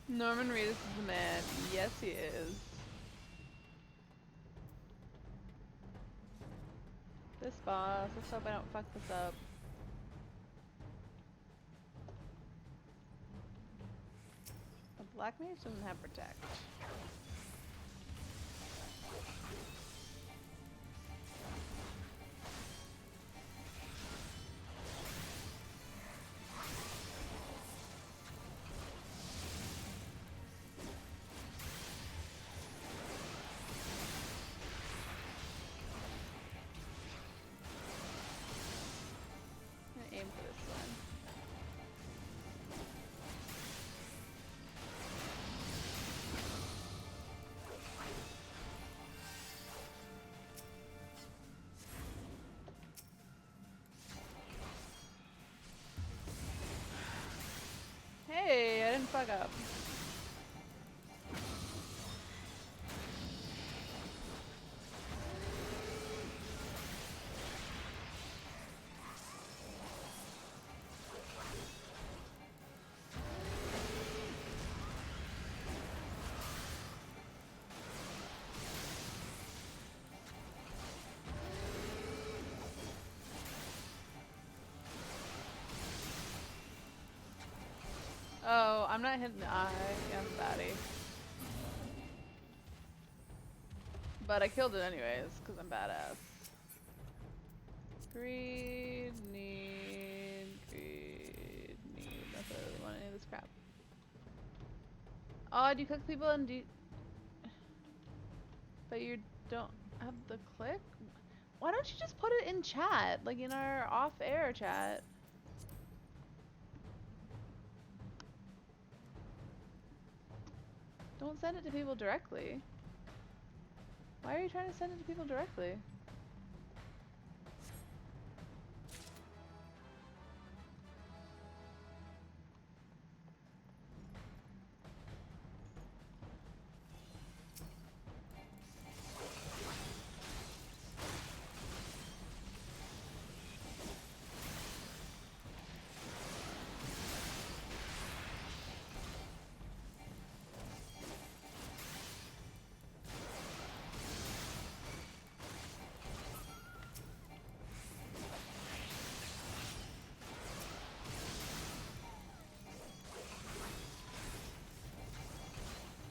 Norman Reedus is the man. Yes, he is. This boss. Let's hope I don't fuck this up. The black mage doesn't have protect. I'm gonna aim for this one. Hey, I didn't fuck up. Oh, I'm not hitting the eye. Yeah, I'm a baddie. But I killed it anyways, because I'm badass. Greed, need. Not that I really want any of this crap. Oh, do you cook people and do but you don't have the click? Why don't you just put it in chat? Like in our off-air chat. Don't send it to people directly. Why are you trying to send it to people directly?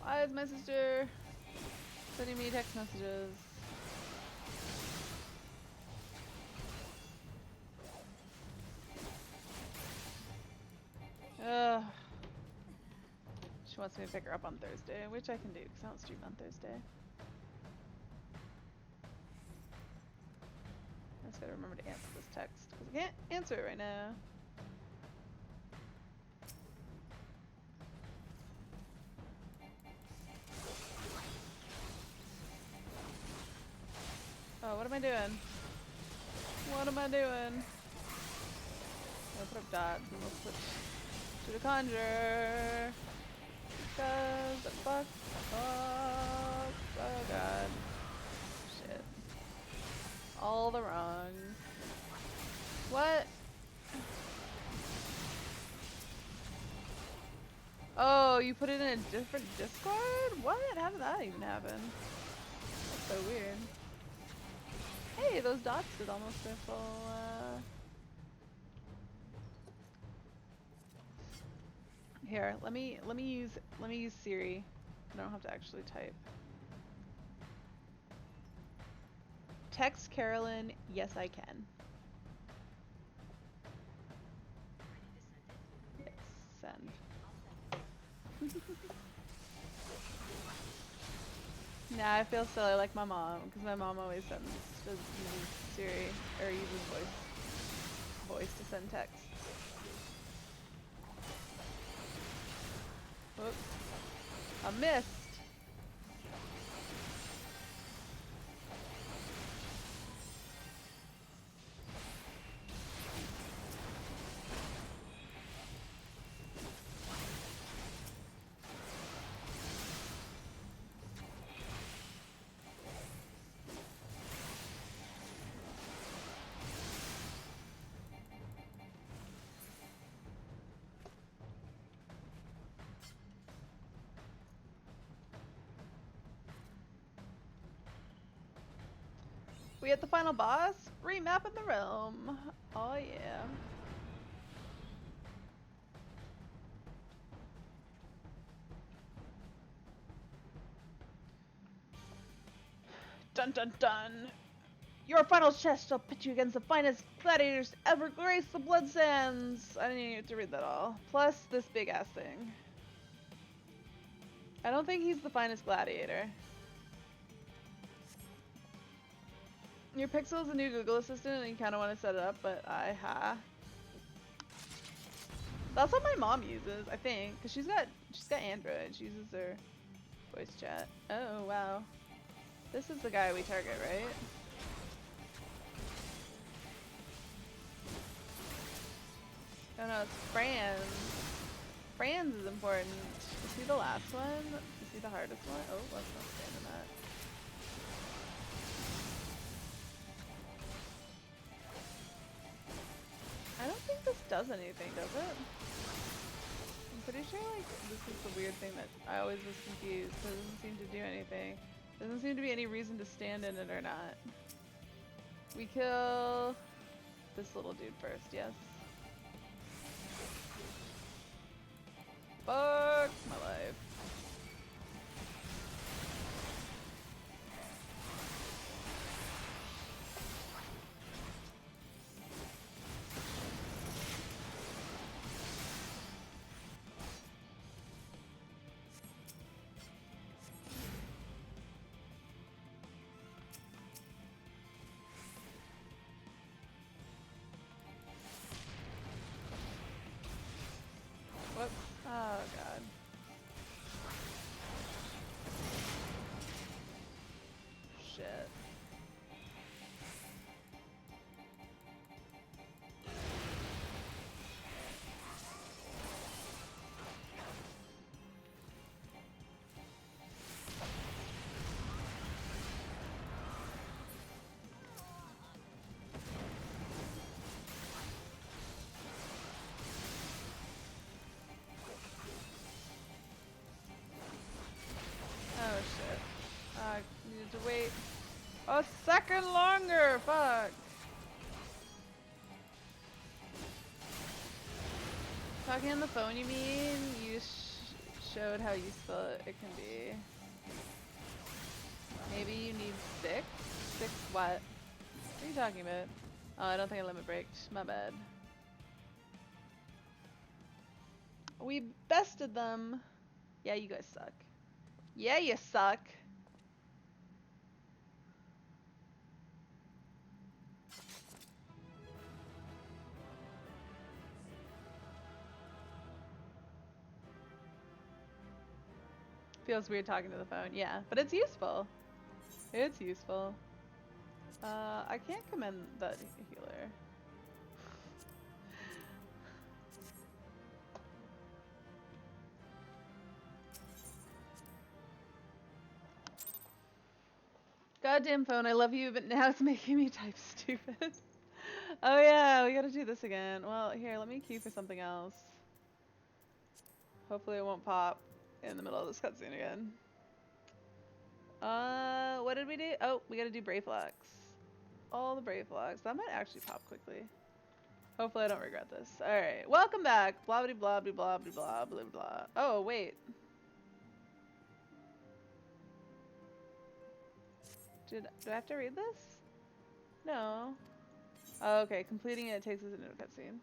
Why is my sister... Sending me text messages. Ugh. She wants me to pick her up on Thursday, which I can do because I don't stream on Thursday. I just gotta remember to answer this text because I can't answer it right now. Oh, what am I doing? What am I doing? I'm gonna put up dots and we'll switch to the conjure. Because the fuck. Oh god. Shit. All the wrong. What? Oh, you put it in a different Discord? What? How did that even happen? That's so weird. Hey, those dots did almost their full, Here, let me use Siri. I don't have to actually type. Text Carolyn, yes I can. Yes, send. Nah, I feel silly like my mom, because my mom always uses Siri, or uses voice to send text. Whoops. I missed. We at the final boss? Remapping the realm. Oh yeah. Dun dun dun. Your final test shall pit you against the finest gladiators to ever grace the Blood Sands. I didn't even get to read that all. Plus this big ass thing. I don't think he's the finest gladiator. Your Pixel is a new Google Assistant and you kind of want to set it up, but that's what my mom uses, I think, because she's got Android. She uses her voice chat. Oh wow, this is the guy we target, right? Oh no, it's Franz. Franz is important. Is he the last one? Is he the hardest one? Oh, let's not stand in that. I don't think this does anything, does it? I'm pretty sure like this is the weird thing that I always was confused. It doesn't seem to do anything. Doesn't seem to be any reason to stand in it or not. We kill this little dude first, yes. Fuck my life. Whoops. Oh god. Shit. Oh shit. I needed to wait a second longer. Fuck. Talking on the phone, you mean? You showed how useful it can be. Maybe you need 6? 6 what? What are you talking about? Oh, I don't think I limit breaked. My bad. We bested them. Yeah, you guys suck. Yeah, you suck. Feels weird talking to the phone. Yeah, but it's useful. It's useful. I can't commend that healer. Goddamn phone, I love you, but now it's making me type stupid. Oh yeah, we gotta do this again. Well, here, let me queue for something else. Hopefully it won't pop in the middle of this cutscene again. What did we do? Oh, we gotta do Brave Flags. All the Brave Flags. That might actually pop quickly. Hopefully I don't regret this. Alright, welcome back. Blah blah blah blah blah blah blah blah. Oh, wait. Do I have to read this? No. Oh, okay, completing it takes us into a cutscene.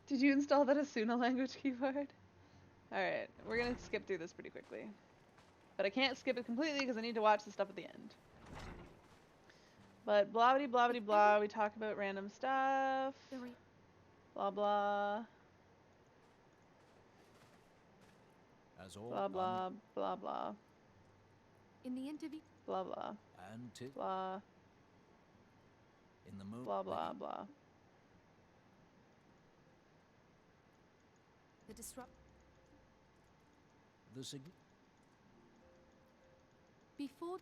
Did you install that Asuna language keyboard? Alright, we're gonna skip through this pretty quickly. But I can't skip it completely because I need to watch the stuff at the end. But blah blah blah blah, we talk about random stuff. Blah blah. As all Blah blah blah blah. In the interview, Blah blah. and Blah in the moon. blah blah blah. The disrupt. The before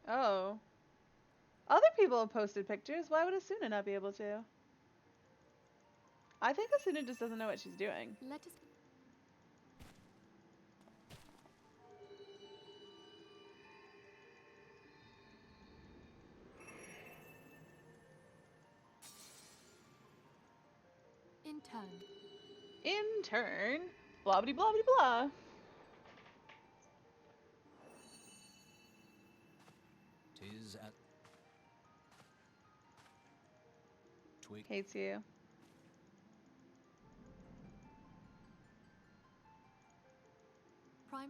Oh. Other people have posted pictures. Why would Asuna not be able to? I think Asuna just doesn't know what she's doing. let us in turn. In turn, blah blah blah blah blah. tis at twig. Hates you. Primal.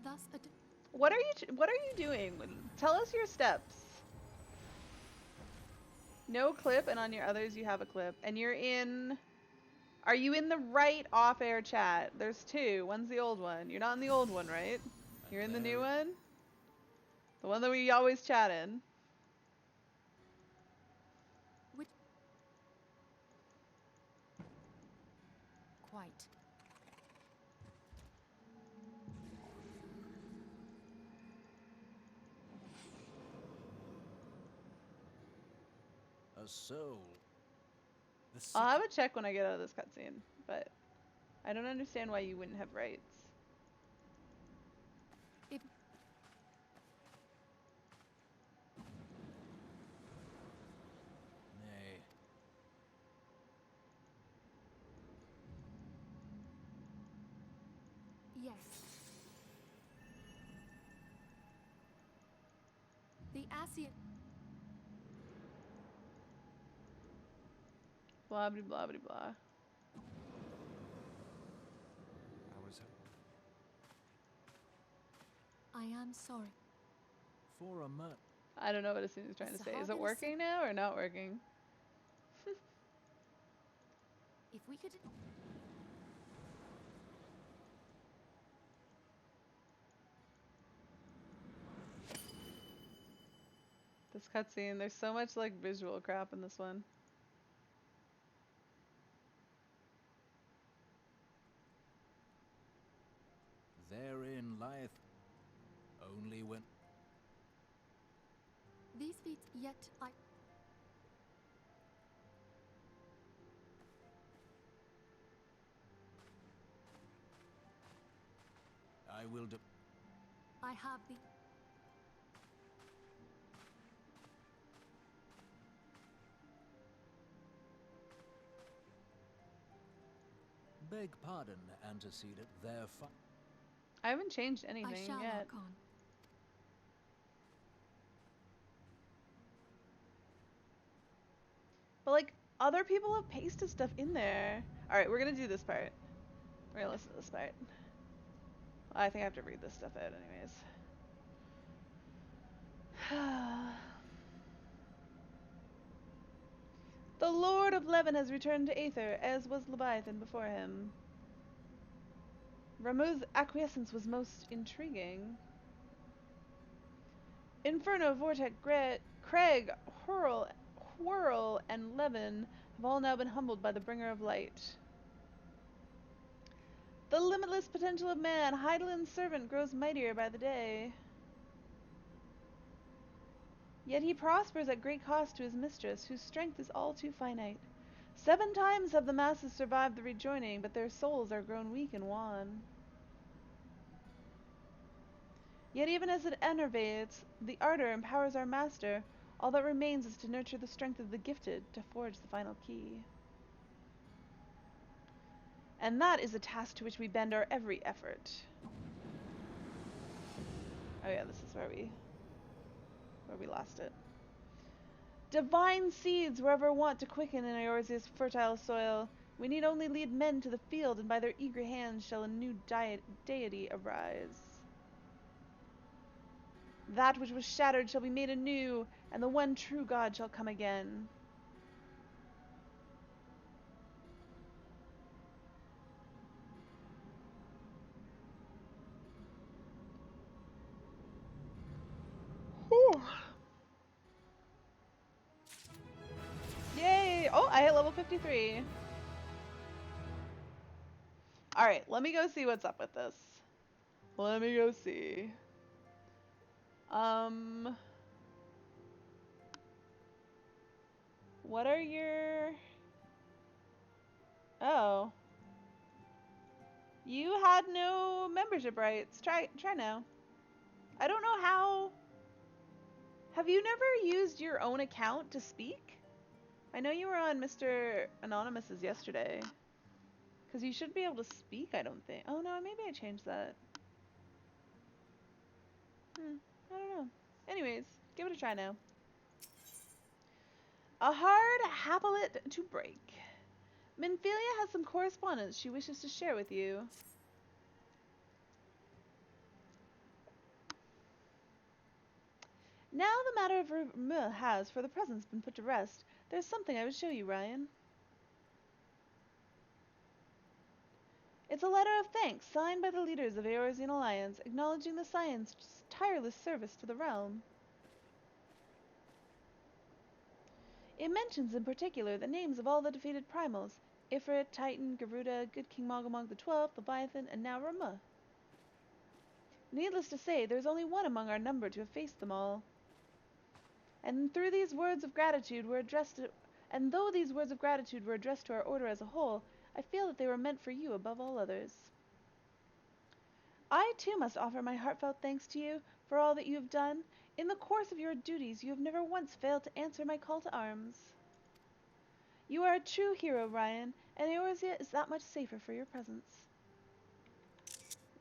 Thus, What are you doing? Tell us your steps. No clip, and on your others you have a clip. And you're in... Are you in the right off-air chat? There's 2. One's the old one. You're not in the old one, right? You're in the new one? The one that we always chat in. which Quite. A soul. I'll have a check when I get out of this cutscene, but I don't understand why you wouldn't have rights. it Nay. yes. The Asian Blah blah blah blah blah. I was. I am sorry. For a month. I don't know what Asuna's trying to say. Is it working now or not working? If we could. This cutscene, there's so much like visual crap in this one. Therein lieth only when. These feats yet I will I have the beg pardon, antecedent, their I haven't changed I anything shall, yet. Archon. But like, other people have pasted stuff in there. Alright, we're gonna do this part. We're gonna listen to this part. I think I have to read this stuff out anyways. The Lord of Levin has returned to Aether, as was Leviathan before him. Ramuh's acquiescence was most intriguing. Inferno, Vortex, Craig, Whirl, and Levin have all now been humbled by the Bringer of Light. The limitless potential of man, Heidelin's servant, grows mightier by the day. Yet he prospers at great cost to his mistress, whose strength is all too finite. 7 times have the masses survived the rejoining, but their souls are grown weak and wan. Yet even as it enervates, the ardor empowers our master. All that remains is to nurture the strength of the gifted, to forge the final key. And that is a task to which we bend our every effort. Oh yeah, this is where we lost it. Divine seeds wherever want to quicken in Eorzea's fertile soil. We need only lead men to the field, and by their eager hands shall a new deity arise. That which was shattered shall be made anew, and the one true God shall come again. Whew. Yay! Oh, I hit level 53. Alright, let me go see what's up with this. Let me go see. What are your... Oh. You had no membership rights. Try now. I don't know how... Have you never used your own account to speak? I know you were on Mr. Anonymous's yesterday. Because you should be able to speak, I don't think. Oh no, maybe I changed that. I don't know. Anyways, give it a try now. A hard happelet to break. Minfilia has some correspondence she wishes to share with you. Now the matter of Ramuh has, for the present, been put to rest. There's something I would show you, Ryan. It's a letter of thanks signed by the leaders of Eorzean Alliance, acknowledging the Science's tireless service to the realm. It mentions in particular the names of all the defeated primals: Ifrit, Titan, Garuda, Good King Mogomog XII, Leviathan, and now Ramuh. Needless to say, there is only one among our number to have faced them all. And though these words of gratitude were addressed to our order as a whole, I feel that they were meant for you above all others. I too must offer my heartfelt thanks to you for all that you have done. In the course of your duties, you have never once failed to answer my call to arms. You are a true hero, Ryan, and Eorzea is that much safer for your presence.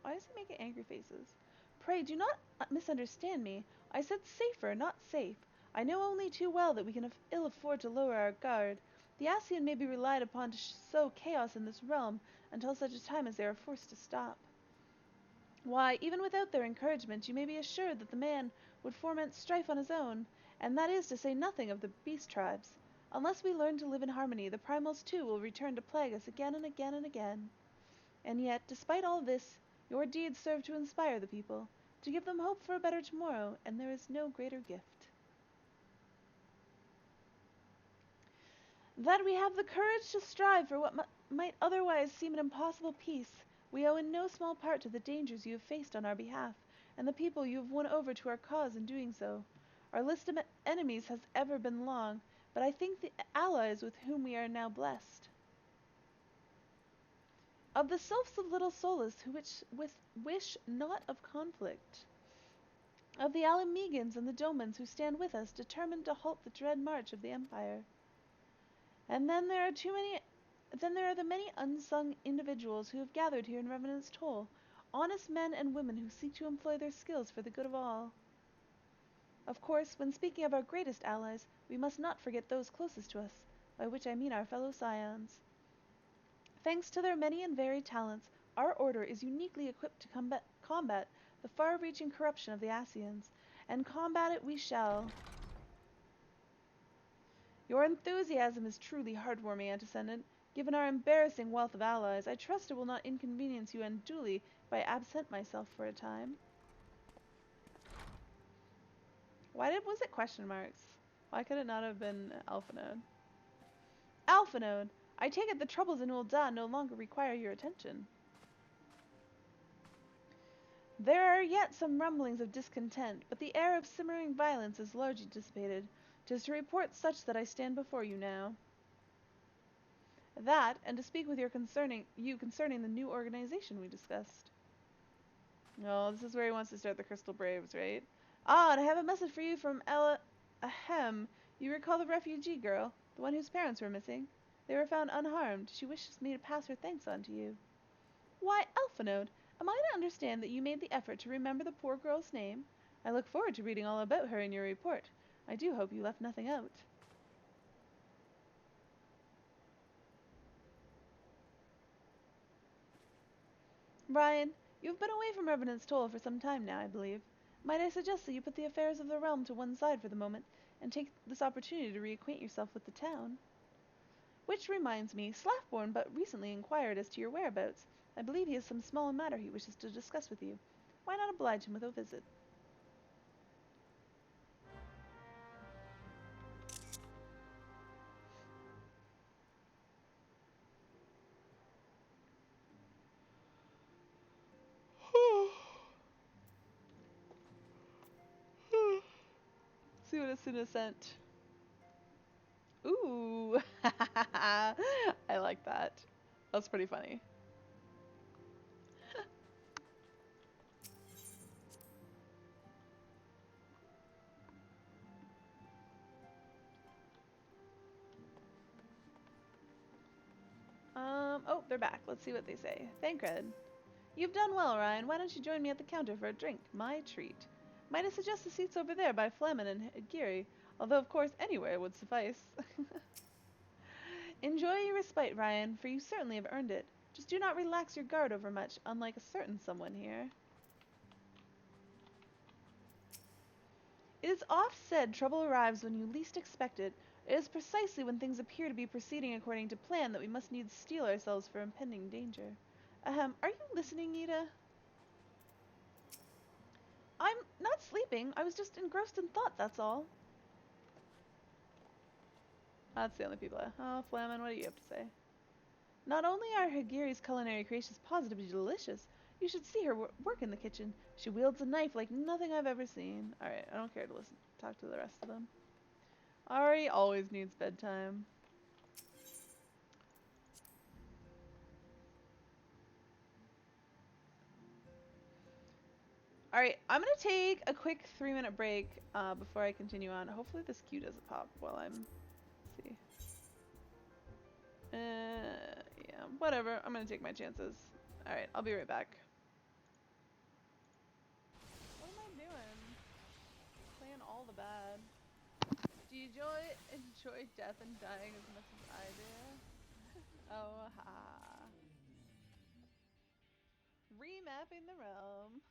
Why is he making angry faces? Pray do not misunderstand me. I said safer, not safe. I know only too well that we can ill afford to lower our guard. The Ascian may be relied upon to sow chaos in this realm until such a time as they are forced to stop. Why, even without their encouragement, you may be assured that the man would foment strife on his own, and that is to say nothing of the beast tribes. Unless we learn to live in harmony, the primals too will return to plague us again and again and again. And yet, despite all this, your deeds serve to inspire the people, to give them hope for a better tomorrow, and there is no greater gift. That we have the courage to strive for what might otherwise seem an impossible peace, we owe in no small part to the dangers you have faced on our behalf, and the people you have won over to our cause in doing so. Our list of enemies has ever been long, but I think the allies with whom we are now blessed. Of the sylphs of Little Solace who wish not of conflict. Of the Alamegans and the Domans who stand with us, determined to halt the dread march of the Empire. And then there are too many Then there are the many unsung individuals who have gathered here in Revenant's Toll, honest men and women who seek to employ their skills for the good of all. Of course, when speaking of our greatest allies, we must not forget those closest to us, by which I mean our fellow scions. Thanks to their many and varied talents, our order is uniquely equipped to combat the far-reaching corruption of the Ascians, and combat it we shall. Your enthusiasm is truly heartwarming, Antecedent. Given our embarrassing wealth of allies, I trust it will not inconvenience you unduly if I absent myself for a time. Was it question marks? Why could it not have been Alphanode? Alphanode! I take it the troubles in Ul'dah no longer require your attention. There are yet some rumblings of discontent, but the air of simmering violence is largely dissipated. 'Tis to report such that I stand before you now. That, and to speak with you concerning the new organization we discussed. Oh, this is where he wants to start the Crystal Braves, right? Ah, and I have a message for you from Ella... Ahem. You recall the refugee girl, the one whose parents were missing? They were found unharmed. She wishes me to pass her thanks on to you. Why, Alphanode, am I to understand that you made the effort to remember the poor girl's name? I look forward to reading all about her in your report. I do hope you left nothing out. Brian, you've been away from Revenant's Toll for some time now, I believe. Might I suggest that you put the affairs of the realm to one side for the moment, and take this opportunity to reacquaint yourself with the town? Which reminds me, Slaffborn but recently inquired as to your whereabouts. I believe he has some small matter he wishes to discuss with you. Why not oblige him with a visit? See what Asuna sent. Ooh, I like that. That's pretty funny. Oh, they're back. Let's see what they say. Thancred. You've done well, Ryan. Why don't you join me at the counter for a drink? My treat. Might I suggest the seats over there by Flamin and Giri, although of course anywhere would suffice. Enjoy your respite, Ryan, for you certainly have earned it. Just do not relax your guard overmuch, unlike a certain someone here. It is oft said trouble arrives when you least expect it. It is precisely when things appear to be proceeding according to plan that we must needs steel ourselves for impending danger. Ahem, are you listening, Nita? I'm not sleeping. I was just engrossed in thought, that's all. That's the only people. Oh, Flamin, what do you have to say? Not only are Hagiri's culinary creations positively delicious, you should see her work in the kitchen. She wields a knife like nothing I've ever seen. Alright, I don't care to talk to the rest of them. Ari always needs bedtime. Alright, I'm gonna take a quick 3-minute break before I continue on. Hopefully this queue doesn't pop while I'm... Let's see. Yeah, whatever. I'm gonna take my chances. Alright, I'll be right back. What am I doing? Playing all the bad. Do you enjoy death and dying as much as I do? Oh, ha. Remapping the realm.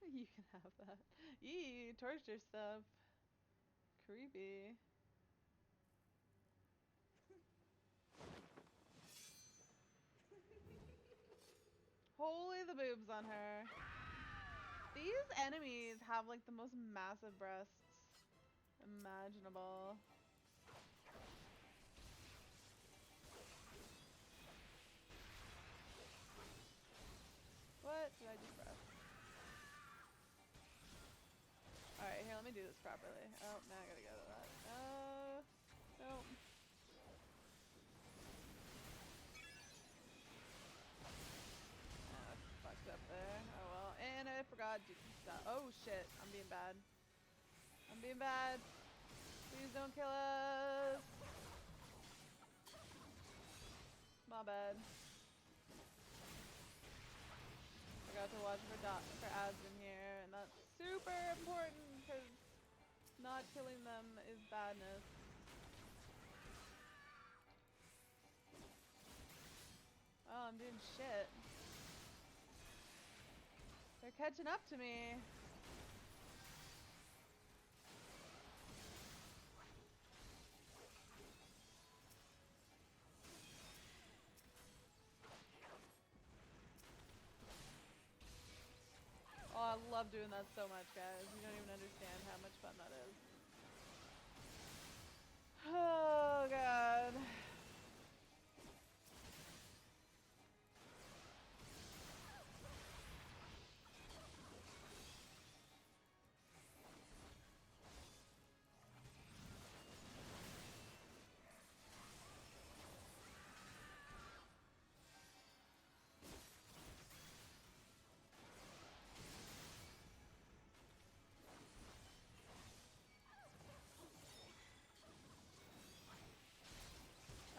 You can have that. Yee, torture stuff. Creepy. Holy the boobs on her. These enemies have like the most massive breasts imaginable. What did I just press? Alright, here, let me do this properly. Oh, now I gotta go to that. Nope. Fucked up there. Oh well. And I forgot to stop. Oh shit. I'm being bad. I'm being bad. Please don't kill us. My bad. Forgot to watch for Asvin here, and that's super important because not killing them is badness. Oh, I'm doing shit. They're catching up to me. Oh, I love doing that so much, guys. You don't even understand how much fun that is. Oh, God.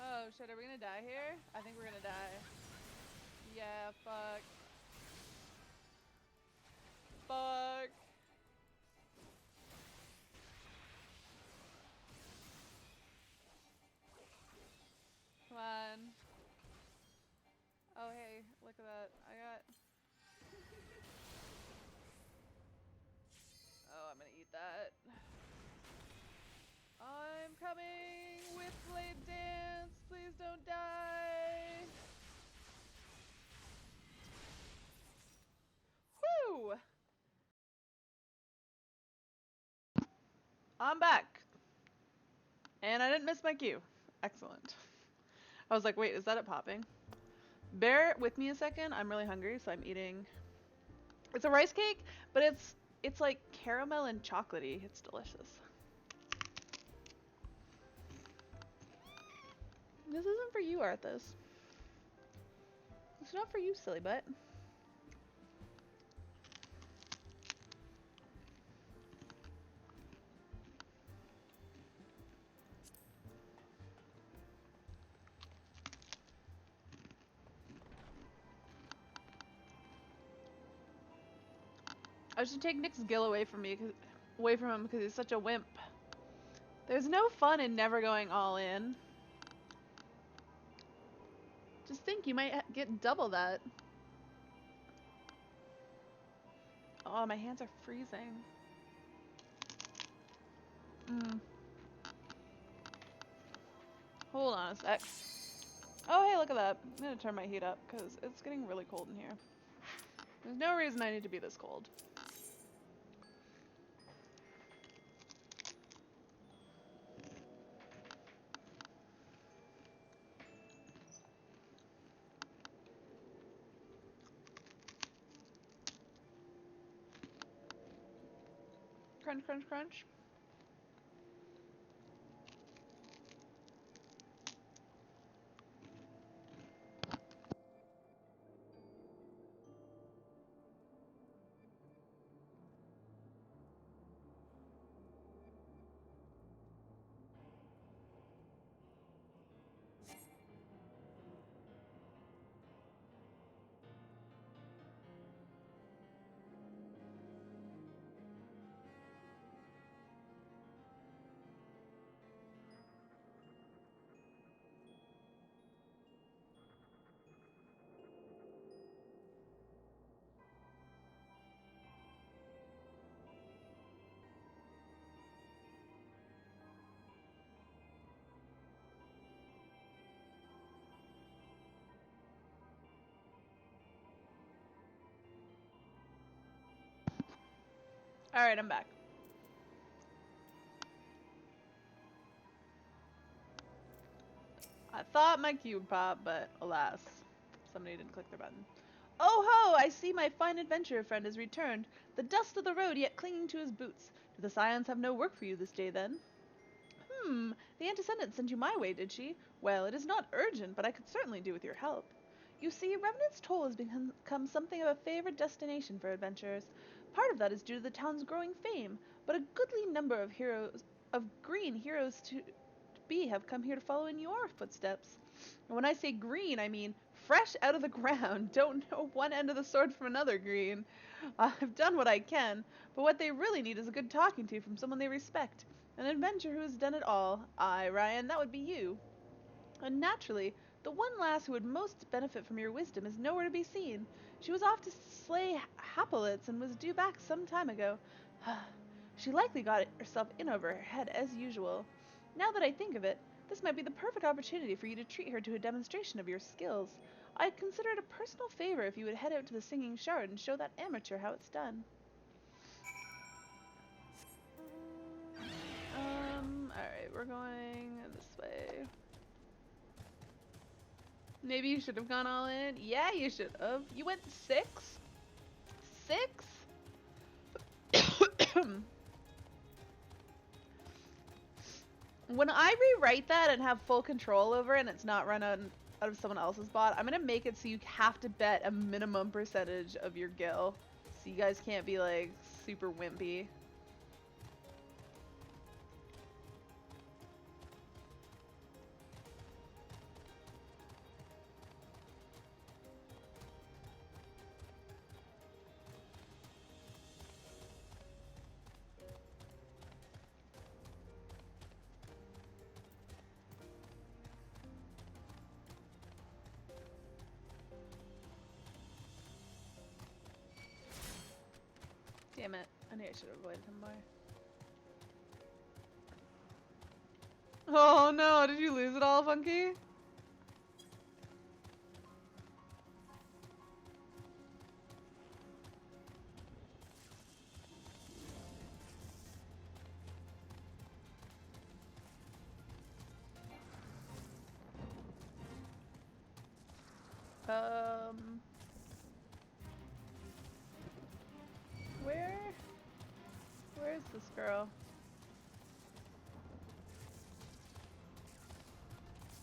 Oh, shit, are we gonna die here? I think we're gonna die. Yeah, fuck. Fuck. Come on. Oh, hey, look at that. Oh, I'm gonna eat that. I'm coming with Blade Dance. Please don't die. Woo! I'm back. And I didn't miss my cue. Excellent. I was like, wait, is that it popping? Bear with me a second. I'm really hungry, so I'm eating. It's a rice cake, but it's like caramel and chocolatey. It's delicious. This isn't for you, Arthas. It's not for you, silly butt. I should take Nick's gill away from him because he's such a wimp. There's no fun in never going all in. Just think, you might get double that. Oh, my hands are freezing. Hold on a sec. Oh, hey, look at that. I'm gonna turn my heat up because it's getting really cold in here. There's no reason I need to be this cold. Crunch, crunch, crunch. Alright, I'm back. I thought my cue would pop, but alas, somebody didn't click their button. Oh ho! I see my fine adventurer friend has returned, the dust of the road yet clinging to his boots. Do the Scions have no work for you this day, then? The Antecedent sent you my way, did she? Well, it is not urgent, but I could certainly do with your help. You see, Revenant's Toll has become something of a favored destination for adventurers. Part of that is due to the town's growing fame, but a goodly number of green heroes to be have come here to follow in your footsteps. And when I say green, I mean fresh out of the ground. Don't know one end of the sword from another green. I've done what I can, but what they really need is a good talking to from someone they respect. An adventurer who has done it all. Aye, Ryan, that would be you. And naturally, the one lass who would most benefit from your wisdom is nowhere to be seen. She was off to slay Hapolits and was due back some time ago. She likely got herself in over her head as usual. Now that I think of it, this might be the perfect opportunity for you to treat her to a demonstration of your skills. I'd consider it a personal favor if you would head out to the Singing Shard and show that amateur how it's done. Alright, we're going this way. Maybe you should have gone all in. Yeah, you should have. You went 6? 6? When I rewrite that and have full control over it and it's not run out of someone else's bot, I'm going to make it so you have to bet a minimum percentage of your gil. So you guys can't be like super wimpy. Damn it. I knew I should have avoided him more. Oh no, did you lose it all, Funky? Where's this girl?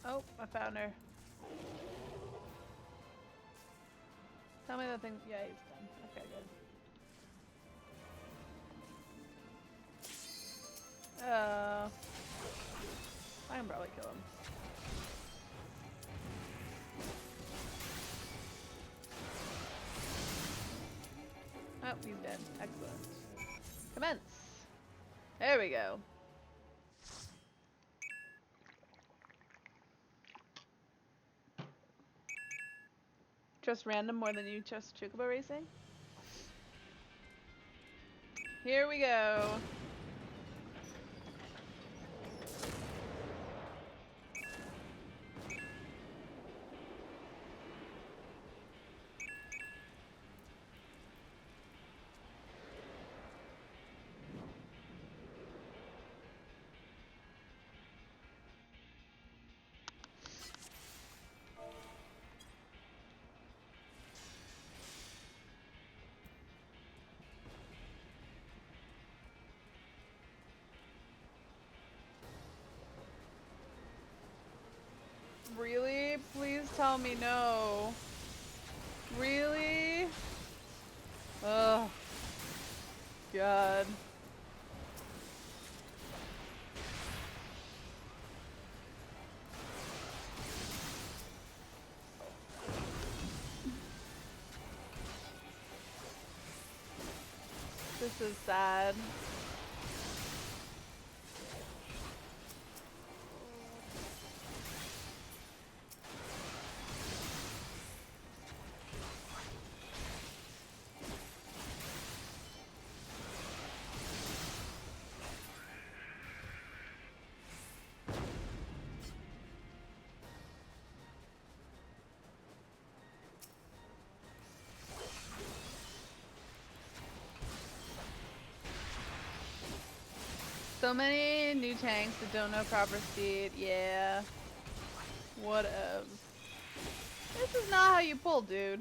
Oh, I found her. Tell me that thing. Yeah, he's done. Okay, good. I can probably kill him. Oh, he's dead. Excellent. Commence. There we go. Trust random more than you trust Chocobo racing? Here we go. Really? Please tell me no. Really? Oh. God. This is sad. So many new tanks that don't know proper speed. Yeah. Whatevs. This is not how you pull, dude.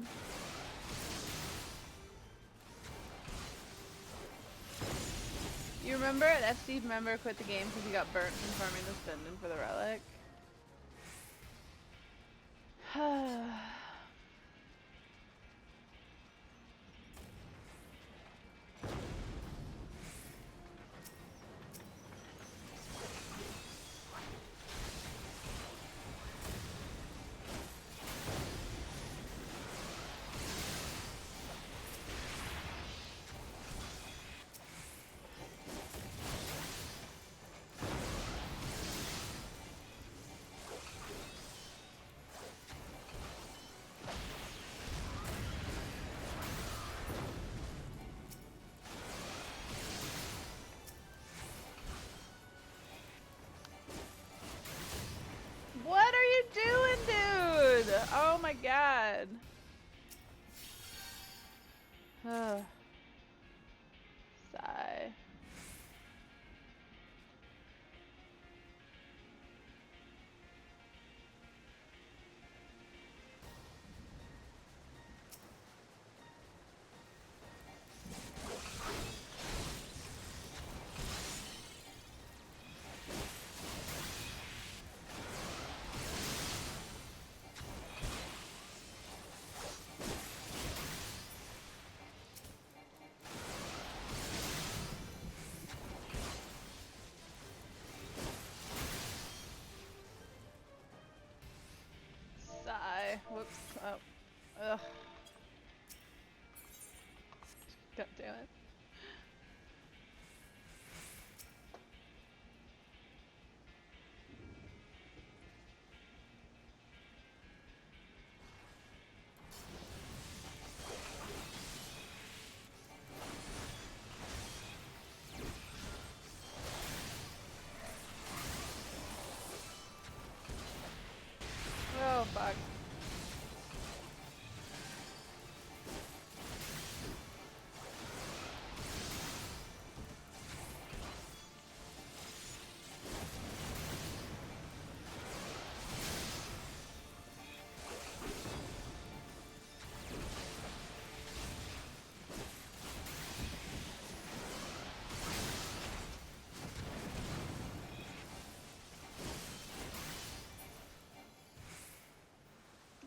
You remember an FC member quit the game because he got burnt from farming the Spindon for the relic? my god. Sigh. Sigh. Whoops. Oh. Ugh. God damn it. Oh, fuck.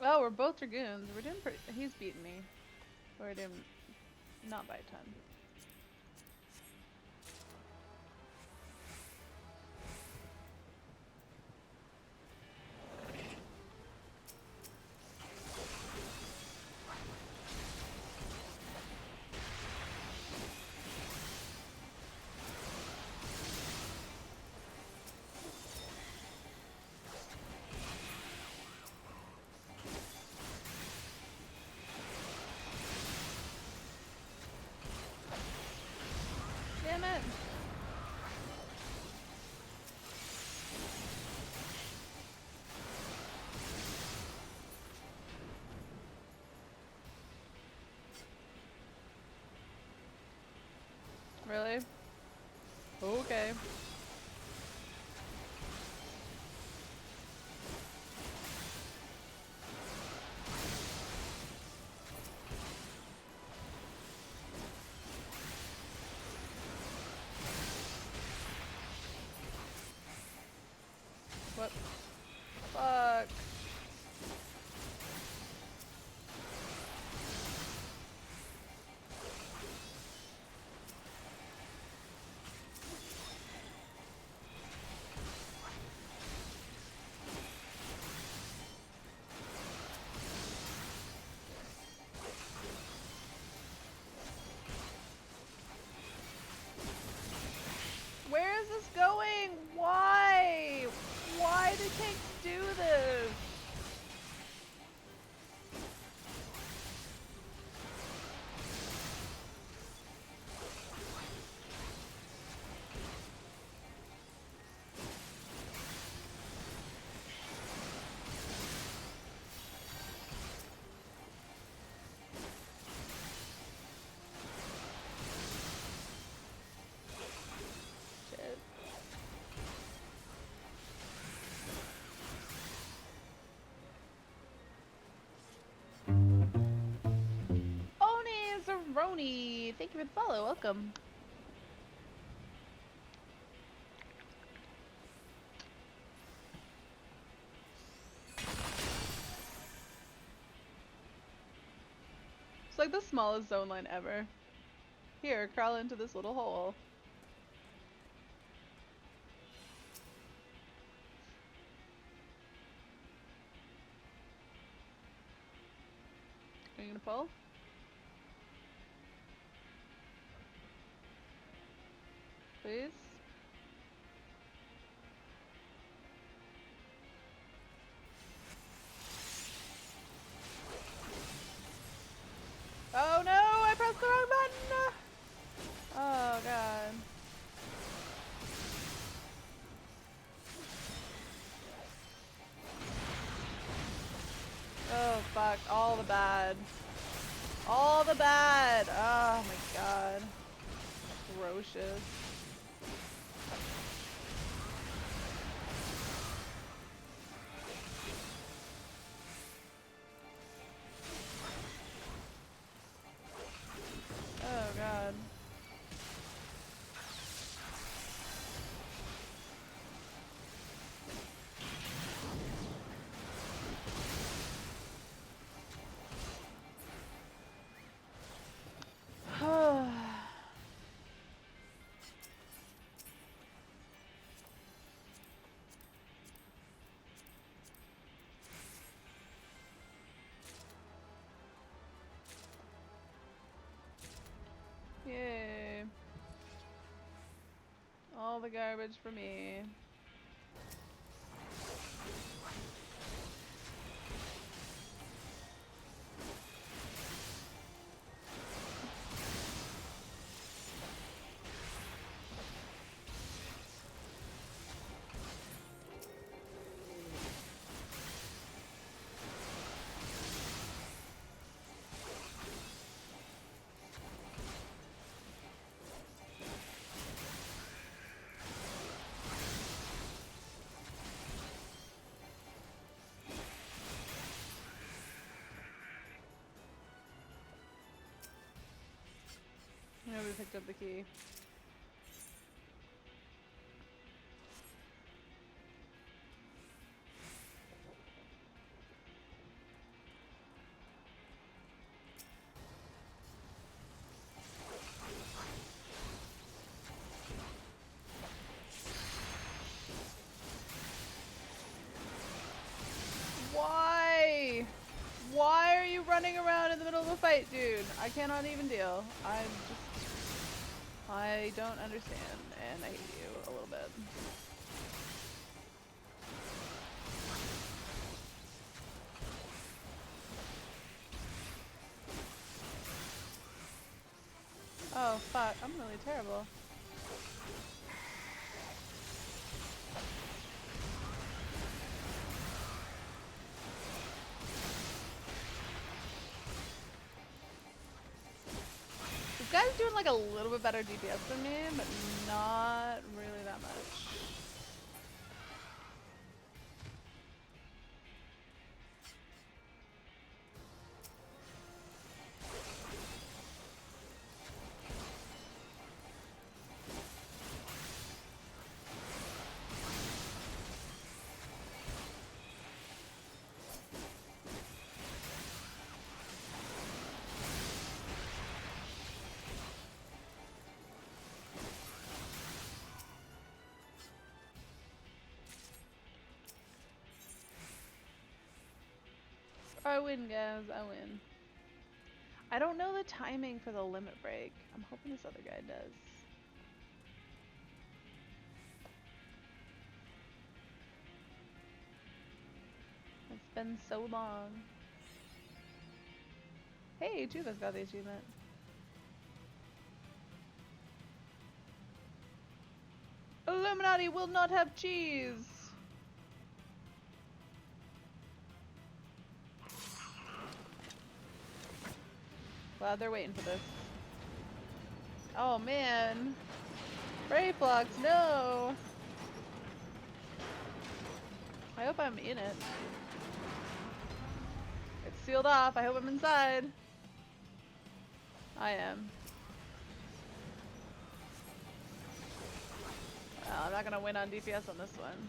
Oh, we're both dragoons. We're doing pretty. He's beating me. We're doing not by a ton. Damn it! Really? Okay. What? Fuck. Where is this going? Why? Why do tanks do this? Shit. Oni Zeroni, thank you for the follow. Welcome. It's like the smallest zone line ever. Here, crawl into this little hole. Are you gonna pull? Please? Oh no, I pressed the wrong button! Oh god. Oh fuck. the bad. All the bad! Oh my god. Atrocious. Oh god. Yay. All the garbage for me. Nobody picked up the key. Why? Why are you running around in the middle of a fight, dude? I cannot even deal. I don't understand, and I hate you a little bit. Oh fuck, I'm really terrible. This guy's doing like a little bit better DPS than me, but not really that much. I win, guys. I win. I don't know the timing for the limit break. I'm hoping this other guy does. It's been so long. Hey, two of us got the achievement. Illuminati will not have cheese! Glad they're waiting for this. Oh man! Brayflux, no! I hope I'm in it. It's sealed off, I hope I'm inside. I am. Well, I'm not gonna win on DPS on this one.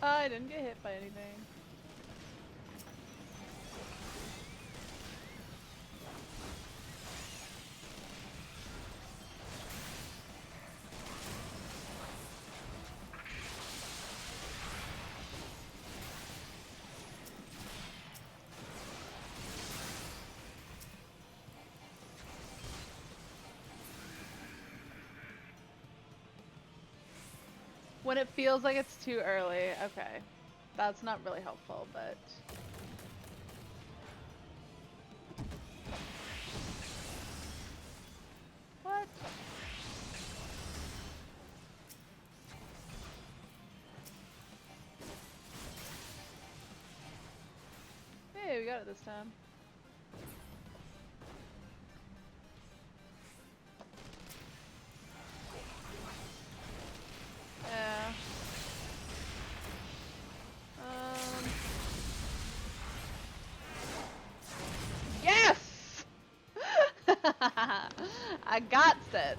I didn't get hit by anything. When it feels like it's too early. Okay. That's not really helpful, but... What? Hey, we got it this time. Yeah. Yes! I got it.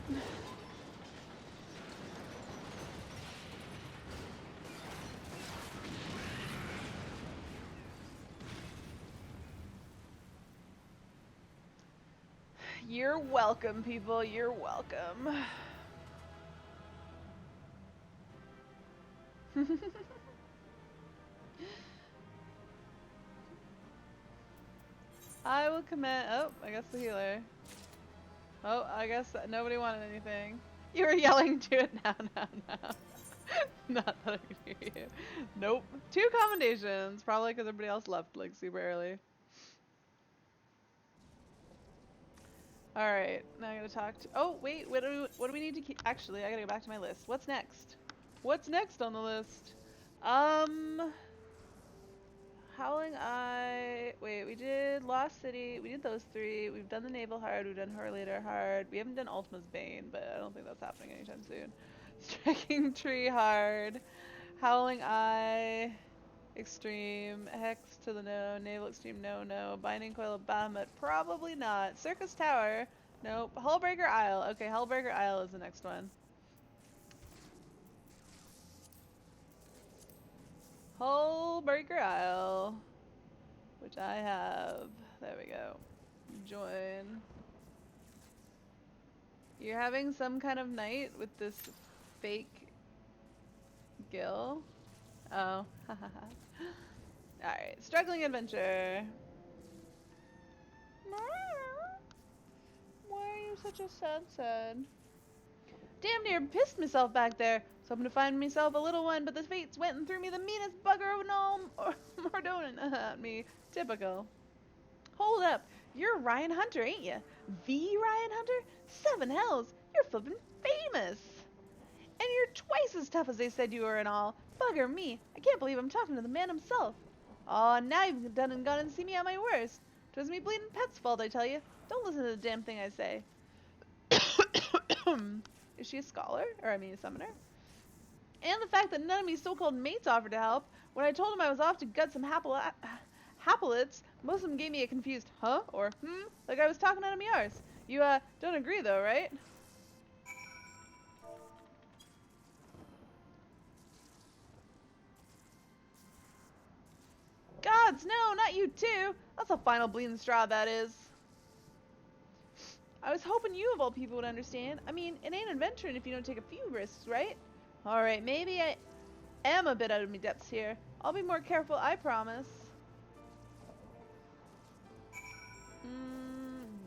You're welcome, people. You're welcome. I will commit. Oh, I guess the healer. Oh, I guess that nobody wanted anything. You were yelling to it now. Not that I could hear you. Nope. 2 commendations. Probably because everybody else left like super early. Alright, now I gotta talk to... Oh, wait, what do we need to keep... Actually, I gotta go back to my list. What's next? What's next on the list? Howling Eye... Wait, we did Lost City. We did those 3. We've done the Naval Hard. We've done Horlator Hard. We haven't done Ultima's Bane, but I don't think that's happening anytime soon. Striking Tree Hard. Howling Eye... Extreme, Hex to the no, Naval Extreme no, Binding Coil of Bahamut, probably not. Circus Tower, nope. Hullbreaker Isle, okay, Hullbreaker Isle is the next one. Hullbreaker Isle, which I have. There we go. Join. You're having some kind of night with this fake Gil? Oh, hahaha. Alright, struggling adventure. Why are you such a sad? Damn near pissed myself back there. Was hoping to find myself a little one, but the fates went and threw me the meanest bugger of an all Mordona at me. Typical. Hold up. You're Ryan Hunter, ain't you? The Ryan Hunter? 7 hells. You're flippin' famous. And you're twice as tough as they said you were and all. Bugger me. I can't believe I'm talking to the man himself. Aw, now you've done and gone and see me at my worst. 'Twas me bleeding pet's fault, I tell you. Don't listen to the damn thing I say. Is she a scholar? Or I mean a summoner? And the fact that none of me so-called mates offered to help. When I told them I was off to gut some haplets, most of them gave me a confused huh or like I was talking out of me arse. You don't agree though, right? Gods, no, not you too. That's a final bleeding straw, that is. I was hoping you of all people would understand. I mean, it ain't adventuring if you don't take a few risks, right? Alright, maybe I am a bit out of my depths here. I'll be more careful, I promise.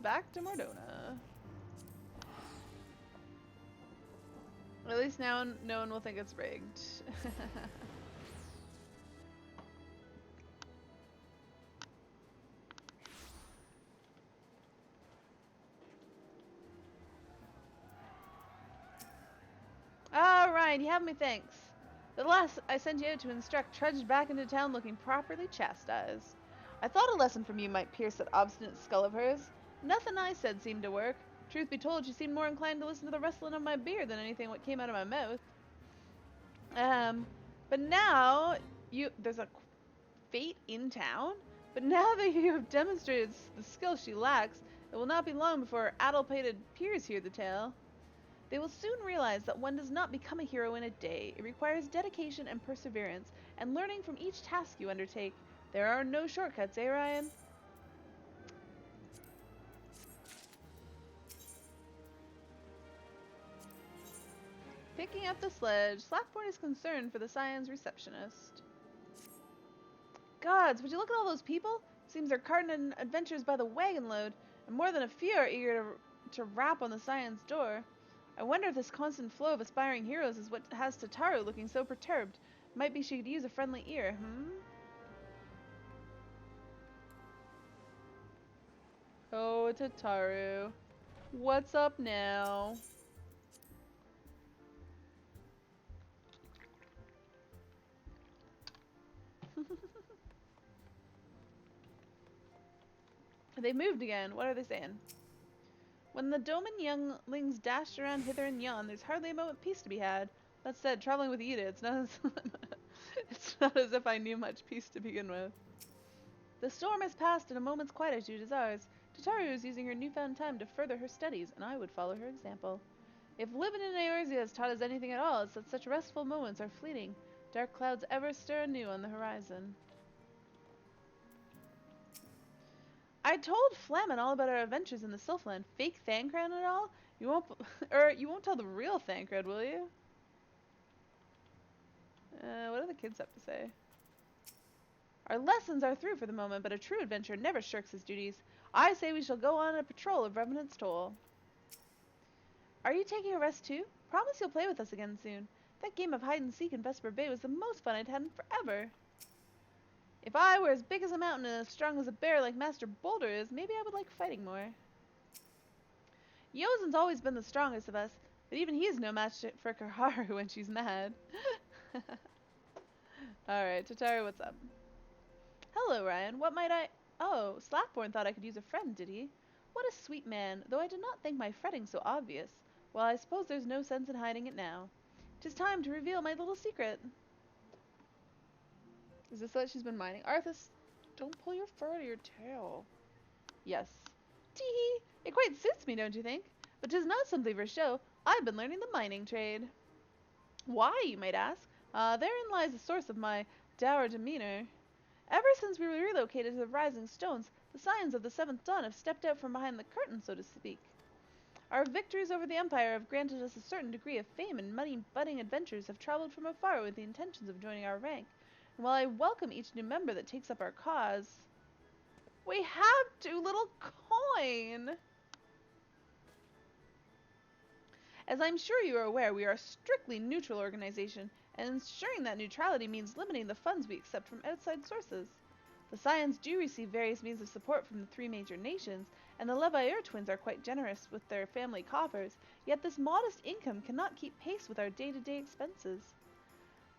Back to Mordona. At least now no one will think it's rigged. Alright, you have me thanks. The last I sent you out to instruct trudged back into town looking properly chastised. I thought a lesson from you might pierce that obstinate skull of hers. Nothing I said seemed to work. Truth be told, she seemed more inclined to listen to the rustling of my beard than anything what came out of my mouth. But now, there's a fate in town? But now that you have demonstrated the skill she lacks, it will not be long before her addle-pated peers hear the tale. They will soon realize that one does not become a hero in a day. It requires dedication and perseverance, and learning from each task you undertake. There are no shortcuts, eh, Ryan? Picking up the sledge, Slackboard is concerned for the Scion's receptionist. Gods, would you look at all those people? Seems they're carting in adventures by the wagon load, and more than a few are eager to rap on the Scion's door. I wonder if this constant flow of aspiring heroes is what has Tataru looking so perturbed. Might be she could use a friendly ear, Oh, Tataru. What's up now? They moved again. What are they saying? When the Doman younglings dashed around hither and yon, there's hardly a moment peace to be had. That said, traveling with Ida, it's not as it's not as if I knew much peace to begin with. The storm has passed and a moment's quietude is ours. Tataru is using her newfound time to further her studies, and I would follow her example. If living in Eorzea has taught us anything at all, it's that such restful moments are fleeting. Dark clouds ever stir anew on the horizon. I told Flamen all about our adventures in the Sylphland. Fake Thancred and all? You won't, you won't tell the real Thancred, will you? What do the kids have to say? Our lessons are through for the moment, but a true adventurer never shirks his duties. I say we shall go on a patrol of Revenant's Toll. Are you taking a rest too? Promise you'll play with us again soon. That game of hide and seek in Vesper Bay was the most fun I'd had in forever. If I were as big as a mountain and as strong as a bear like Master Boulder is, maybe I would like fighting more. Yozen's always been the strongest of us, but even he's no match for Kaharu when she's mad. Alright, Tataru, what's up? Hello, Ryan. What might I... Oh, Slapborn thought I could use a friend, did he? What a sweet man, though I did not think my fretting so obvious. Well, I suppose there's no sense in hiding it now. 'Tis time to reveal my little secret. Is this what she's been mining? Arthas, don't pull your fur out of your tail. Yes. Tee-hee! It quite suits me, don't you think? But 'tis not simply for show. I've been learning the mining trade. Why, you might ask? Therein lies the source of my dour demeanor. Ever since we were relocated to the Rising Stones, the Scions of the Seventh Dawn have stepped out from behind the curtain, so to speak. Our victories over the Empire have granted us a certain degree of fame, and many budding adventurers have traveled from afar with the intentions of joining our rank. And while I welcome each new member that takes up our cause, we have too little coin! As I'm sure you are aware, we are a strictly neutral organization, and ensuring that neutrality means limiting the funds we accept from outside sources. The Scions do receive various means of support from the three major nations, and the Levair twins are quite generous with their family coffers, yet this modest income cannot keep pace with our day-to-day expenses.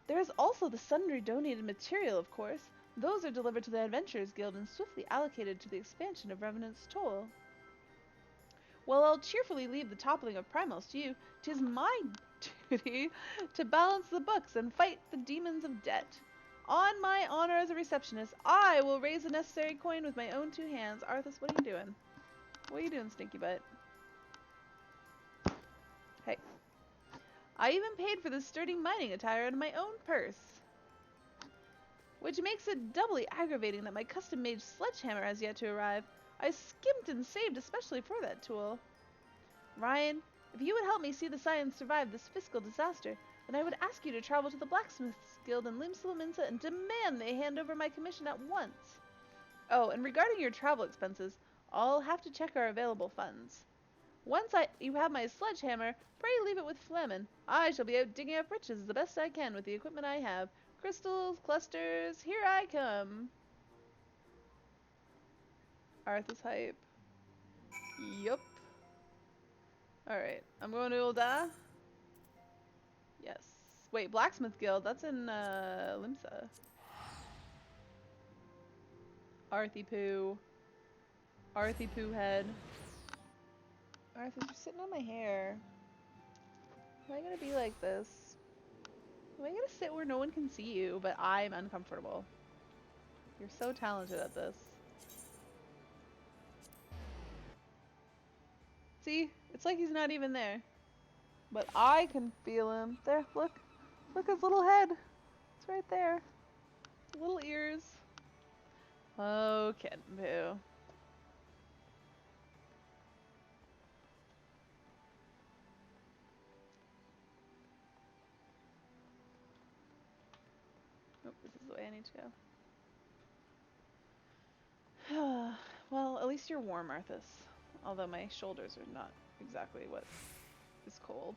There is also the sundry donated material, of course. Those are delivered to the Adventurers Guild and swiftly allocated to the expansion of Revenant's Toll. Well, I'll cheerfully leave the toppling of primals to you. 'Tis my duty to balance the books and fight the demons of debt. On my honor as a receptionist, I will raise the necessary coin with my own two hands. Arthas, what are you doing? What are you doing, stinky butt? Hey. I even paid for this sturdy mining attire out of my own purse. Which makes it doubly aggravating that my custom-made sledgehammer has yet to arrive. I skimped and saved especially for that tool. Ryan, if you would help me see the Scions survive this fiscal disaster, then I would ask you to travel to the Blacksmiths Guild in Limsa and demand they hand over my commission at once. Oh, and regarding your travel expenses, I'll have to check our available funds. Once you have my sledgehammer, pray leave it with Flamen. I shall be out digging up riches the best I can with the equipment I have. Crystals, clusters, here I come. Arthas hype. Yup. Alright, I'm going to Ul'dah. Yes. Wait, Blacksmith Guild, that's in Limsa. Arthy Poo. Arthy Poo head. Arthas, you're sitting on my hair. Am I gonna be like this? Am I gonna sit where no one can see you, but I'm uncomfortable? You're so talented at this. See? It's like he's not even there. But I can feel him. There, look. Look, his little head. It's right there. Little ears. Oh, Kenpu. Oh, this is the way I need to go. Well, at least you're warm, Arthas. Although my shoulders are not exactly what is cold.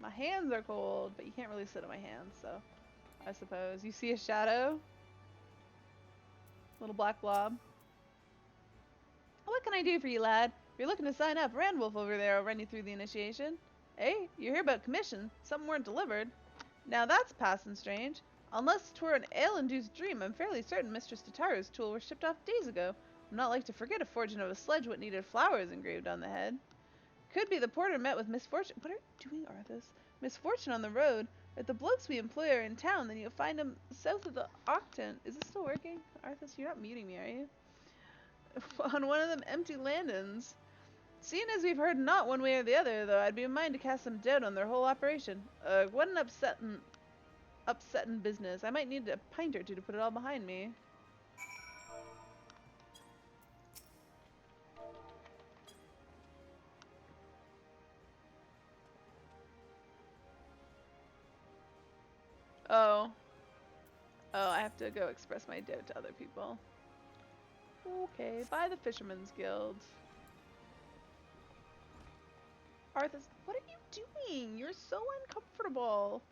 My hands are cold, but you can't really sit on my hands, so I suppose. You see a shadow? Little black blob. What can I do for you, lad? If you're looking to sign up, Randwolf over there will run you through the initiation. Hey, you hear about commission? Something weren't delivered. Now that's passing strange. Unless 'twere an ale-induced dream, I'm fairly certain Mistress Tataru's tool were shipped off days ago. I'm not like to forget a fortune of a sledge what needed flowers engraved on the head. Could be the porter met with misfortune. What are you doing, Arthas? Misfortune on the road. If the blokes we employ are in town, then you'll find them south of the Octant. Is this still working? Arthas, you're not muting me, are you? On one of them empty landings. Seeing as we've heard not one way or the other, though, I'd be in mind to cast some doubt on their whole operation. What an upsetting business. I might need a pint or two to put it all behind me. Oh. Oh, I have to go express my doubt to other people. Okay, by the Fisherman's Guild. Arthas, what are you doing? You're so uncomfortable.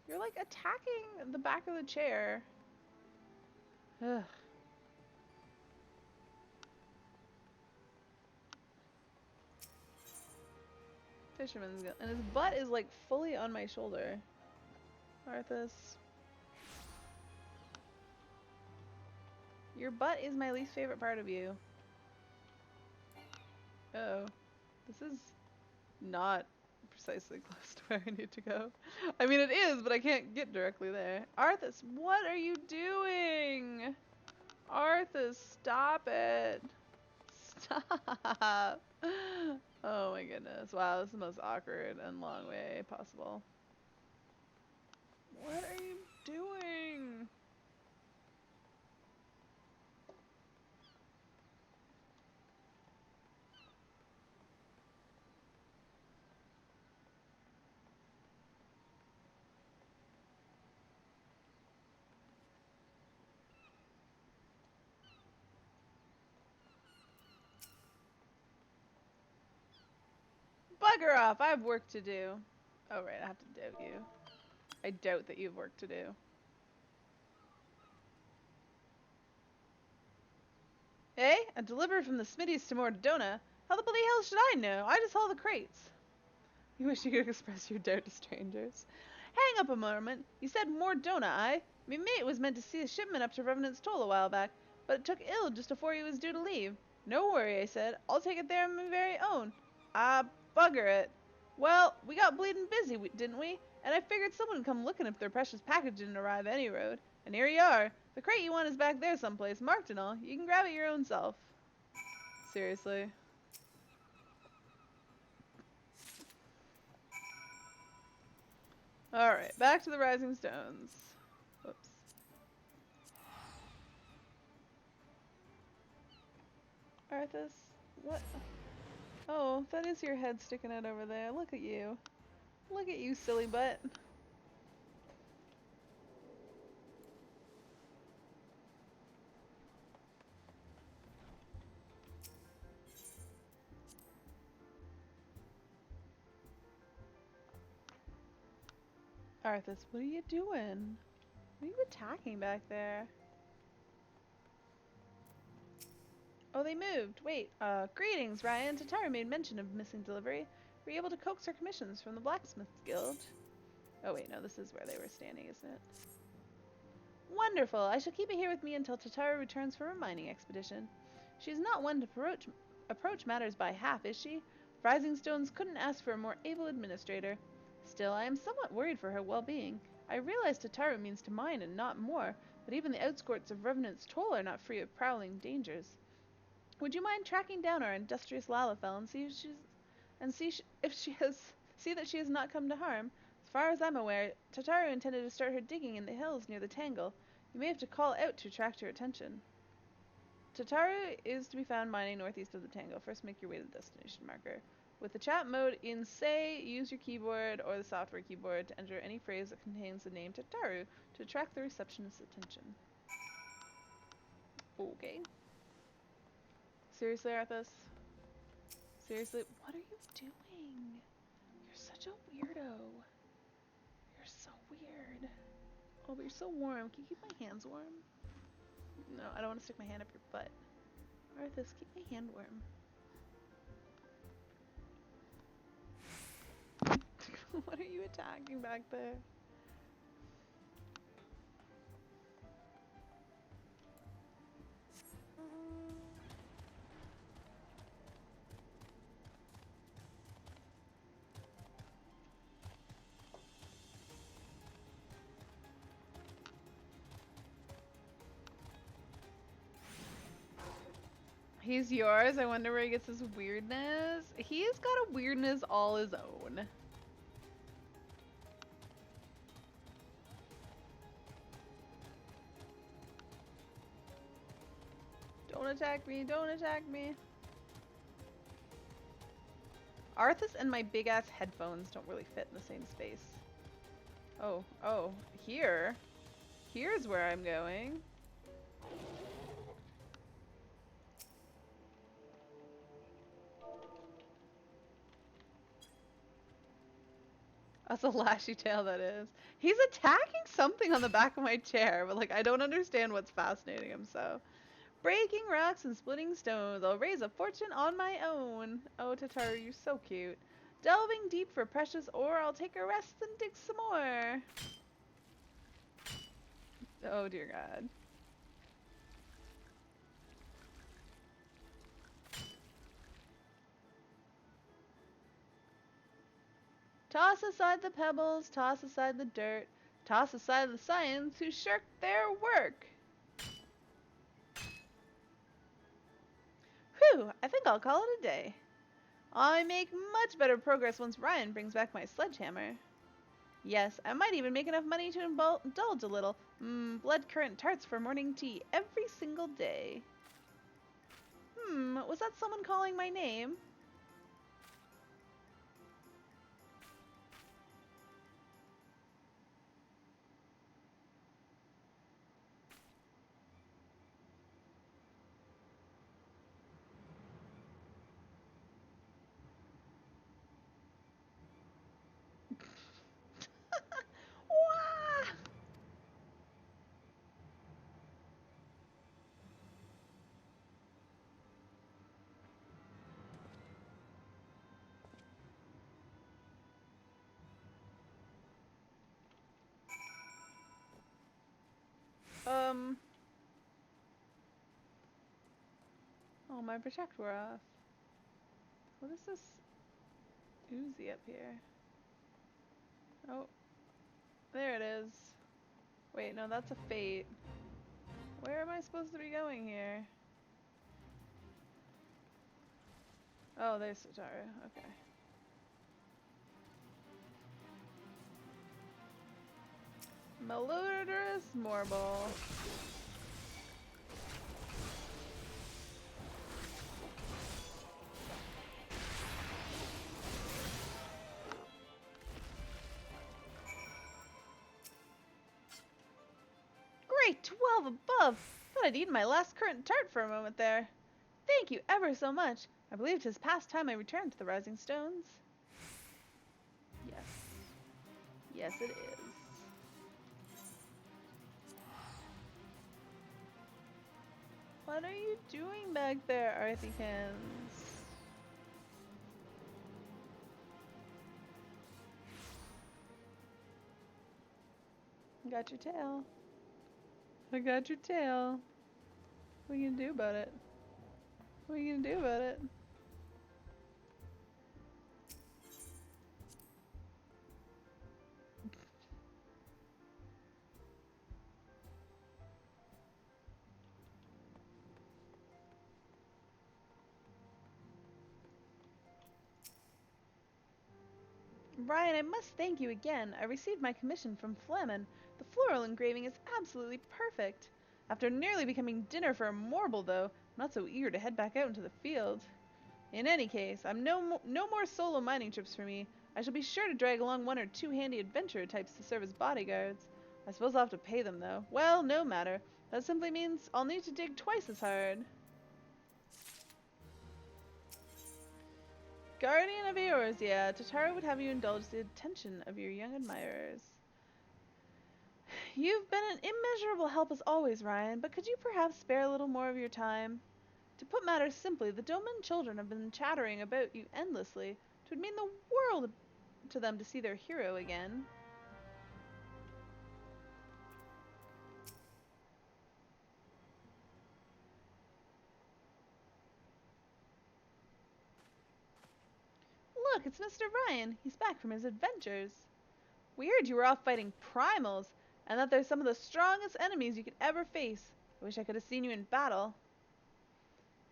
You're like attacking the back of the chair. Ugh. Fisherman's Guild. And his butt is like fully on my shoulder. Arthas. Your butt is my least favorite part of you. Uh-oh. This is not precisely close to where I need to go. I mean, it is, but I can't get directly there. Arthas, what are you doing? Arthas, stop it. Stop. Oh my goodness. Wow, this is the most awkward and long way possible. What are you doing? Bugger off! I have work to do. Oh right, I have to doubt you. I doubt that you have work to do. Hey, a delivery from the Smitties to Mordona? How the bloody hell should I know? I just haul the crates. You wish you could express your doubt to strangers. Hang up a moment. You said Mordona, aye? Me mate was meant to see a shipment up to Revenant's Toll a while back, but it took ill just afore he was due to leave. No worry, I said. I'll take it there on my very own. Ah, bugger it. Well, we got bleeding busy, didn't we? And I figured someone would come looking if their precious package didn't arrive any road. And here you are. The crate you want is back there someplace, marked and all. You can grab it your own self. Seriously. Alright, back to the Rising Stones. Whoops. Arthas, what? Oh, that is your head sticking out over there. Look at you. Look at you, silly butt. Arthas, what are you doing? What are you attacking back there? Oh, they moved. Wait, greetings, Ryan. Tataru made mention of missing delivery. Were you able to coax her commissions from the Blacksmith's Guild? Oh wait, no, this is where they were standing, isn't it? Wonderful. I shall keep it here with me until Tataru returns from her mining expedition. She's not one to approach matters by half, is she? Rising Stones couldn't ask for a more able administrator. Still, I am somewhat worried for her well-being. I realize Tataru means to mine and not more, but even the outskirts of Revenant's Toll are not free of prowling dangers. Would you mind tracking down our industrious Lalafell and see that she has not come to harm? As far as I'm aware, Tataru intended to start her digging in the hills near the Tangle. You may have to call out to attract her attention. Tataru is to be found mining northeast of the Tangle. First, make your way to the destination marker. With the chat mode in Say, use your keyboard or the software keyboard to enter any phrase that contains the name Tataru to attract the receptionist's attention. Okay. Seriously, Arthas? Seriously? What are you doing? You're such a weirdo. You're so weird. Oh, but you're so warm. Can you keep my hands warm? No, I don't want to stick my hand up your butt. Arthas, keep my hand warm. What are you attacking back there? He's yours. I wonder where he gets his weirdness. He's got a weirdness all his own. Don't attack me. Don't attack me. Arthas and my big ass headphones don't really fit in the same space. Oh, here. Here's where I'm going. That's a lashy tail, that is. He's attacking something on the back of my chair, but like I don't understand what's fascinating him so. Breaking rocks and splitting stones, I'll raise a fortune on my own. Oh, Tataru, you're so cute. Delving deep for precious ore, I'll take a rest and dig some more. Oh dear God. Toss aside the pebbles, toss aside the dirt, toss aside the science who shirk their work. Whew, I think I'll call it a day. I make much better progress once Ryan brings back my sledgehammer. Yes, I might even make enough money to indulge a little. Blood currant tarts for morning tea every single day. Was that someone calling my name? Wah! Oh, my protect wore off. What is this oozy up here? Oh, there it is. Wait, no, that's a fate. Where am I supposed to be going here? Oh, there's Sataru. Okay. Malodorous Morble. Great, 12 above! Thought I'd eaten my last currant tart for a moment there. Thank you ever so much. I believe 'tis past time I returned to the Rising Stones. Yes. Yes, it is. What are you doing back there, Arthikins? Got your tail. I got your tail. What are you gonna do about it? What are you gonna do about it? Ryan, I must thank you again. I received my commission from Flamen. The floral engraving is absolutely perfect. After nearly becoming dinner for a Morble, though, I'm not so eager to head back out into the field. In any case, no more solo mining trips for me. I shall be sure to drag along one or two handy adventurer types to serve as bodyguards. I suppose I'll have to pay them, though. Well, no matter. That simply means I'll need to dig twice as hard. Guardian of Eorzea, Tatara would have you indulge the attention of your young admirers. You've been an immeasurable help as always, Ryan, but could you perhaps spare a little more of your time? To put matters simply, the Doman children have been chattering about you endlessly. It would mean the world to them to see their hero again. Look, it's Mr. Ryan. He's back from his adventures. We heard you were off fighting primals, and that they're some of the strongest enemies you could ever face. I wish I could have seen you in battle.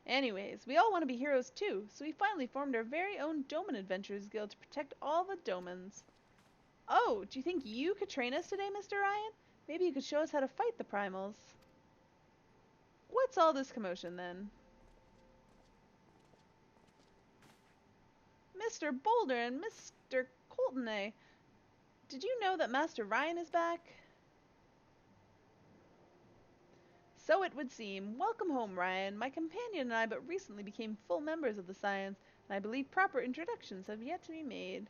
Anyways, we all want to be heroes too, so we finally formed our very own Doman Adventurers Guild to protect all the Domans. Oh, do you think you could train us today, Mr. Ryan? Maybe you could show us how to fight the primals. What's all this commotion then? Mr. Boulder and Mr. Coultonay, did you know that Master Ryan is back? So it would seem. Welcome home, Ryan. My companion and I but recently became full members of the Science, and I believe proper introductions have yet to be made.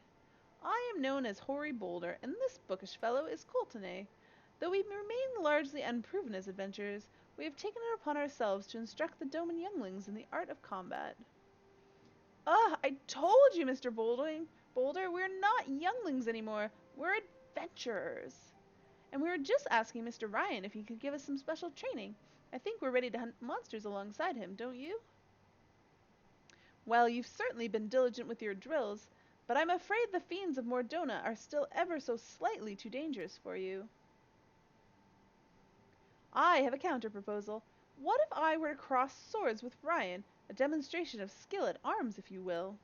I am known as Hoary Boulder, and this bookish fellow is Coultonay. Though we remain largely unproven as adventurers, we have taken it upon ourselves to instruct the Doman younglings in the art of combat. I told you, Mr. Boulder, we're not younglings anymore. We're adventurers. And we were just asking Mr. Ryan if he could give us some special training. I think we're ready to hunt monsters alongside him, don't you? Well, you've certainly been diligent with your drills, but I'm afraid the fiends of Mordona are still ever so slightly too dangerous for you. I have a counter-proposal. What if I were to cross swords with Ryan, a demonstration of skill at arms, if you will?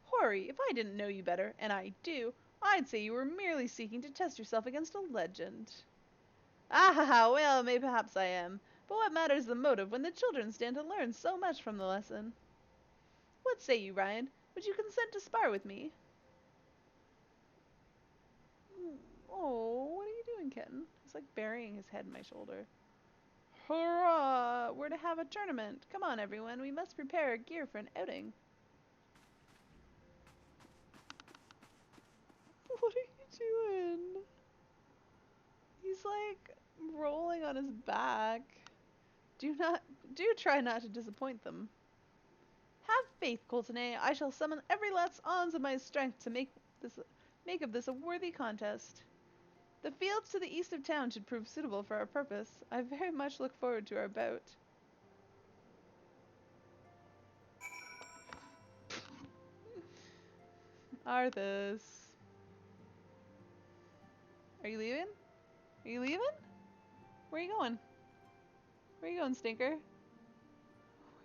Hoary, if I didn't know you better, and I do, I'd say you were merely seeking to test yourself against a legend. Ah, well, mayhaps I am, but what matters the motive when the children stand to learn so much from the lesson? What say you, Ryan? Would you consent to spar with me? Oh, what are you doing, kitten? He's like burying his head in my shoulder. Hurrah! We're to have a tournament. Come on, everyone. We must prepare our gear for an outing. What are you doing? He's like rolling on his back. Do try not to disappoint them. Have faith, Coultonay. I shall summon every last ounce of my strength to make of this a worthy contest. The fields to the east of town should prove suitable for our purpose. I very much look forward to our bout. Arthas. Are you leaving? Are you leaving? Where are you going? Where are you going, stinker?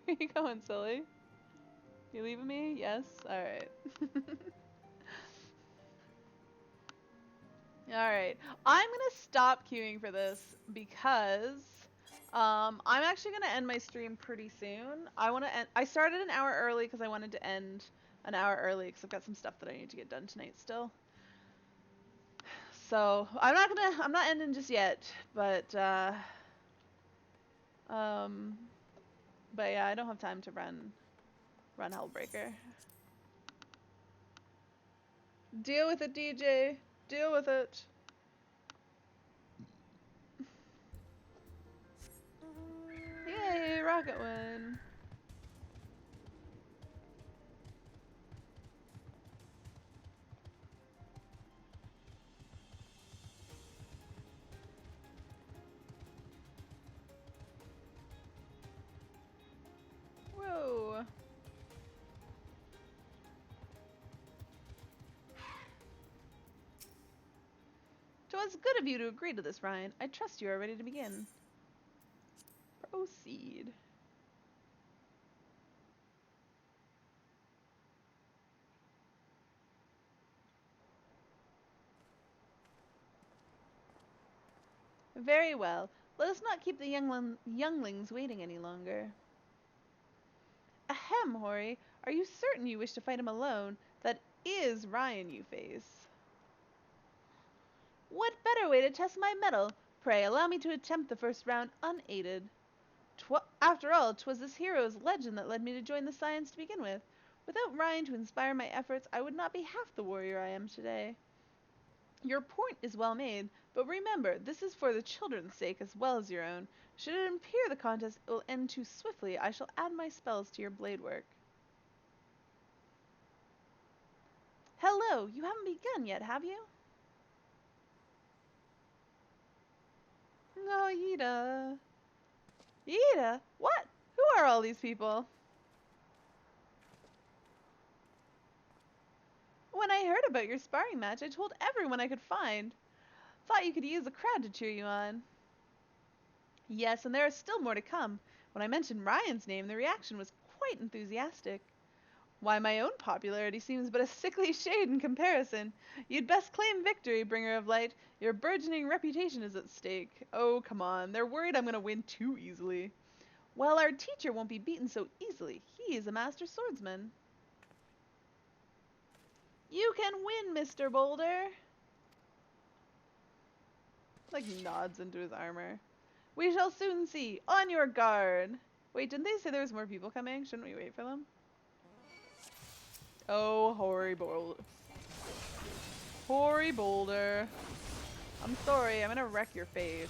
Where are you going, silly? You leaving me? Yes? Alright. Alright. I'm gonna stop queuing for this because I'm actually gonna end my stream pretty soon. I started an hour early because I wanted to end an hour early because I've got some stuff that I need to get done tonight still. So I'm not ending just yet, but yeah, I don't have time to run Hellbreaker. Deal with it, DJ. Deal with it. Yay, Rocket win. Whoa. Twas good of you to agree to this, Ryan. I trust you are ready to begin. Proceed. Very well. Let us not keep the younglings waiting any longer. Ahem, Hoary. Are you certain you wish to fight him alone? That is Ryan you face. What better way to test my mettle? Pray, allow me to attempt the first round unaided. After all, 'twas this hero's legend that led me to join the Science to begin with. Without Ryan to inspire my efforts, I would not be half the warrior I am today. Your point is well made, but remember, this is for the children's sake as well as your own. Should it appear the contest will end too swiftly, I shall add my spells to your blade work. Hello, you haven't begun yet, have you? No, Yida. Yida? What? Who are all these people? When I heard about your sparring match, I told everyone I could find. Thought you could use a crowd to cheer you on. Yes, and there is still more to come. When I mentioned Ryan's name, the reaction was quite enthusiastic. Why, my own popularity seems but a sickly shade in comparison. You'd best claim victory, bringer of light. Your burgeoning reputation is at stake. Oh, come on. They're worried I'm going to win too easily. Well, our teacher won't be beaten so easily. He is a master swordsman. You can win, Mr. Boulder. Like nods into his armor. We shall soon see. On your guard. Wait, didn't they say there was more people coming? Shouldn't we wait for them? Oh, Hoary Boulder. Hoary Boulder. I'm sorry, I'm gonna wreck your face.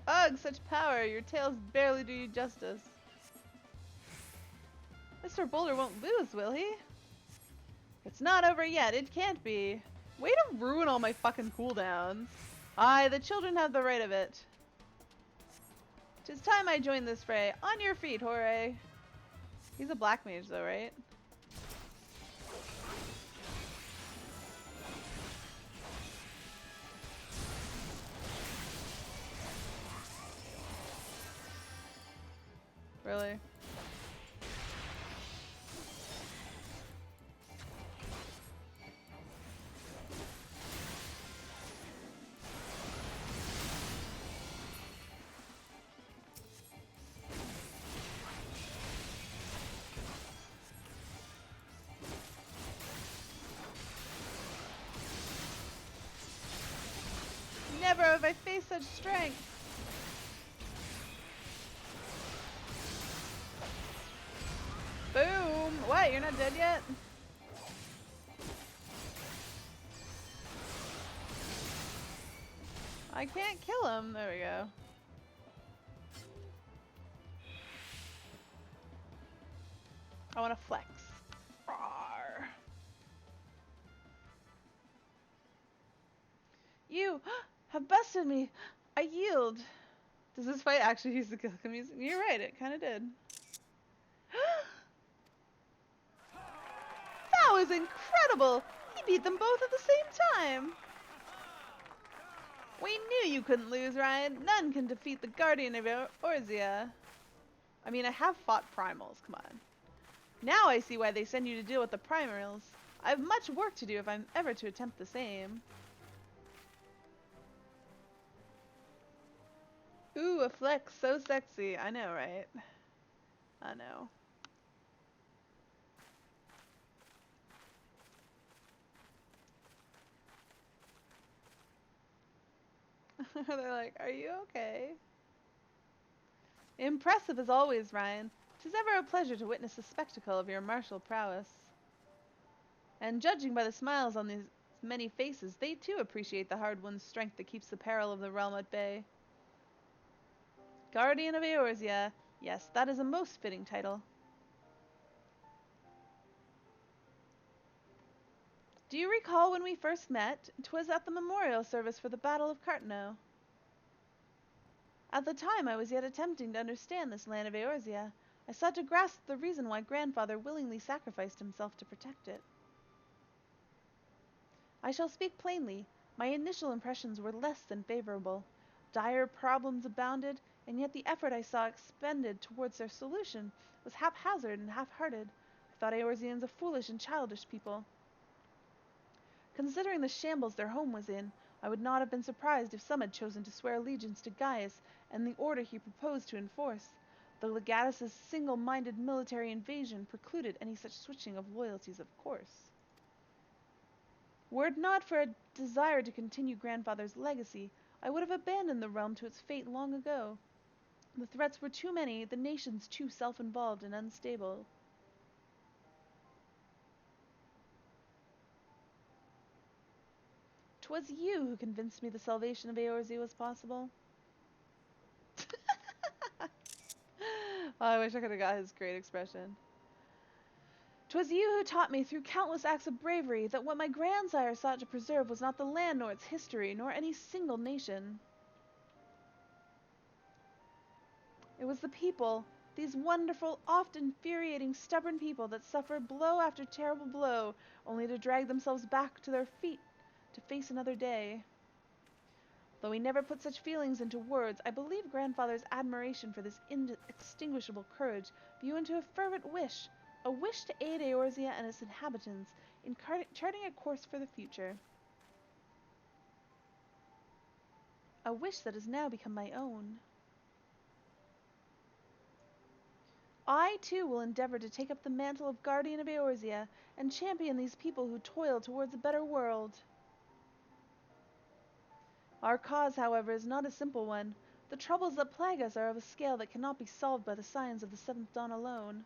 Ugh, such power. Your tails barely do you justice. Mr. Boulder won't lose, will he? It's not over yet. It can't be. Way to ruin all my fucking cooldowns. Aye, the children have the right of it. 'Tis time I joined this fray. On your feet, Horay. He's a black mage though, right? Really? Never have I faced such strength. Boom! What? You're not dead yet? I can't kill him. There we go. I want to flex. Rawr. You have bested me. I yield. Does this fight actually use the kill music? You're right, it kind of did. That was incredible! He beat them both at the same time! We knew you couldn't lose, Ryan. None can defeat the Guardian of Orzia. I mean, I have fought Primals, come on. Now I see why they send you to deal with the Primals. I have much work to do if I'm ever to attempt the same. Ooh, a flex, so sexy. I know, right? I know. They're like, are you okay? Impressive as always, Ryan. 'Tis ever a pleasure to witness the spectacle of your martial prowess. And judging by the smiles on these many faces, they too appreciate the hard-won strength that keeps the peril of the realm at bay. Guardian of Eorzea. Yes, that is a most fitting title. Do you recall when we first met? 'Twas at the memorial service for the Battle of Cartno. At the time, I was yet attempting to understand this land of Eorzea. I sought to grasp the reason why grandfather willingly sacrificed himself to protect it. I shall speak plainly. My initial impressions were less than favorable. Dire problems abounded, and yet the effort I saw expended towards their solution was haphazard and half-hearted. I thought Eorzeans a foolish and childish people. Considering the shambles their home was in, I would not have been surprised if some had chosen to swear allegiance to Gaius and the order he proposed to enforce. The Legatus' single-minded military invasion precluded any such switching of loyalties, of course. Were it not for a desire to continue grandfather's legacy, I would have abandoned the realm to its fate long ago. The threats were too many, the nations too self-involved and unstable. "'Twas you who convinced me the salvation of Eorzea was possible." Oh, I wish I could have got his great expression. "'Twas you who taught me through countless acts of bravery that what my grandsire sought to preserve was not the land nor its history, nor any single nation. It was the people, these wonderful, oft infuriating, stubborn people that suffer blow after terrible blow, only to drag themselves back to their feet to face another day. Though he never put such feelings into words, I believe grandfather's admiration for this inextinguishable courage grew into a fervent wish, a wish to aid Eorzea and its inhabitants in charting a course for the future. A wish that has now become my own. I, too, will endeavor to take up the mantle of guardian of Eorzea and champion these people who toil towards a better world. Our cause, however, is not a simple one. The troubles that plague us are of a scale that cannot be solved by the science of the seventh dawn alone.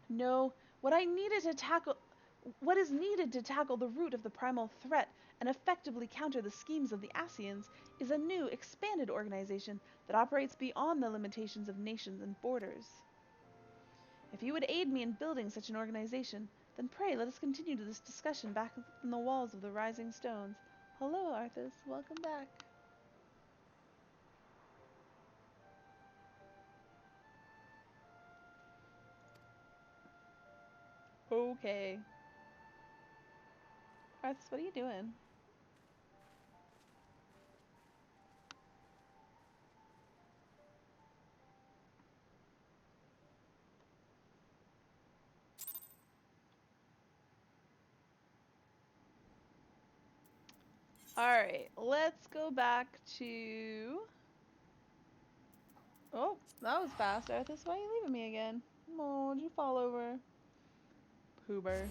No, what is needed to tackle the root of the primal threat and effectively counter the schemes of the Ascians is a new, expanded organization that operates beyond the limitations of nations and borders. If you would aid me in building such an organization, then pray let us continue this discussion back in the walls of the Rising Stones. Hello, Arthas. Welcome back. Okay. Arthas, what are you doing? Alright, let's go back to... Oh, that was fast, Arthas. Why are you leaving me again? Oh, did you fall over? Poober.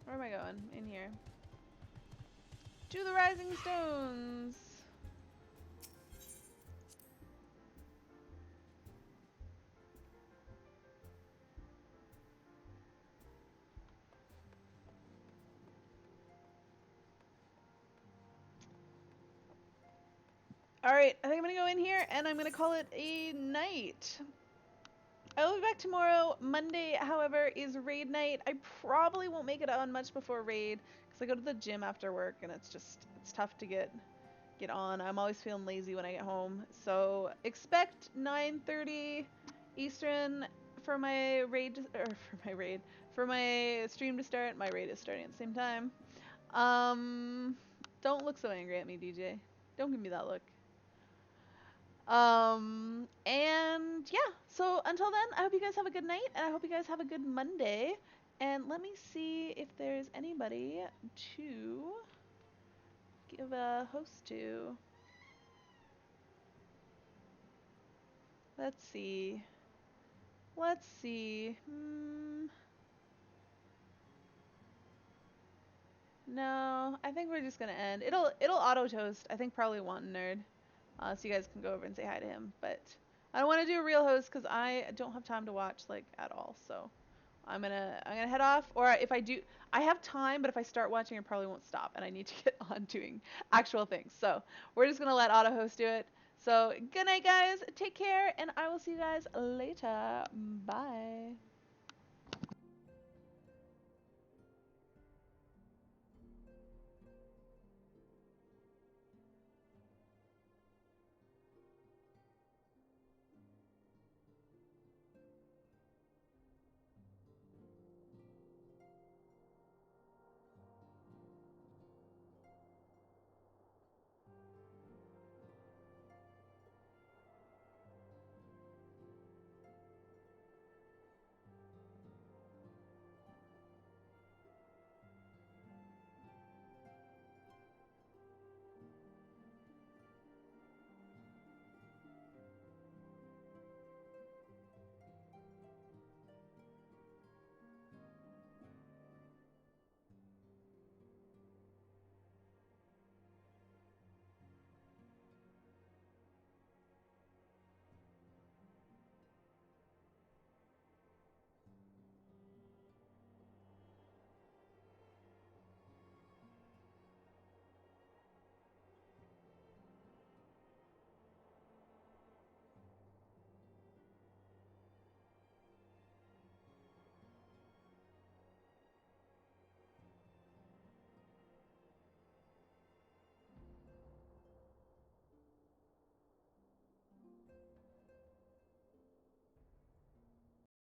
Where am I going? In here. To the Rising Stones! Alright, I think I'm gonna go in here and I'm gonna call it a night. I will be back tomorrow. Monday, however, is raid night. I probably won't make it on much before raid because I go to the gym after work and it's tough to get on. I'm always feeling lazy when I get home. So expect 9:30 Eastern for my raid, for my stream to start. My raid is starting at the same time. Don't look so angry at me, DJ. Don't give me that look. And yeah, so until then, I hope you guys have a good night, and I hope you guys have a good Monday. And let me see if there's anybody to give a host to. Let's see. No, I think we're just gonna end. It'll auto toast. I think probably Wanton Nerd. So you guys can go over and say hi to him. But I don't want to do a real host because I don't have time to watch like at all. So I'm gonna head off. Or if I do, I have time, but if I start watching, I probably won't stop, and I need to get on doing actual things. So we're just gonna let auto host do it. So good night, guys. Take care, and I will see you guys later. Bye.